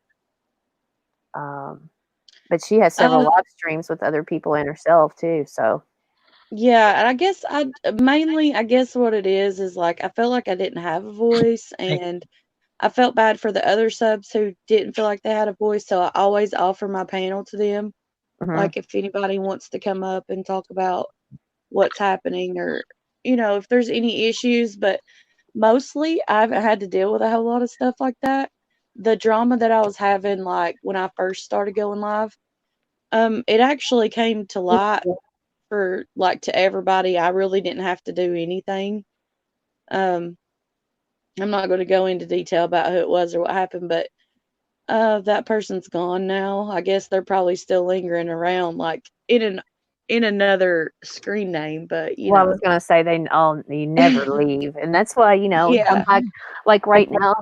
but she has several live streams with other people and herself too. So yeah, and I guess I guess what it is like I felt like I didn't have a voice, and I felt bad for the other subs who didn't feel like they had a voice. So I always offer my panel to them. Like if anybody wants to come up and talk about what's happening, or if there's any issues. But mostly I haven't had to deal with a whole lot of stuff like that. The drama that I was having, like when I first started going live, it actually came to light for to everybody. I really didn't have to do anything. I'm not going to go into detail about who it was or what happened, but that person's gone now. I guess they're probably still lingering around, like in another screen name. But I was gonna say you never leave, and that's why Yeah. like right now,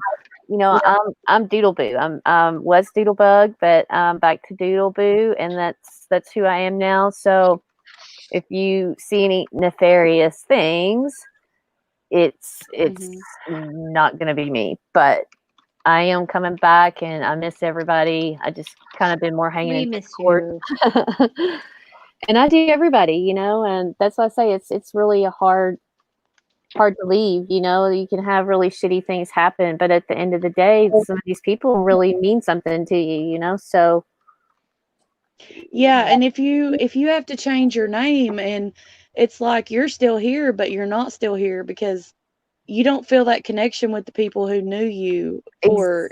I'm DoodleBoo. I'm was Doodlebug, but I'm back to DoodleBoo, and that's who I am now. So if you see any nefarious things, it's not gonna be me. But I am coming back, and I miss everybody. I just kind of been more hanging We in miss Discord. you. And I do everybody, and that's why I say it's really hard to leave. You can have really shitty things happen, but at the end of the day, some of these people really mean something to you, so. Yeah, and if you have to change your name, and it's like you're still here, but you're not still here because you don't feel that connection with the people who knew you for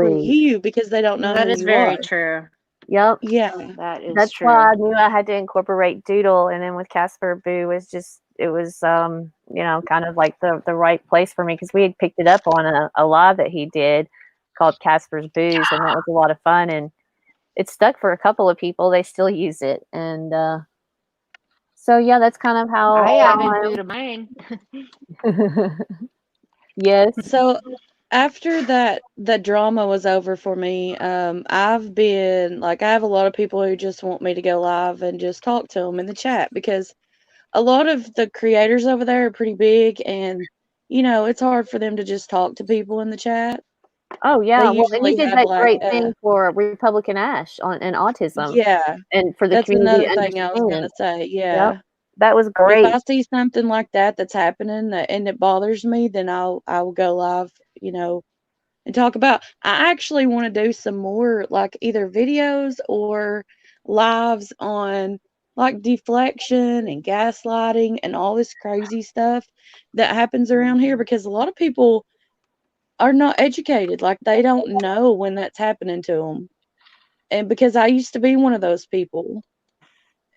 you, because they don't know That who is you very are. true. Yep. Yeah, That's true. why I knew I had to incorporate Doodle, and then with Casper Boo it was kind of like the right place for me, because we had picked it up on a live that he did called Casper's Booze, and that was a lot of fun, and it stuck for a couple of people. They still use it, and so yeah, that's kind of how I added Boo to mine. Yes. So after that drama was over for me, I've been I have a lot of people who just want me to go live and just talk to them in the chat, because a lot of the creators over there are pretty big, and it's hard for them to just talk to people in the chat. Oh yeah, They well, and you usually did have that great thing for Republican Ash and autism. Yeah, and for the that's community another thing I was gonna say. Yeah. Yep, that was If great. I see something like that's happening and it bothers me, then I will go live, and talk about. I actually want to do some more either videos or lives on deflection and gaslighting and all this crazy stuff that happens around here, because a lot of people are not educated. They don't know when that's happening to them. And because I used to be one of those people.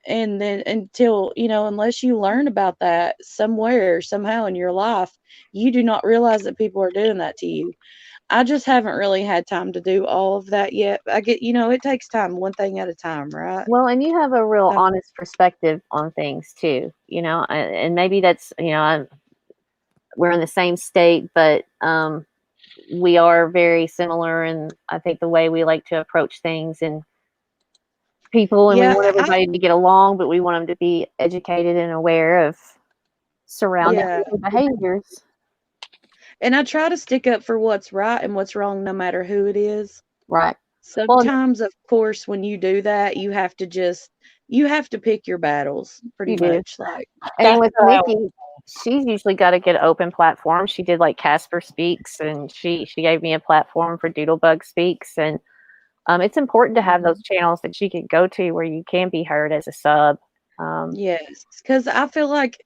And then until, unless you learn about that somewhere, somehow in your life, you do not realize that people are doing that to you. I just haven't really had time to do all of that yet. I get, it takes time, one thing at a time, right? Well, and you have a real honest perspective on things too, and maybe that's, we're in the same state, but we are very similar, and I think the way we like to approach things and people, and we want everybody to get along, but we want them to be educated and aware of surrounding behaviors. And I try to stick up for what's right and what's wrong, no matter who it is. Right. Sometimes, of course, when you do that, you have to pick your battles pretty much. And with Nikki, she's usually got a good open platform. She did Casper Speaks, and she gave me a platform for Doodlebug Speaks, and it's important to have those channels that you can go to where you can be heard as a sub. Yes, because I feel like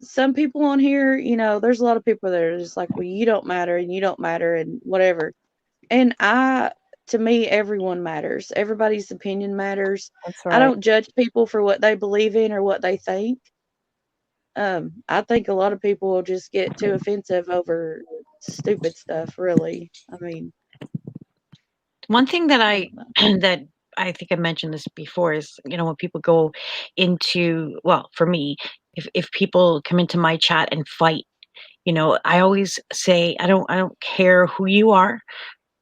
some people on here, there's a lot of people that are just well, you don't matter and you don't matter and whatever. And to me, everyone matters. Everybody's opinion matters. That's right. I don't judge people for what they believe in or what they think. I think a lot of people will just get too offensive over stupid stuff, really. I mean, one thing that I think I mentioned this before is, when people go into, well, for me, if people come into my chat and fight, You know, I always say, I don't care who you are,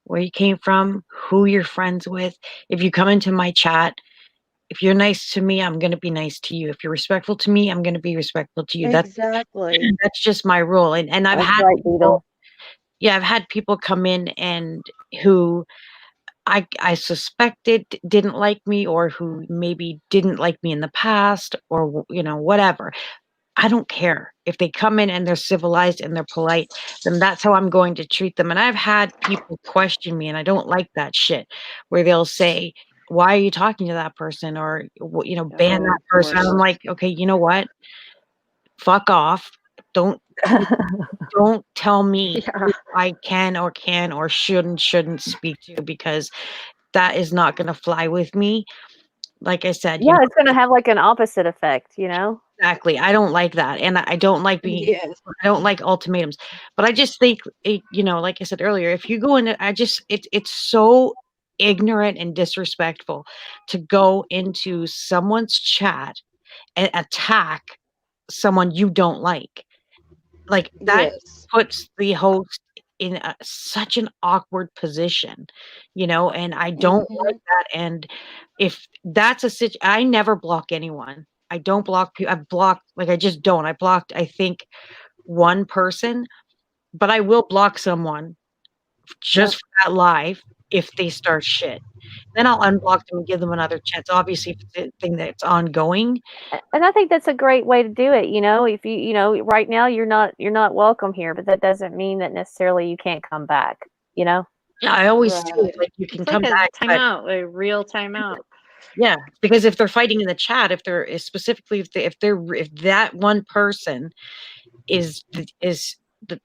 where you came from, who you're friends with. If you come into my chat, if you're nice to me, I'm going to be nice to you. If you're respectful to me, I'm going to be respectful to you. Exactly. That's just my rule. And I've That's had right, people, Doodle. yeah, I've had people come in and who I suspected didn't like me, or who maybe didn't like me in the past, or, you know, whatever. I don't care. If they come in and they're civilized and they're polite, then that's how I'm going to treat them. And I've had people question me, and I don't like that shit, where they'll say, why are you talking to that person? Or, you know, ban that person. I'm like, okay, you know what? Fuck off. Don't don't tell me who I can or shouldn't speak to, because that is not going to fly with me. Like I said, you Yeah, know, it's going to have like an opposite effect, you know? exactly. I don't like that. And I don't like being, Yes. I don't like ultimatums. But I just think, you know, like I said earlier, if you go in, it's so ignorant and disrespectful to go into someone's chat and attack someone you don't like. Like that Yes. puts the host in such an awkward position, you know, and I don't like that. And if that's I never block anyone. I don't block people. I've blocked, like, I just don't. I blocked, I think, one person, but I will block someone just for that live if they start shit. Then I'll unblock them and give them another chance. Obviously, if it's a thing that's ongoing. And I think that's a great way to do it. You know, if you know, right now you're not welcome here, but that doesn't mean that necessarily you can't come back, you know? Yeah, I always say, like, you can It's come like a back. timeout, a real timeout. Yeah, because if they're fighting in the chat, if they're specifically if that one person is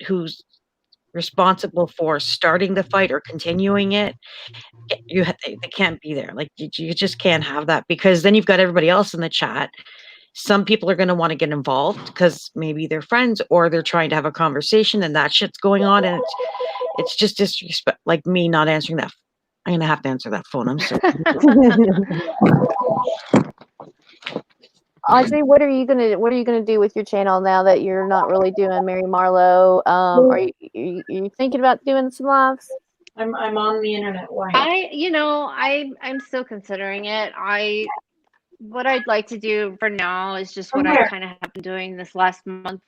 who's responsible for starting the fight or continuing it, they can't be there. Like, you just can't have that, because then you've got everybody else in the chat. Some people are going to want to get involved because maybe they're friends, or they're trying to have a conversation, and that shit's going on, and it's just disrespect. Like me not answering that. I'm gonna have to answer that phone. I'm sorry. Audrey, what are you gonna do with your channel now that you're not really doing Mary Marlowe? Are you thinking about doing some lives? I'm on the internet. Why? I'm still considering it. What I'd like to do for now is just what I kind of have been doing this last month,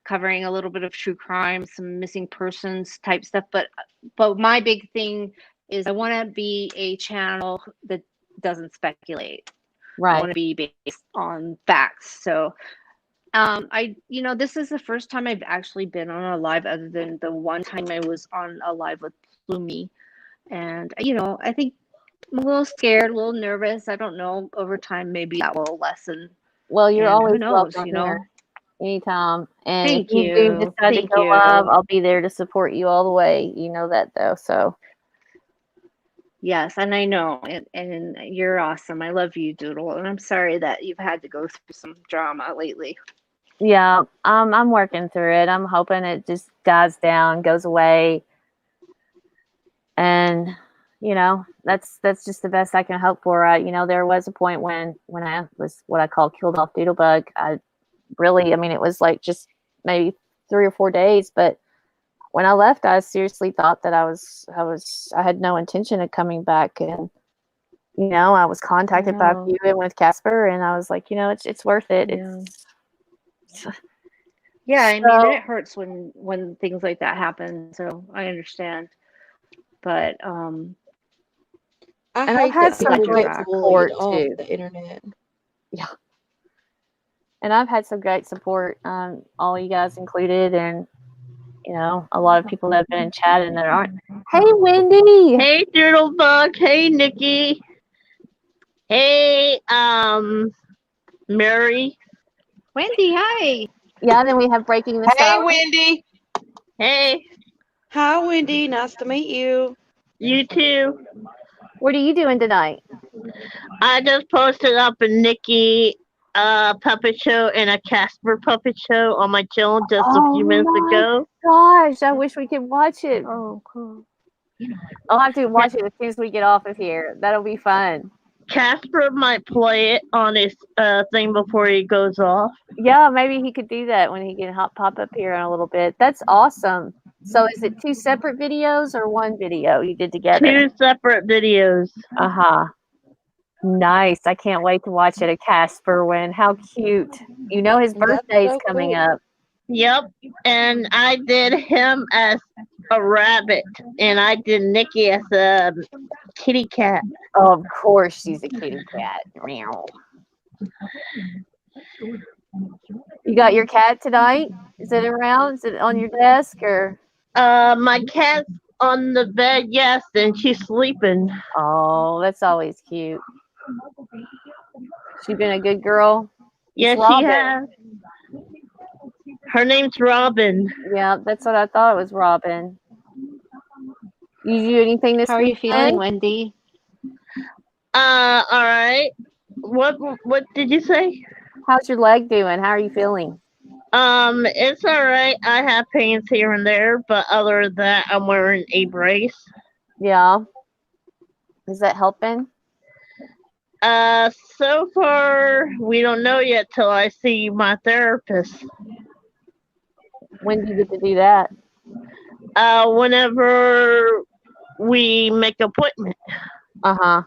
covering a little bit of true crime, some missing persons type stuff. But my big thing is I want to be a channel that doesn't speculate. Right. I want to be based on facts. So this is the first time I've actually been on a live, other than the one time I was on a live with Plumi. And I think I'm a little scared, a little nervous. I don't know. Over time, maybe that will lessen. Well, you're always who knows, welcome here anytime. And Thank if you do you. decide to Thank go you. live, I'll be there to support you all the way. You know that, though. So yes, and I know, and you're awesome. I love you, Doodle, and I'm sorry that you've had to go through some drama lately. yeah, I'm working through it. I'm hoping it just dies down, goes away, and that's just the best I can hope for. There was a point when I was what I call killed off DoodleBug. It was like just maybe 3 or 4 days, but when I left, I seriously thought that I had no intention of coming back. And I was contacted by you and with Casper, and I was like, it's worth it. Yeah, I mean, it hurts when things like that happen, so I understand. But I've had some great support too. The internet. Yeah. And I've had some great support, all you guys included, and a lot of people that have been in chat and that aren't. Hey, Wendy. Hey, DoodleBug. Hey, Nikki. Hey, Mary. Wendy, hi. Yeah, then we have Breaking the Hey, Silence. Wendy. Hey. Hi, Wendy. Nice to meet you. You too. What are you doing tonight? I just posted up a Nikki puppet show and a Casper puppet show on my channel just a few minutes ago. Gosh, I wish we could watch it. Oh, cool. I'll have to watch it as soon as we get off of here. That'll be fun. Casper might play it on his thing before he goes off. Yeah, maybe he could do that when he can pop up here in a little bit. That's awesome. So is it 2 separate videos or one video you did together? 2 separate videos. Uh-huh. Nice. I can't wait to watch it. A Casper win. How cute. You know his birthday's coming up. Yep. And I did him as a rabbit. And I did Nikki as a kitty cat. Oh, of course she's a kitty cat. Meow. You got your cat tonight? Is it around? Is it on your desk or? My cat's on the bed, yes, and she's sleeping. Oh, that's always cute. She been a good girl? Yes, she has. Her name's Robin. Yeah, that's what I thought it was, Robin. You do anything this weekend? How are you feeling, Wendy? All right. What did you say? How's your leg doing? How are you feeling? It's all right. I have pains here and there, but other than that, I'm wearing a brace. Yeah. Is that helping? So far, we don't know yet till I see my therapist. When do you get to do that? Whenever we make an appointment. Uh-huh.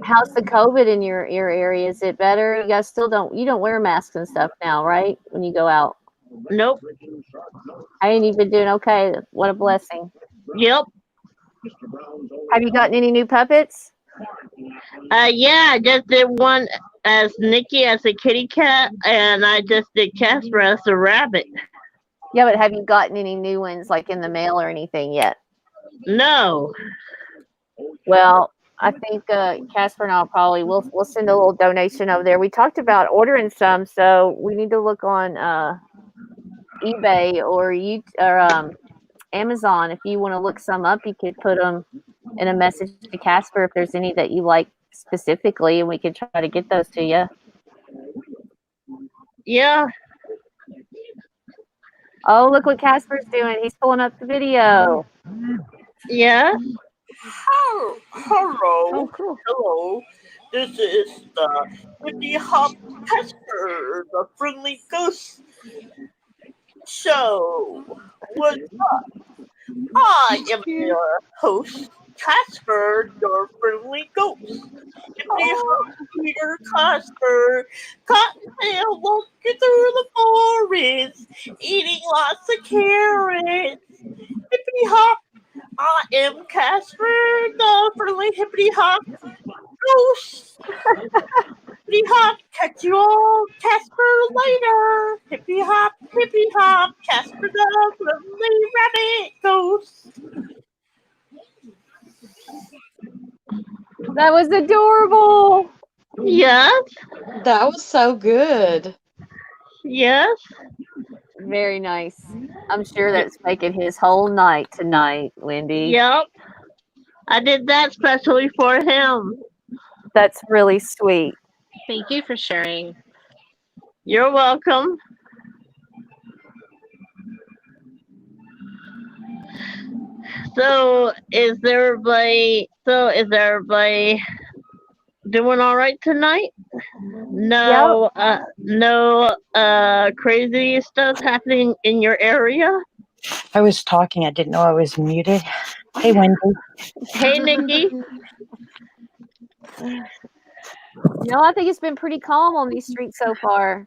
How's the COVID in your area? Is it better? You guys still don't wear masks and stuff now, right? When you go out. Nope. Ain't you been doing okay? What a blessing. Yep. Have you gotten any new puppets? Yeah, I just did one as Nikki as a kitty cat, and I just did Casper as a rabbit. Yeah, but have you gotten any new ones like in the mail or anything yet? No. Well, I think Casper and I'll probably we'll send a little donation over there. We talked about ordering some, so we need to look on eBay or Amazon. If you want to look some up, you could put them in a message to Casper if there's any that you like specifically, and we could try to get those to you. Yeah. Oh, look what Casper's doing. He's pulling up the video. Yeah. Hello. Oh, cool. Hello. This is the Windy Hop Casper, the friendly ghost show. What's up? I am your host, Casper, your friendly ghost. Windy Hop Peter Casper, Cottontail walking through the forest, eating lots of carrots. Hippity hop. I am Casper, the friendly hippity hop ghost. Hippity hop, catch you all, Casper, later. Hippity hop, Casper, the friendly rabbit ghost. That was adorable. Yes. That was so good. Yes. Very nice. I'm sure that's making his whole night tonight, Wendy. Yep. I did that specially for him. That's really sweet. Thank you for sharing. You're welcome. So is everybody doing all right tonight? No, no crazy stuff happening in your area? I was talking. I didn't know I was muted. Hey, Wendy. Hey, Nikki. No, I think it's been pretty calm on these streets so far.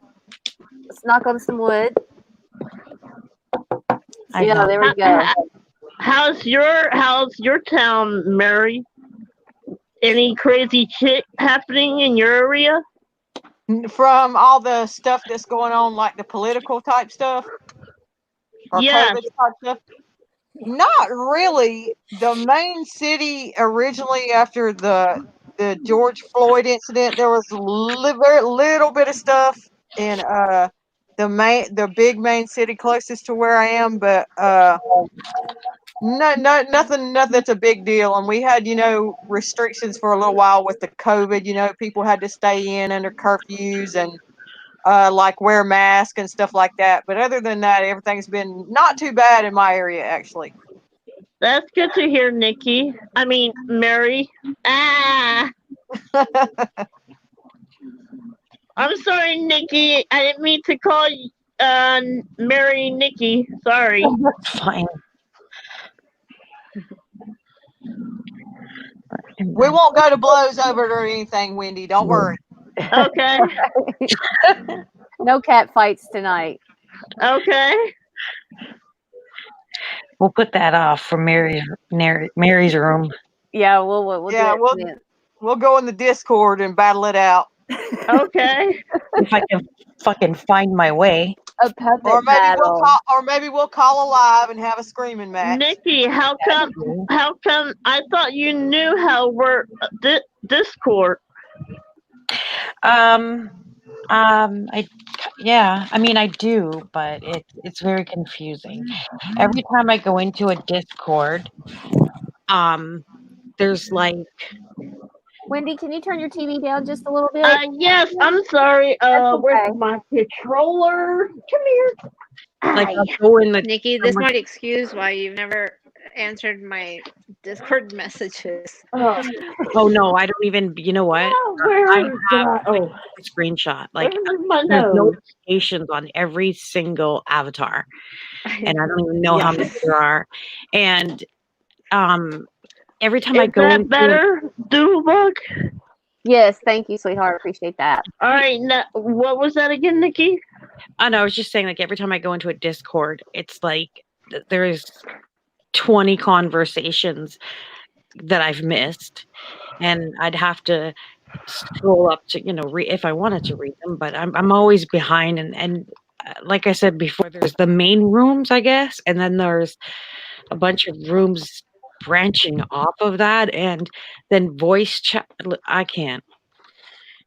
Let's knock on some wood. Yeah, there we go. How's your town, Mary? Any crazy shit happening in your area? From all the stuff that's going on, like the political type stuff? Or Yeah. COVID type stuff? Not really. The main city originally after the George Floyd incident, there was very little bit of stuff in the big main city closest to where I am, but nothing that's a big deal. And we had, restrictions for a little while with the COVID. People had to stay in under curfews and like wear masks and stuff like that. But other than that, everything's been not too bad in my area, actually. That's good to hear, Nikki. I mean, Mary. Ah. I'm sorry, Nikki. I didn't mean to call you Mary Nikki. Sorry. That's fine. We won't go to blows over it or anything, Wendy. Don't worry. Okay. No cat fights tonight. Okay. We'll put that off for Mary's room. Yeah, we'll we'll go in the Discord and battle it out. Okay. If I can fucking find my way. A puppet or maybe battle. we'll call a live and have a screaming match. Nikki, how come I thought you knew how to work Discord? I mean I do, but it's very confusing. Every time I go into a Discord, there's like Wendy, can you turn your TV down just a little bit? Yes, I'm sorry. Okay. Where's my controller? Come here. Like I'll go in the Nikki, this might excuse why you've never answered my Discord messages. Oh no, I don't even. You know what? I have a screenshot. Like there's notifications on every single avatar, and I don't even know how many there are. And every time I go into better, DoodleBoo. Yes, thank you, sweetheart. Appreciate that. All right, now, what was that again, Nikki? Oh no, I was just saying, like every time I go into a Discord, it's like there's 20 conversations that I've missed, and I'd have to scroll up to if I wanted to read them, but I'm always behind. And like I said before, there's the main rooms, I guess, and then there's a bunch of rooms branching off of that, and then voice chat. I can't.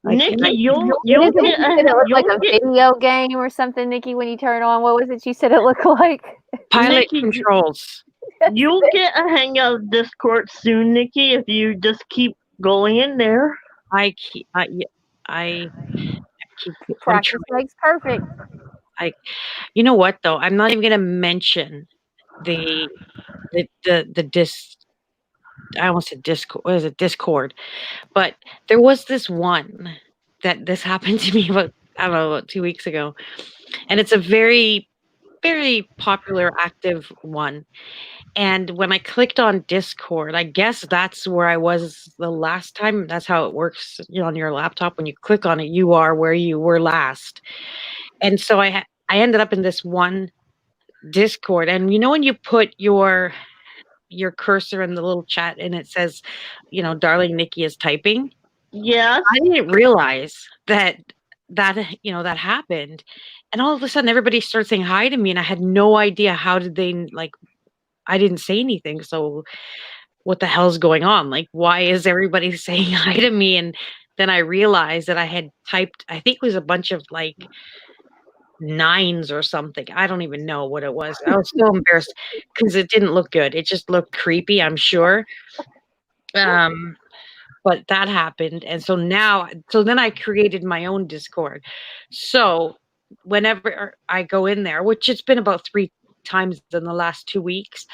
Nikki, you'll it get look like a video game or something, Nikki, when you turn it on. What was it you said it looked like? Pilot controls. You'll get a hang of Discord soon, Nikki, if you just keep going in there. I keep practice makes perfect. You know what though? I'm not even gonna mention the I almost said Discord. What is it? Discord. But there was this one that this happened to me about 2 weeks ago, and it's a very, very popular active one. And when I clicked on Discord, I guess that's where I was the last time. That's how it works, on your laptop. When you click on it, you are where you were last. And so I ended up in this one Discord, and when you put your cursor in the little chat and it says, darling Nikki is typing. Yeah. I didn't realize that happened. And all of a sudden everybody started saying hi to me, and I had no idea how did they I didn't say anything. So what the hell's going on? Like, why is everybody saying hi to me? And then I realized that I had typed, I think it was a bunch of 9s or something. I don't even know what it was. I was so embarrassed because it didn't look good. It just looked creepy, I'm sure. But that happened. And so then I created my own Discord. So whenever I go in there, which it's been about 3 times in the last 2 weeks,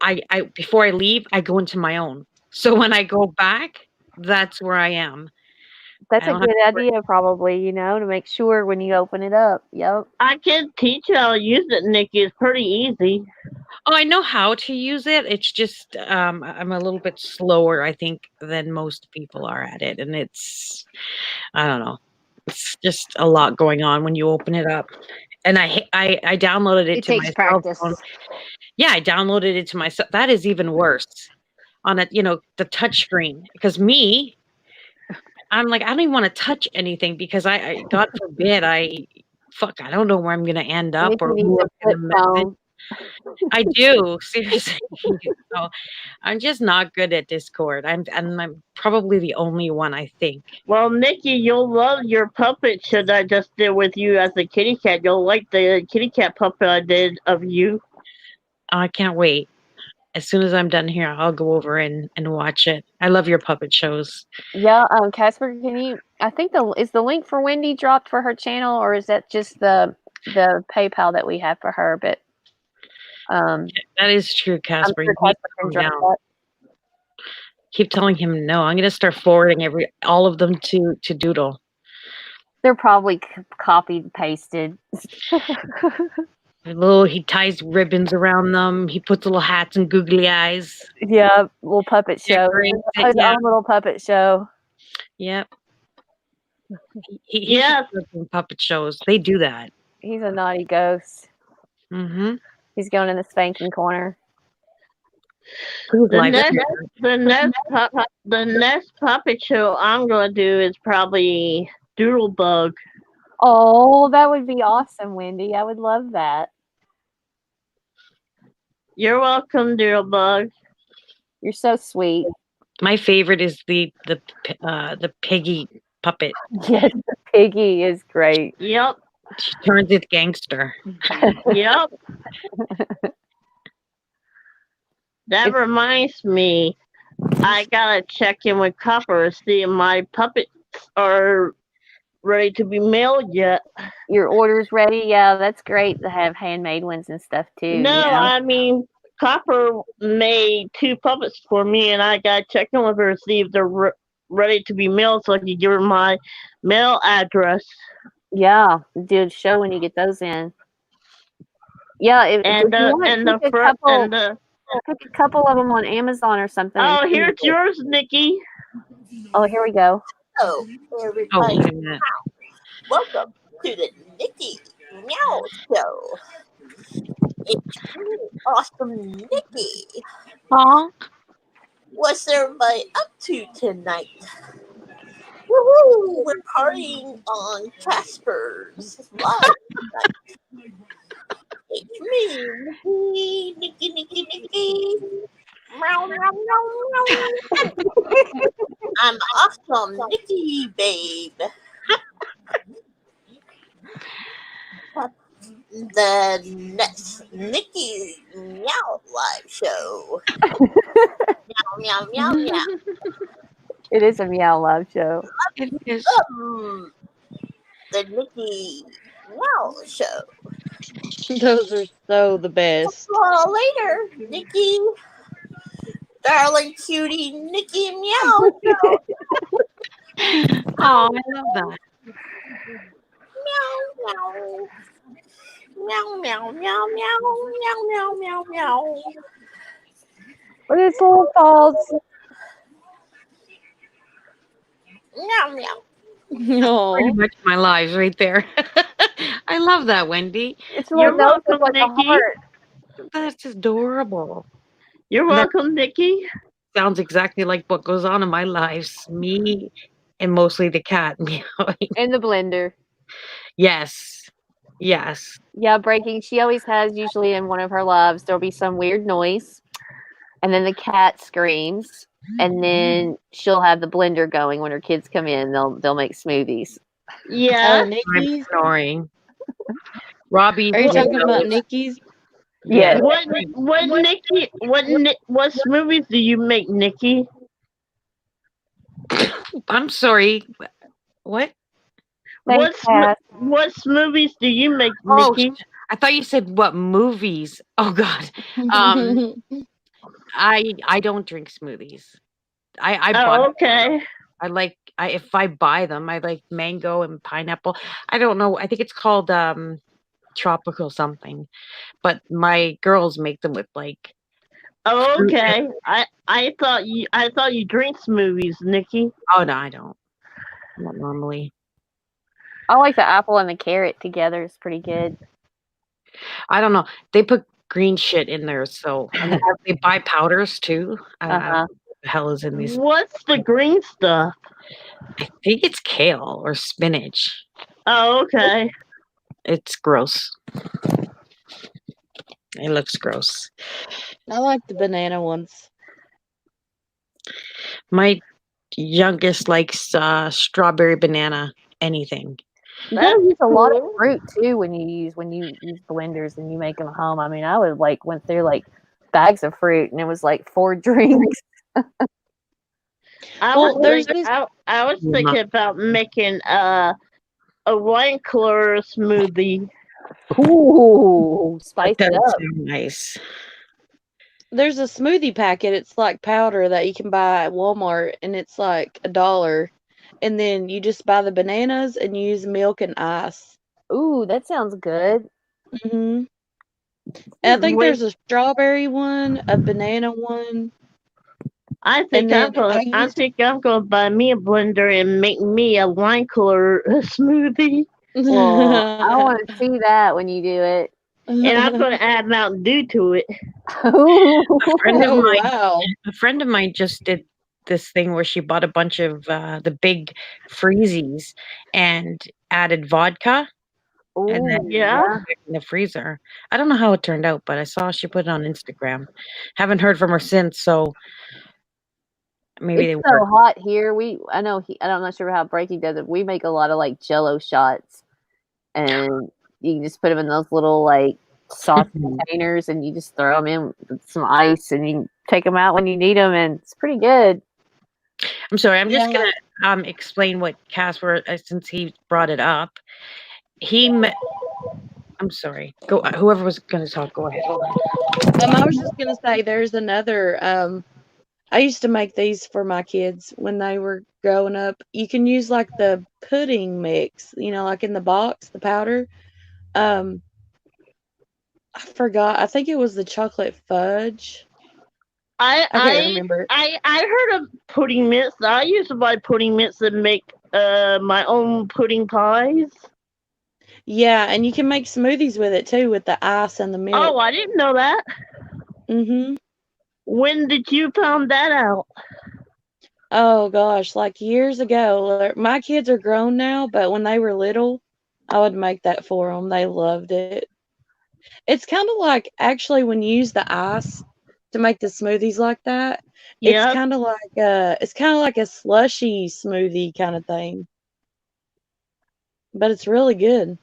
I before I leave, I go into my own. So when I go back, that's where I am. That's a good idea, probably, to make sure when you open it up. Yep. I can teach you how to use it, Nikki. It's pretty easy. Oh, I know how to use it. It's just I'm a little bit slower, I think, than most people are at it. And I don't know. It's just a lot going on when you open it up. And I downloaded it to my cell phone. Yeah, I downloaded it to myself. That is even worse on the touch screen, because I'm like, I don't even want to touch anything because I God forbid I don't know where I'm gonna end up or I do, seriously. So I'm just not good at Discord. I'm probably the only one, I think. Well, Nikki, you'll love your puppet show that I just did with you as a kitty cat. You'll like the kitty cat puppet I did of you. I can't wait. As soon as I'm done here, I'll go over and watch it. I love your puppet shows. Yeah, Casper, I think is the link for Wendy dropped for her channel, or is that just the PayPal that we have for her? But That is true, Casper. sure You need Casper to can calm drive down. that. Keep telling him no. I'm going to start forwarding all of them to Doodle. They're probably copied, pasted. He ties ribbons around them. He puts little hats and googly eyes. Yeah, little puppet show. His own little puppet show. Yep. He should do some puppet shows. They do that. He's a naughty ghost. Mm-hmm. He's going in the spanking corner. The next puppet show I'm going to do is probably DoodleBoo. Oh, that would be awesome, Wendy. I would love that. You're welcome, DoodleBoo. You're so sweet. My favorite is the piggy puppet. Yes, the piggy is great. Yep. She turns it gangster. Yep. That reminds me, I gotta check in with Copper to see if my puppets are ready to be mailed yet. Your order's ready? Yeah, that's great to have handmade ones and stuff too. No, you know? I mean, Copper made 2 puppets for me, and I gotta check in with her to see if they're ready to be mailed so I can give her my mail address. Yeah, do a show when you get those in. Yeah, pick a couple of them on Amazon or something. Oh, here's yours, Nikki. Oh, here we go. Oh, everybody. Welcome to the Nikki Meow Show. It's me, awesome Nikki. What's everybody up to tonight? Woohoo! We're partying on Casper's live tonight. It's me, Nikki. Meow, meow, meow, meow. I'm awesome, Nikki, babe. The next Nikki Meow live show. Meow, meow, meow, meow. It is a Meow Live show. It is. The Nikki Meow show. Those are so the best. Well, later, Nikki. Darling cutie Nikki Meow show. Oh, I love that. Meow, meow. Meow, meow, meow, meow, meow, meow, meow, meow. Look at its little paws. Meow, meow. No. Pretty much my lives right there. I love that, Wendy. You're welcome, Nikki. That's adorable. You're welcome, Nikki. Sounds exactly like what goes on in my lives. Me and mostly the cat meowing. And the blender. Yes. Yes. Yeah, breaking. She always has, usually in one of her lives, there'll be some weird noise. And then the cat screams. And then she'll have the blender going when her kids come in. They'll make smoothies. Yeah. Nikki's? I'm snoring. Robbie. Are you talking about Nikki's? Yeah. What smoothies do you make, Nikki? I'm sorry. What? What smoothies do you make, Nikki? I thought you said what movies. Oh God. I don't drink smoothies. Okay. If I buy them, I like mango and pineapple. I don't know. I think it's called tropical something. But my girls make them with like. Oh, okay. I thought you drink smoothies, Nikki. Oh no, I don't. Not normally. I like the apple and the carrot together. It's pretty good. I don't know. They put green shit in there, so and they buy powders too. I don't know what the hell is in these. What's the green stuff? I think it's kale or spinach. Oh, okay. It's gross. It looks gross. I like the banana ones. My youngest likes strawberry banana anything. You gotta use a lot of fruit too when you use blenders and you make them at home. I mean, I would went through like bags of fruit and it was like 4 drinks. I was thinking about making a wine cooler smoothie. Ooh, spice it up. Nice. There's a smoothie packet. It's like powder that you can buy at Walmart, and it's like $1. And then you just buy the bananas and you use milk and ice. Ooh, that sounds good. And I think there's a strawberry one, a banana one. I think I'm gonna buy me a blender and make me a wine cooler smoothie. Well, I want to see that when you do it. And I'm gonna add Mountain Dew to it. A friend of mine just did this thing where she bought a bunch of the big freezies and added vodka. And then in the freezer. I don't know how it turned out, but I saw she put it on Instagram. Haven't heard from her since, so maybe it's they so work. hot here. I'm not sure how Breaking does it. We make a lot of like Jello shots, and you can just put them in those little like sauce containers, and you just throw them in with some ice, and you take them out when you need them, and it's pretty good. I'm sorry. I'm just gonna explain what Casper, since he brought it up. I'm sorry. Go. Whoever was going to talk, go ahead. I was just gonna say there's another. I used to make these for my kids when they were growing up. You can use like the pudding mix, like in the box, the powder. I forgot. I think it was the chocolate fudge. I can't remember. I heard of pudding mix. I used to buy pudding mix and make my own pudding pies. Yeah, and you can make smoothies with it too, with the ice and the milk. Oh, I didn't know that. Mm-hmm. When did you find that out? Oh gosh, like years ago. My kids are grown now, but when they were little, I would make that for them. They loved it. It's kind of like actually when you use the ice to make the smoothies like that. It's kind of like a slushy smoothie kind of thing. But it's really good.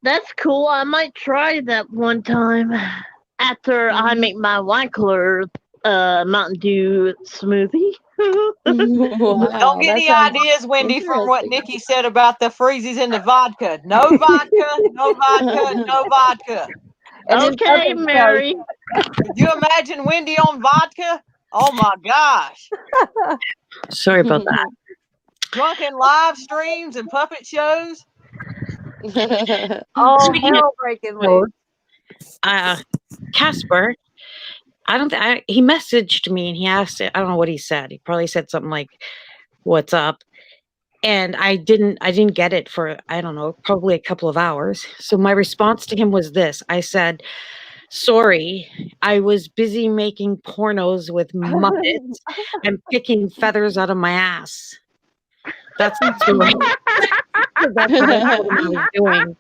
That's cool. I might try that one time after I make my wine cooler Mountain Dew smoothie. Don't get any ideas, Wendy, from what Nikki said about the freezies and the vodka. No vodka, no vodka, no vodka. Okay, Mary. Could you imagine Wendy on vodka? Oh my gosh. Sorry about that. Drunken live streams and puppet shows. Hell breaking loose. Casper, he messaged me and he asked it. I don't know what he said. He probably said something like, "What's up?" And I didn't get it for, I don't know, probably a couple of hours. So my response to him was this. I said, "Sorry, I was busy making pornos with Muppets and picking feathers out of my ass." That's the story. That's what I told him I was doing.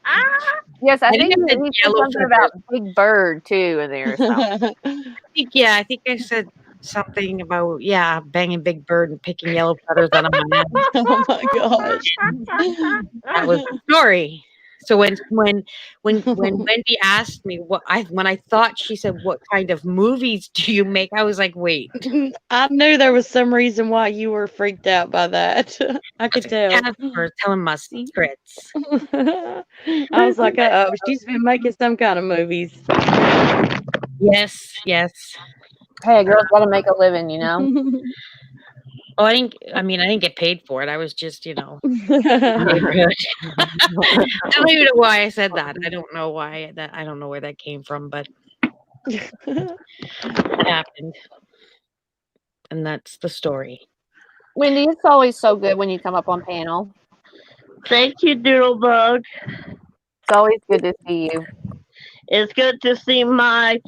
Yes, I think he said something about Big Bird too in there. I think I said something about banging Big Bird and picking yellow feathers out of my ass. Oh my gosh. That was the story. So when Wendy asked me when I thought she said, "What kind of movies do you make?" I was like, "Wait." I knew there was some reason why you were freaked out by that. I could tell. Casper telling my secrets. I was like, "Uh-oh, she's been making some kind of movies." Yes. Hey, girls gotta make a living, you know. Oh, I didn't get paid for it. I was just, neighborhood. I don't even know why I said that. I don't know why I don't know where that came from, but it happened. And that's the story. Wendy, it's always so good when you come up on panel. Thank you, DoodleBoo. It's always good to see you. It's good to see my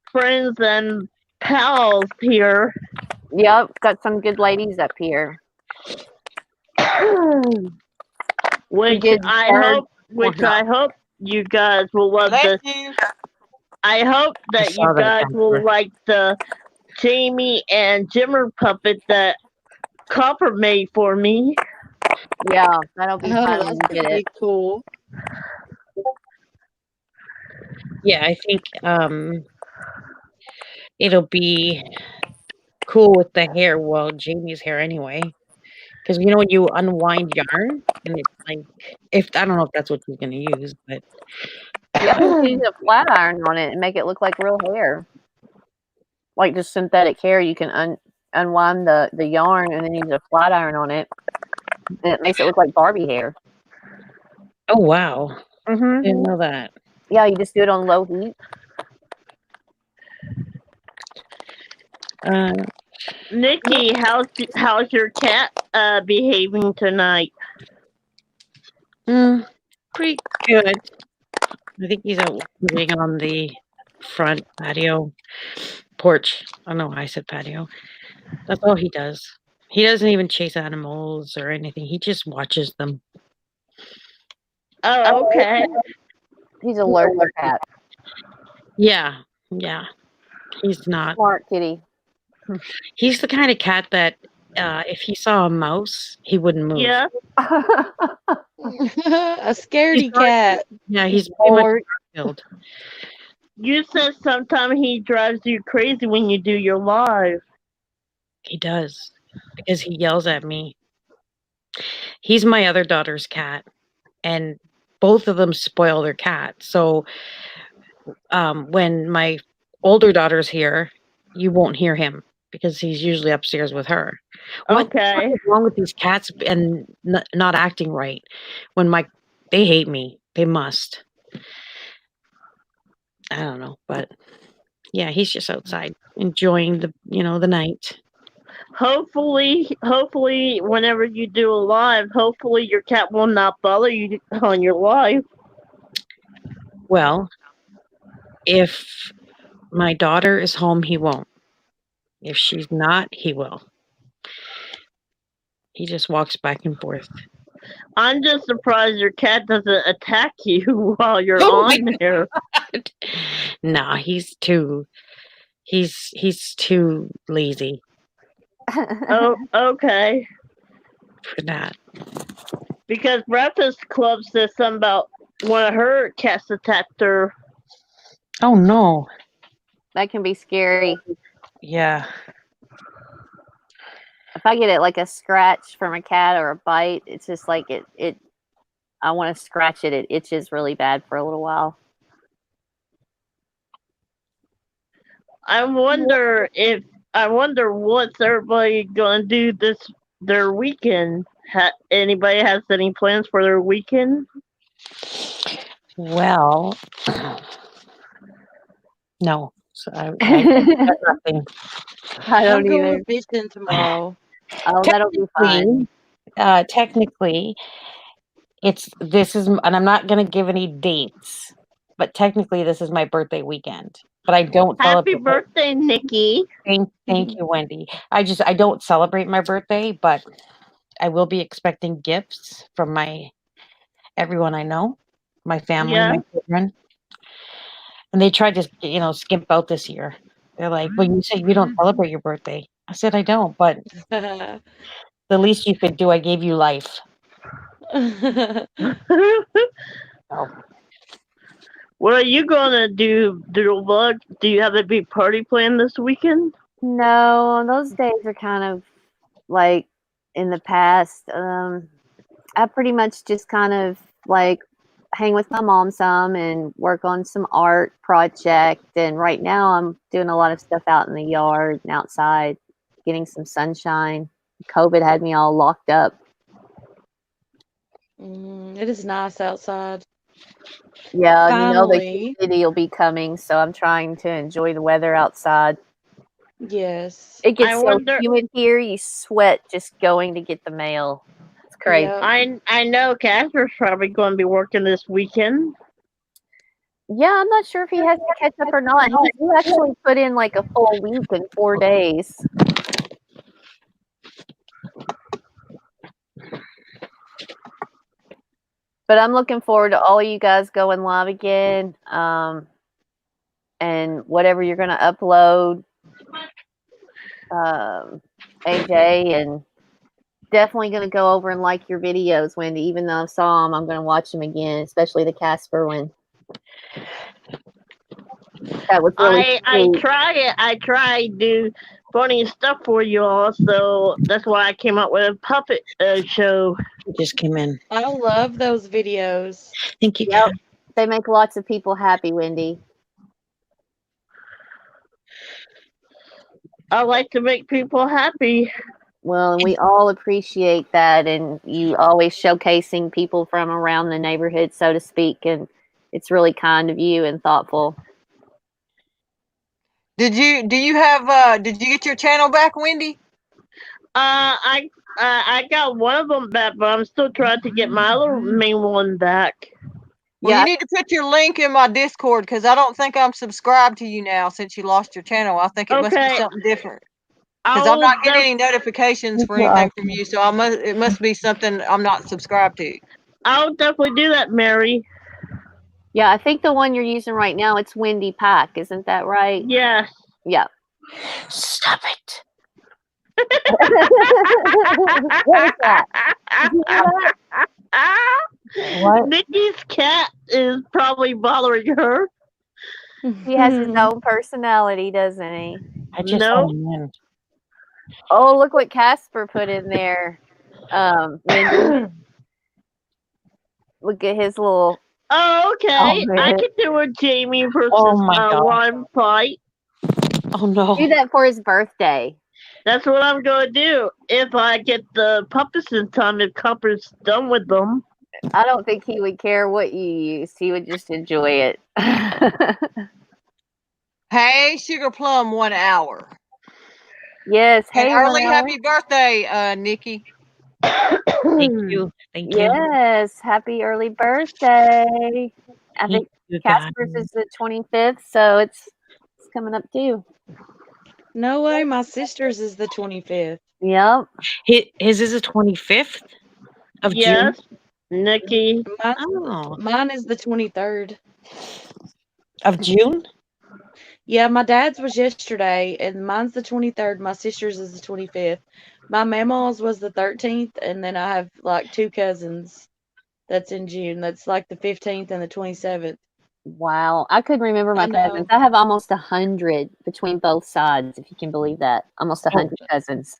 friends and pals here. Yep, got some good ladies up here. Which I hope you guys will love this. I hope that you guys will like the Jamie and Jimmer puppet that Copper made for me. Yeah, that'll be fun. That's pretty cool. Yeah, I think it'll be cool with the hair. Well, Jamie's hair anyway, Because you know when you unwind yarn, and it's like, if I don't know if that's what he's gonna use, but Yeah, you can use a flat iron on it and make it look like real hair, like just synthetic hair. You can unwind the yarn and then use a flat iron on it, and it makes it look like Barbie hair. Oh wow, Mm-hmm. didn't know that. Yeah, you just do it on low heat. Nikki, how's your cat behaving tonight? Pretty good. I think he's out living on the front patio porch. I don't know why I said patio. That's all he does. He doesn't even chase animals or anything. He just watches them. Oh, okay. He's a lurker cat. Yeah, yeah. He's not smart kitty. He's the kind of cat that if he saw a mouse, he wouldn't move. Yeah. A scaredy cat. Yeah, he's pretty much killed. You said sometimes he drives you crazy when you do your live. He does, because he yells at me. He's my other daughter's cat, and both of them spoil their cat. So when my older daughter's here, you won't hear him because he's usually upstairs with her. What is wrong with these cats and not acting right? They hate me. They must. I don't know, but yeah, he's just outside enjoying the night. Hopefully, whenever you do a live, hopefully your cat will not bother you on your live. Well, if my daughter is home, he won't. If she's not, he will. He just walks back and forth. I'm just surprised your cat doesn't attack you while you're on there. No, he's too lazy. Oh, okay. For that. Because Breakfast Club says something about one of her cats attacked her. Oh no. That can be scary. Yeah. If I get it like a scratch from a cat or a bite, it's just like it I want to scratch it. It itches really bad for a little while. I wonder what's everybody gonna do their weekend. Anybody has any plans for their weekend? Well, no. So I got nothing. I don't I'm going either. fishing tomorrow. Oh, that'll be fun. Technically, and I'm not going to give any dates, but technically this is my birthday weekend. But I don't Happy celebrate. birthday, Nikki. Thank you, Wendy. I don't celebrate my birthday, but I will be expecting gifts from everyone I know, my family, my children. And they tried to, skimp out this year. They're like, well, you say you don't celebrate your birthday. I said, I don't, but the least you could do, I gave you life. What are you gonna do, DoodleBoo? Do you have a big party planned this weekend? No, those days are kind of like in the past. I pretty much just kind of like hang with my mom some and work on some art project. And right now I'm doing a lot of stuff out in the yard and outside, getting some sunshine. COVID had me all locked up. It is nice outside. Yeah, Finally. the humidity will be coming, so I'm trying to enjoy the weather outside. Yes. It gets so humid here, you sweat just going to get the mail. It's crazy. Yep. I know Casper's probably going to be working this weekend. Yeah, I'm not sure if he has to catch up or not. He actually put in like a full week in 4 days. But I'm looking forward to all of you guys going live again. And whatever you're going to upload, AJ, and definitely going to go over and like your videos, Wendy. Even though I saw them, I'm going to watch them again, especially the Casper one. That was really I try to do funny stuff for you all, so that's why I came up with a puppet show. It just came in. I love those videos. Thank you. Yep. They make lots of people happy, Wendy. I like to make people happy. Well, and we all appreciate that, and you always showcasing people from around the neighborhood, so to speak, and it's really kind of you and thoughtful. Did you get your channel back, Wendy? I got one of them back, but I'm still trying to get my other main one back. Well, you need to put your link in my Discord because I don't think I'm subscribed to you now since you lost your channel. I think it must be something different. Because I'm not getting any notifications for anything from you, so it must be something I'm not subscribed to. I'll definitely do that, Mary. Yeah, I think the one you're using right now, it's Wendy Pack, isn't that right? Yes. Yeah. Stop it. What is that? What? Nikki's cat is probably bothering her. He has his own personality, doesn't he? I just no. Oh, look what Casper put in there. Wendy. Look at his little. Oh, okay. I can do a Jamie versus one fight. Oh no. Do that for his birthday. That's what I'm going to do if I get the puppets in time, if Copper's done with them. I don't think he would care what you use. He would just enjoy it. Hey, Sugar Plum, 1 hour. Yes. And Hey, early happy birthday, Nikki. Thank you. Thank you. Yes. Happy early birthday. I think Casper's is the 25th, so it's coming up too. No way, my sister's is the 25th. Yep. His is the 25th of June. Nikki. Mine is the 23rd. Of June? Yeah, my dad's was yesterday, and mine's the 23rd. My sister's is the 25th. My mama's was the 13th, and then I have like 2 cousins that's in June. That's like the 15th and the 27th. Wow. I couldn't remember my cousins. I have almost 100 between both sides, if you can believe that. Almost 100 cousins.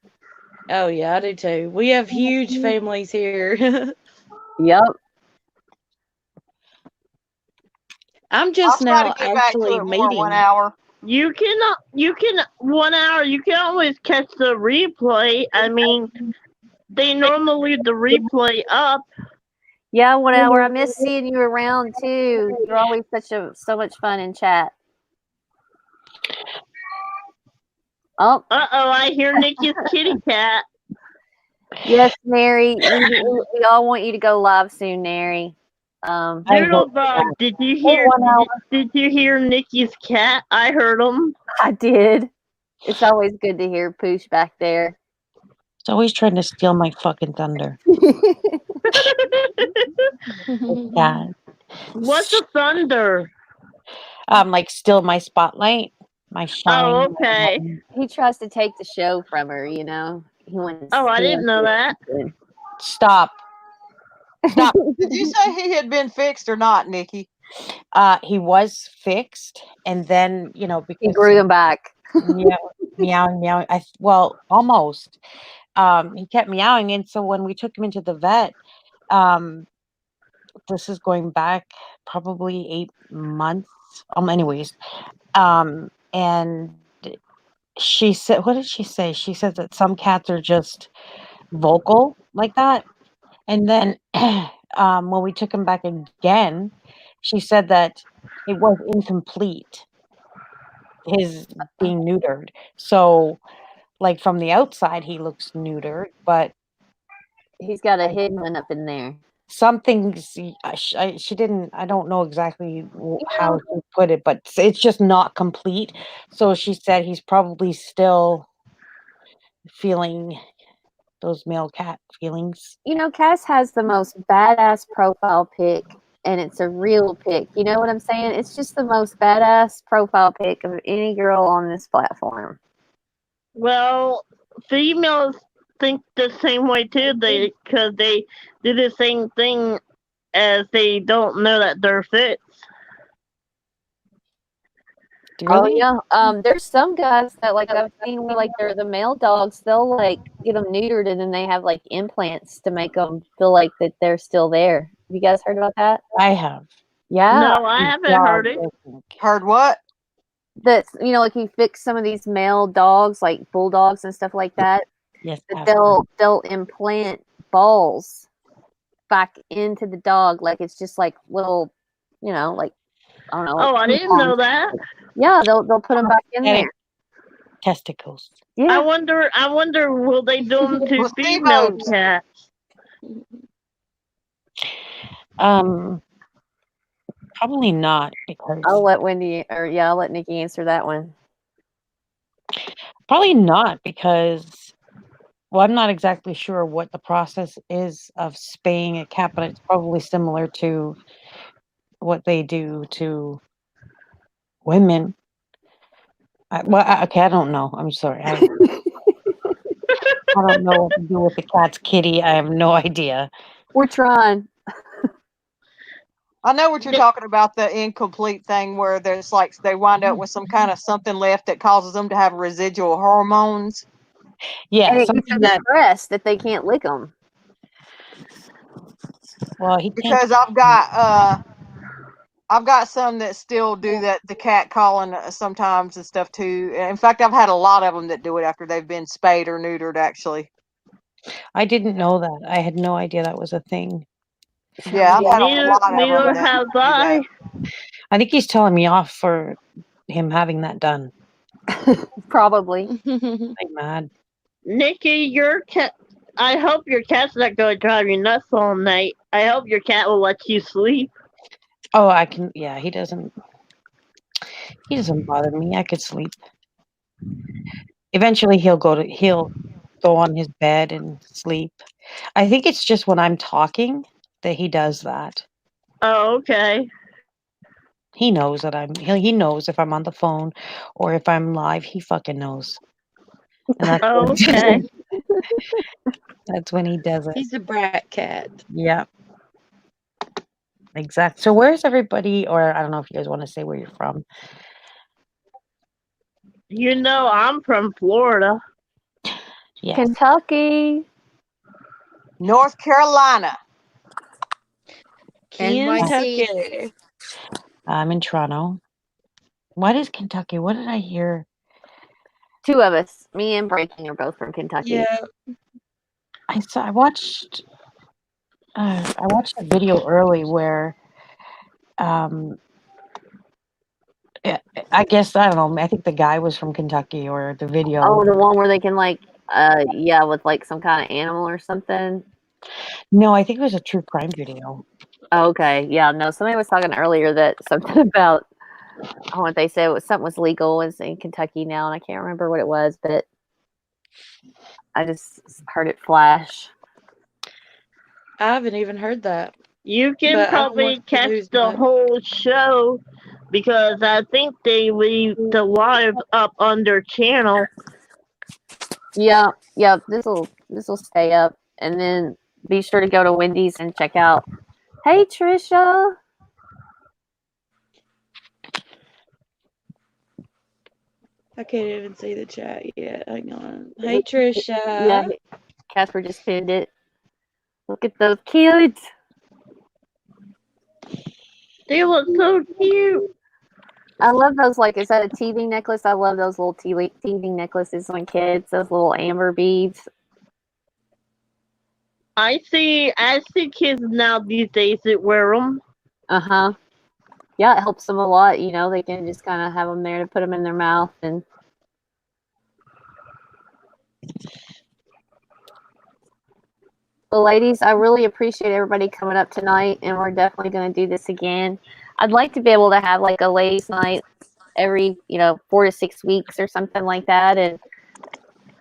Oh, yeah, I do too. We have huge families here. Yep. I'm just now actually meeting. 1 hour. You can 1 hour. You can always catch the replay. I mean, they normally leave the replay up. Yeah, 1 hour. I miss seeing you around too. You're always so much fun in chat. Oh. I hear Nikki's kitty cat. Yes, Mary. We all want you to go live soon, Mary. DoodleBoo, did you hear Nikki's cat? I heard him. I did. It's always good to hear Poosh back there. It's always trying to steal my fucking thunder. Yeah. What's a thunder? Like steal my spotlight, my shine. Oh, okay. He tries to take the show from her, you know. I didn't know that. Stop. Did you say he had been fixed or not, Nikki? He was fixed, and then because he grew them back. meow. Well, almost. He kept meowing, and so when we took him into the vet, this is going back probably 8 months. Anyways, and she said, what did she say? She said that some cats are just vocal like that. And then when we took him back again, she said that it was incomplete, his being neutered. So, like from the outside, he looks neutered, but he's got a hidden one up in there. Some things she didn't. I don't know exactly how she put it, but it's just not complete. So she said he's probably still feeling those male cat feelings. Cass has the most badass profile pic, and it's a real pic. You know what I'm saying? It's just the most badass profile pic of any girl on this platform. Well, females think the same way too. Because they do the same thing as they don't know that they're fixed. Oh yeah. There's some guys that like I've seen where like they're the male dogs. They'll like get them neutered and then they have like implants to make them feel like that they're still there. Have you guys heard about that? I have. Yeah. No, I haven't heard it. Heard what? That's like you fix some of these male dogs like bulldogs and stuff like that. Yes. They'll implant balls back into the dog like it's just like little, like I don't know. Like I didn't know that. Yeah, they'll put them back in there. Testicles. Yeah. I wonder will they do them to female cats? Probably not because I'll let I'll let Nikki answer that one. Probably not because, well, I'm not exactly sure what the process is of spaying a cat, but it's probably similar to what they do to women. Okay, I don't know. I'm sorry. I don't know what to do with the cat's kitty. I have no idea. We're trying. I know what you're talking about, the incomplete thing where there's like they wind up with some kind of something left that causes them to have residual hormones. Yeah, and something depressed that they can't lick them. Well, because I've got some that still do that, the cat calling sometimes and stuff too. In fact, I've had a lot of them that do it after they've been spayed or neutered. Actually, I didn't know that. I had no idea that was a thing. Yeah, I've had a lot of them. Have I. I think he's telling me off for him having that done. Probably. I'm mad. Nikki, your cat. I hope your cat's not going to drive you nuts all night. I hope your cat will let you sleep. Oh, I can. Yeah, he doesn't bother me. I could sleep. Eventually, he'll go on his bed and sleep. I think it's just when I'm talking that he does that. Oh, okay. He knows that he knows if I'm on the phone or if I'm live. He fucking knows. And that's okay. That's when he does it. He's a brat cat. Yeah. Exactly. So where's everybody, or I don't know if you guys want to say where you're from. I'm from Florida. Yes. Kentucky. North Carolina. Kentucky. I'm in Toronto. What is Kentucky? What did I hear? Two of us, me and Breaking, are both from Kentucky. Yeah. I watched a video early where I guess, I don't know, I think the guy was from Kentucky, or the video. Oh, the one where they can with like some kind of animal or something. No, I think it was a true crime video. Oh, okay. Yeah, no, somebody was talking earlier that something about what they said was something was legal is in Kentucky now, and I can't remember what it was, but I just heard it flash. I haven't even heard that. You can probably catch the whole show because I think they leave the live up on their channel. Yeah. This will stay up, and then be sure to go to Wendy's and check out. Hey, Trisha. I can't even see the chat yet. Hang on. Hey, Trisha. Yeah, Casper just pinned it. Look at those kids. They look so cute. I love those. Like, is that a TV necklace? I love those little TV necklaces on kids. Those little amber beads. I see kids now these days that wear them. Yeah, it helps them a lot. They can just kind of have them there to put them in their mouth and. Well, ladies, I really appreciate everybody coming up tonight, and we're definitely going to do this again. I'd like to be able to have like a ladies' night every 4 to 6 weeks or something like that, and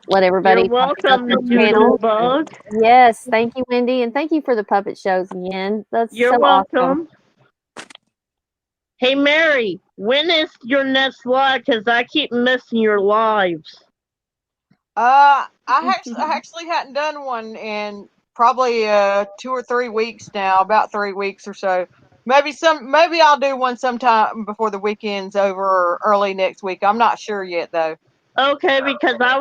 let everybody. You're welcome, DoodleBoo. Yes, thank you, Wendy, and thank you for the puppet shows again. You're so welcome. Awesome. Hey, Mary, when is your next live? Because I keep missing your lives. I actually hadn't done one in probably 2 or 3 weeks now, about 3 weeks or so. Maybe I'll do one sometime before the weekend's over or early next week. I'm not sure yet though. Okay, because I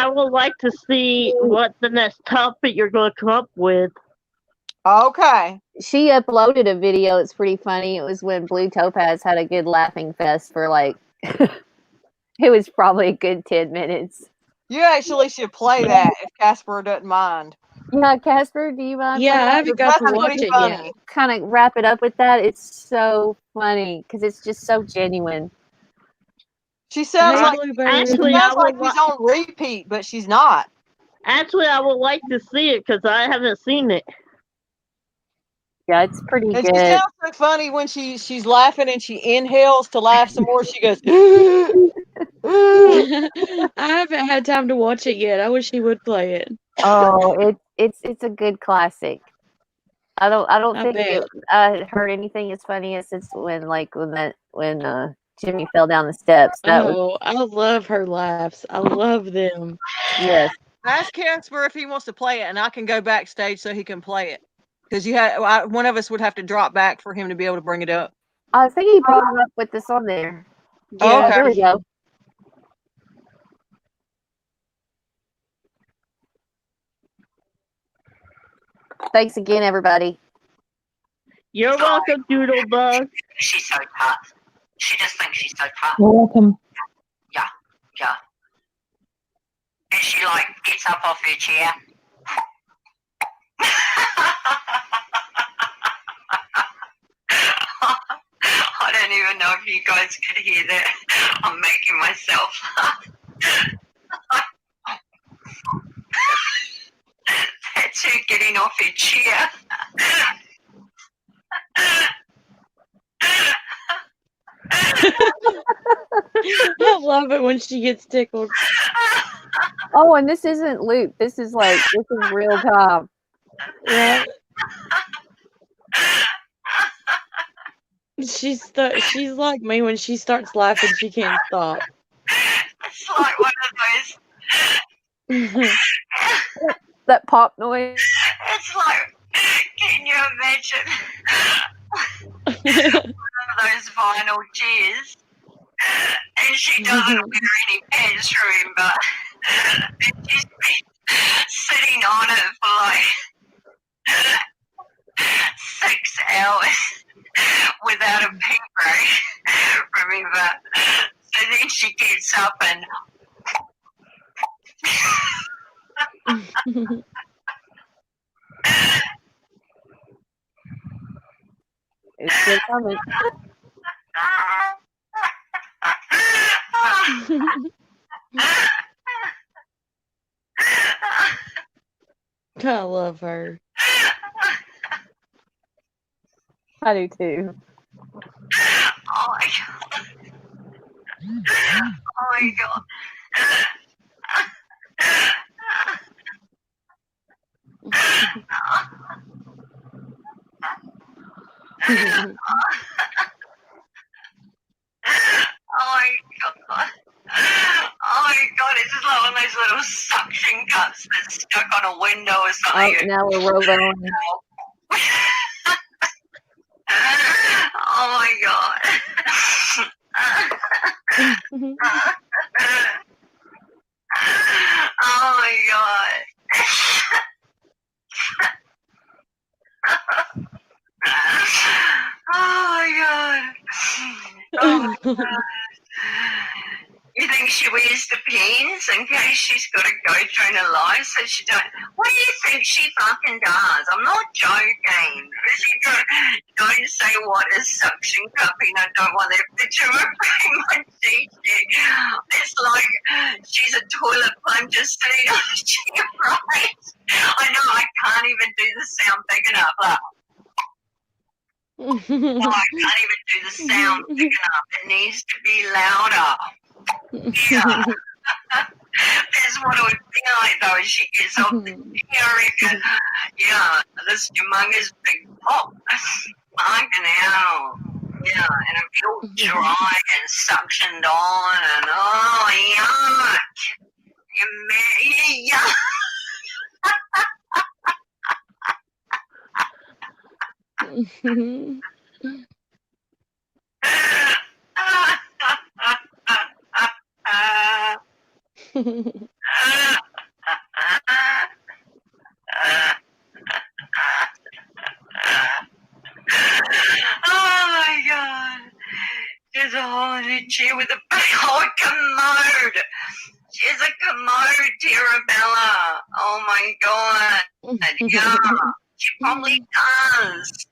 would like to see what the next topic you're going to come up with. Okay. She uploaded a video. It's pretty funny. It was when Blue Topaz had a good laughing fest for like, it was probably a good 10 minutes. You actually should play that if Casper doesn't mind. Yeah, Casper, do you mind? Yeah, I haven't got to watch it yet. Kind of wrap it up with that. It's so funny because it's just so genuine. She sounds Hey, like Blueberry. she's on repeat, but she's not. Actually, I would like to see it because I haven't seen it. Yeah, it's pretty and good. She sounds so funny when she's laughing and she inhales to laugh some more. She goes. I haven't had time to watch it yet. I wish he would play it. Oh, it's a good classic. I don't think I heard anything as funny as it's when Jimmy fell down the steps. I love her laughs. I love them. Yes. Ask Casper if he wants to play it, and I can go backstage so he can play it. Because one of us would have to drop back for him to be able to bring it up. I think he brought it up with this on there. Yeah, there we go. Thanks again, everybody. You're welcome, DoodleBoo. She's so tough. She just thinks she's so tough. You're welcome. Yeah. And she gets up off her chair. I don't even know if you guys could hear that. I'm making myself laugh. That's her getting off her chair. I love it when she gets tickled. Oh, and this isn't loop. This is real time. Yeah. She's like me when she starts laughing, she can't stop. It's like one of those. That pop noise. It's like, can you imagine one of those vinyl chairs? And she doesn't wear any pants through him, but she's been sitting on it for 6 hours without a pee break. Remember? So then she gets up and it's still coming. I love her. I do too. Oh my god. Oh my god. Oh my god. Oh my god, it's just like one of those little suction cups that's stuck on a window or something. Oh, now we're rolling. Oh my god. Oh my god. Oh my god. Oh my god. You think she wears the pins in case she's got to go through her life so she don't... What do you think she fucking does? I'm not joking. She don't say what is suction cupping. I don't want that picture of my t-shirt. It's like she's a toilet plunger sitting on a chair, right? I know, I can't even do the sound big enough. No, I can't even do the sound big enough. It needs to be louder. Yeah. That's what it would be like though as she gets off the chair, I reckon. Yeah, this humongous big pop. Fucking hell. Yeah, and it feels dry and suctioned on and oh yuck. Yuck. Oh my God. There's a hole in her chair with a commode. She has a commode, Terabella. Oh my God. Yeah, she probably does.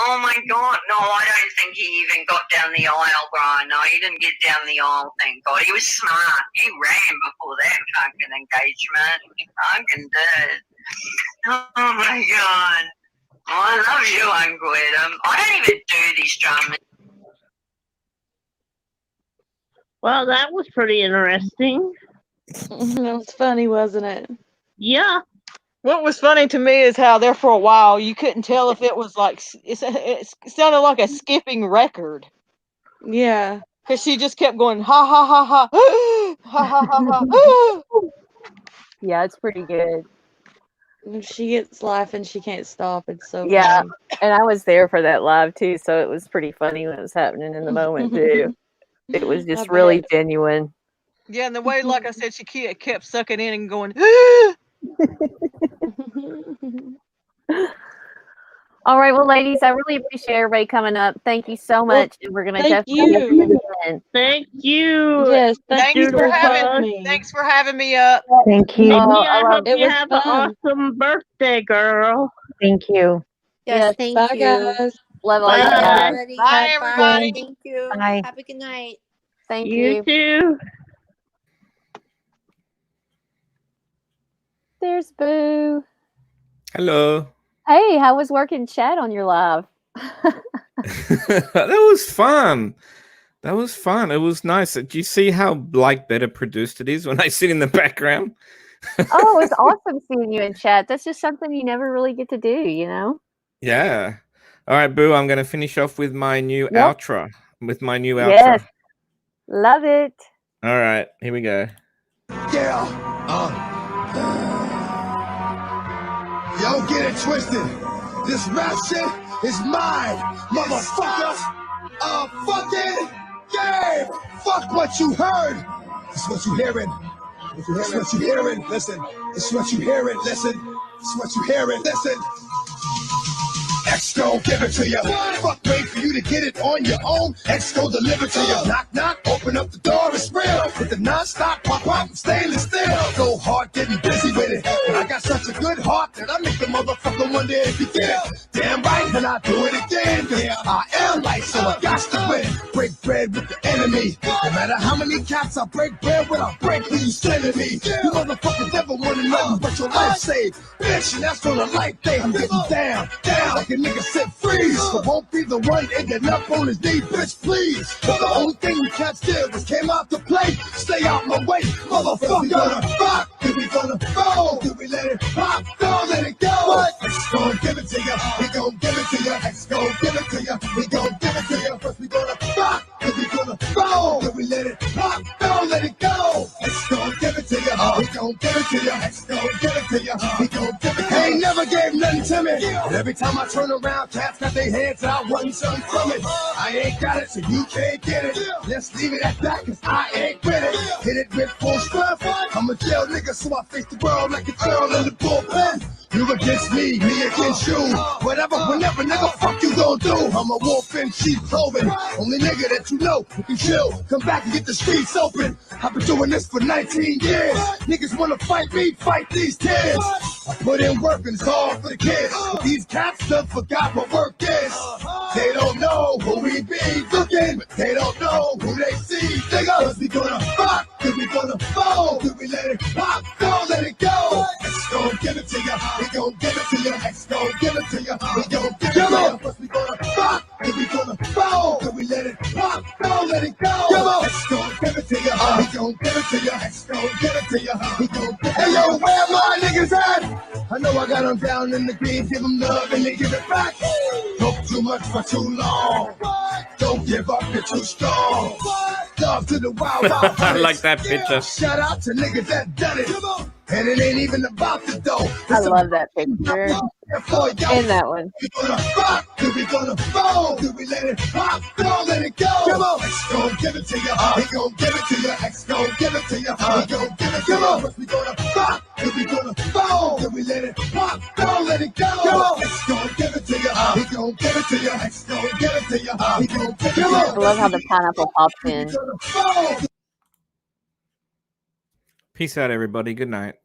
Oh my God. No, I don't think he even got down the aisle, Brian. No, he didn't get down the aisle, thank God. He was smart. He ran before that fucking engagement. He fucking did. Oh my God. Oh, I love you, Uncle Adam. I don't even do these dramas. Well, that was pretty interesting. That was funny, wasn't it? Yeah. What was funny to me is how there for a while you couldn't tell if it was like it sounded like a skipping record. Yeah, because she just kept going ha ha ha ha ha ha ha ha. Yeah, it's pretty good. When she gets laughing, she can't stop. It's so Yeah, funny. and I was there for that live too, so it was pretty funny when it was happening in the moment too. It was just really genuine. Yeah, and the way, like I said, she kept sucking in and going. All right, well, ladies, I really appreciate everybody coming up. Thank you so much, and we're gonna thank definitely do you. it again. Thank you. Yes, Thanks for having me up. Thank you. Amy, I hope It you was have fun. an awesome birthday, girl. Thank you. Yes, thank bye, you. guys. Love all Bye. you guys. Everybody. Bye, everybody. Thank you. Bye. Have a good night. Thank You you. too. There's Boo. Hello. Hey, how was working chat on your live? That was fun. That was fun. It was nice. Do you see how like better produced it is when I sit in the background? Oh, it's awesome seeing you in chat. That's just something you never really get to do, you know? Yeah. All right, Boo. I'm going to finish off with my new outro. With my new outro. Yes. Love it. All right. Here we go. Yeah. Yo, get it twisted. This rap shit is mine, motherfucker. Fucking game. Fuck what you heard. It's what you hearing. It's what you hearing. Listen. It's what you hearing. Listen. It's what you hearing. Listen. X gon' give it to you. Fuck, wait for you to get it on your own. X gon' deliver to you. Knock, knock, open up the door, it's real. With the non-stop pop, pop, stainless steel. Go hard, getting busy with it. But I got such a good heart that I make the motherfucker wonder if you get it. Damn right, and I do it again. Yeah, I am light, so I got to win. Break bread with the enemy. No matter how many cats I break bread with, I break who you sending me. You motherfuckers never wanna know but your life saved. Bitch, and that's on a life day. I'm getting down, down. Like a nigga said freeze, but won't be the one ending up on his knee, bitch, please. But the only thing you cats did was came out to play. Stay out my way, motherfucker. We gonna rock, then we gonna roll, then we let it pop, don't let it go. What? X gon' give it to ya, we gon' give it to ya. X gon' give it to ya, we gon' give it to ya. First we gonna rock, then we gonna roll, then we let it pop, don't let it go. X gon' give it to ya, we gon' give it to ya. X gon' give it to ya, we gon' give it to ya. Ain't never gave nothing to me, and every time I turn around, cats got their hands out, wanting something from it. I ain't got it, so you can't get it. Let's leave it at that, cause I ain't with it. Hit it with full strength. I'm a jail nigga, so I face the world like a girl in the bullpen. You against me against you. Whatever, whenever, nigga, fuck you gon' do. I'm a wolf in sheep clothing. Only nigga that you know who can chill. Come back and get the streets open. I've been doing this for 19 years. Niggas wanna fight me, fight these kids. I put in work and it's all for the kids. But these cats done forgot what work is. They don't know who we be looking, but they don't know who they see. Nigga, cause we gonna rock, then we gonna fold, then we let it pop, don't let it go. X gon' give it to ya, we gon' give it to ya. X gon' give it to ya, we gon' give it to ya. First we gonna rock, then we gonna fold, then we let it pop, don't let it go. X gon' give it to ya, we gon' give it to ya. X gon' give it to ya, we gon' give it to ya. Hey yo, where my niggas at? I know I got them down in the green, give them love and they give it back. Talk too much for too long. Don't give up, you're too strong. Love to the wild, wild. I like that picture. Shout out to niggas that done it. And it ain't even about the dough. I love that picture. And that one. We gonna rock, then we gonna fall, then we let it pop, don't let it go. Come on, X gon' give it to you, he gon' give it to you, X gon' give it to you, he gon' give it to you. We gonna rock, then we gonna fall, then we let it pop, don't let it go. Come on, X gon' give it to you, he gon' give it to you, X gon' give it to you, he gon' give it to you. I love how the pineapple pops in. Peace out, everybody. Good night.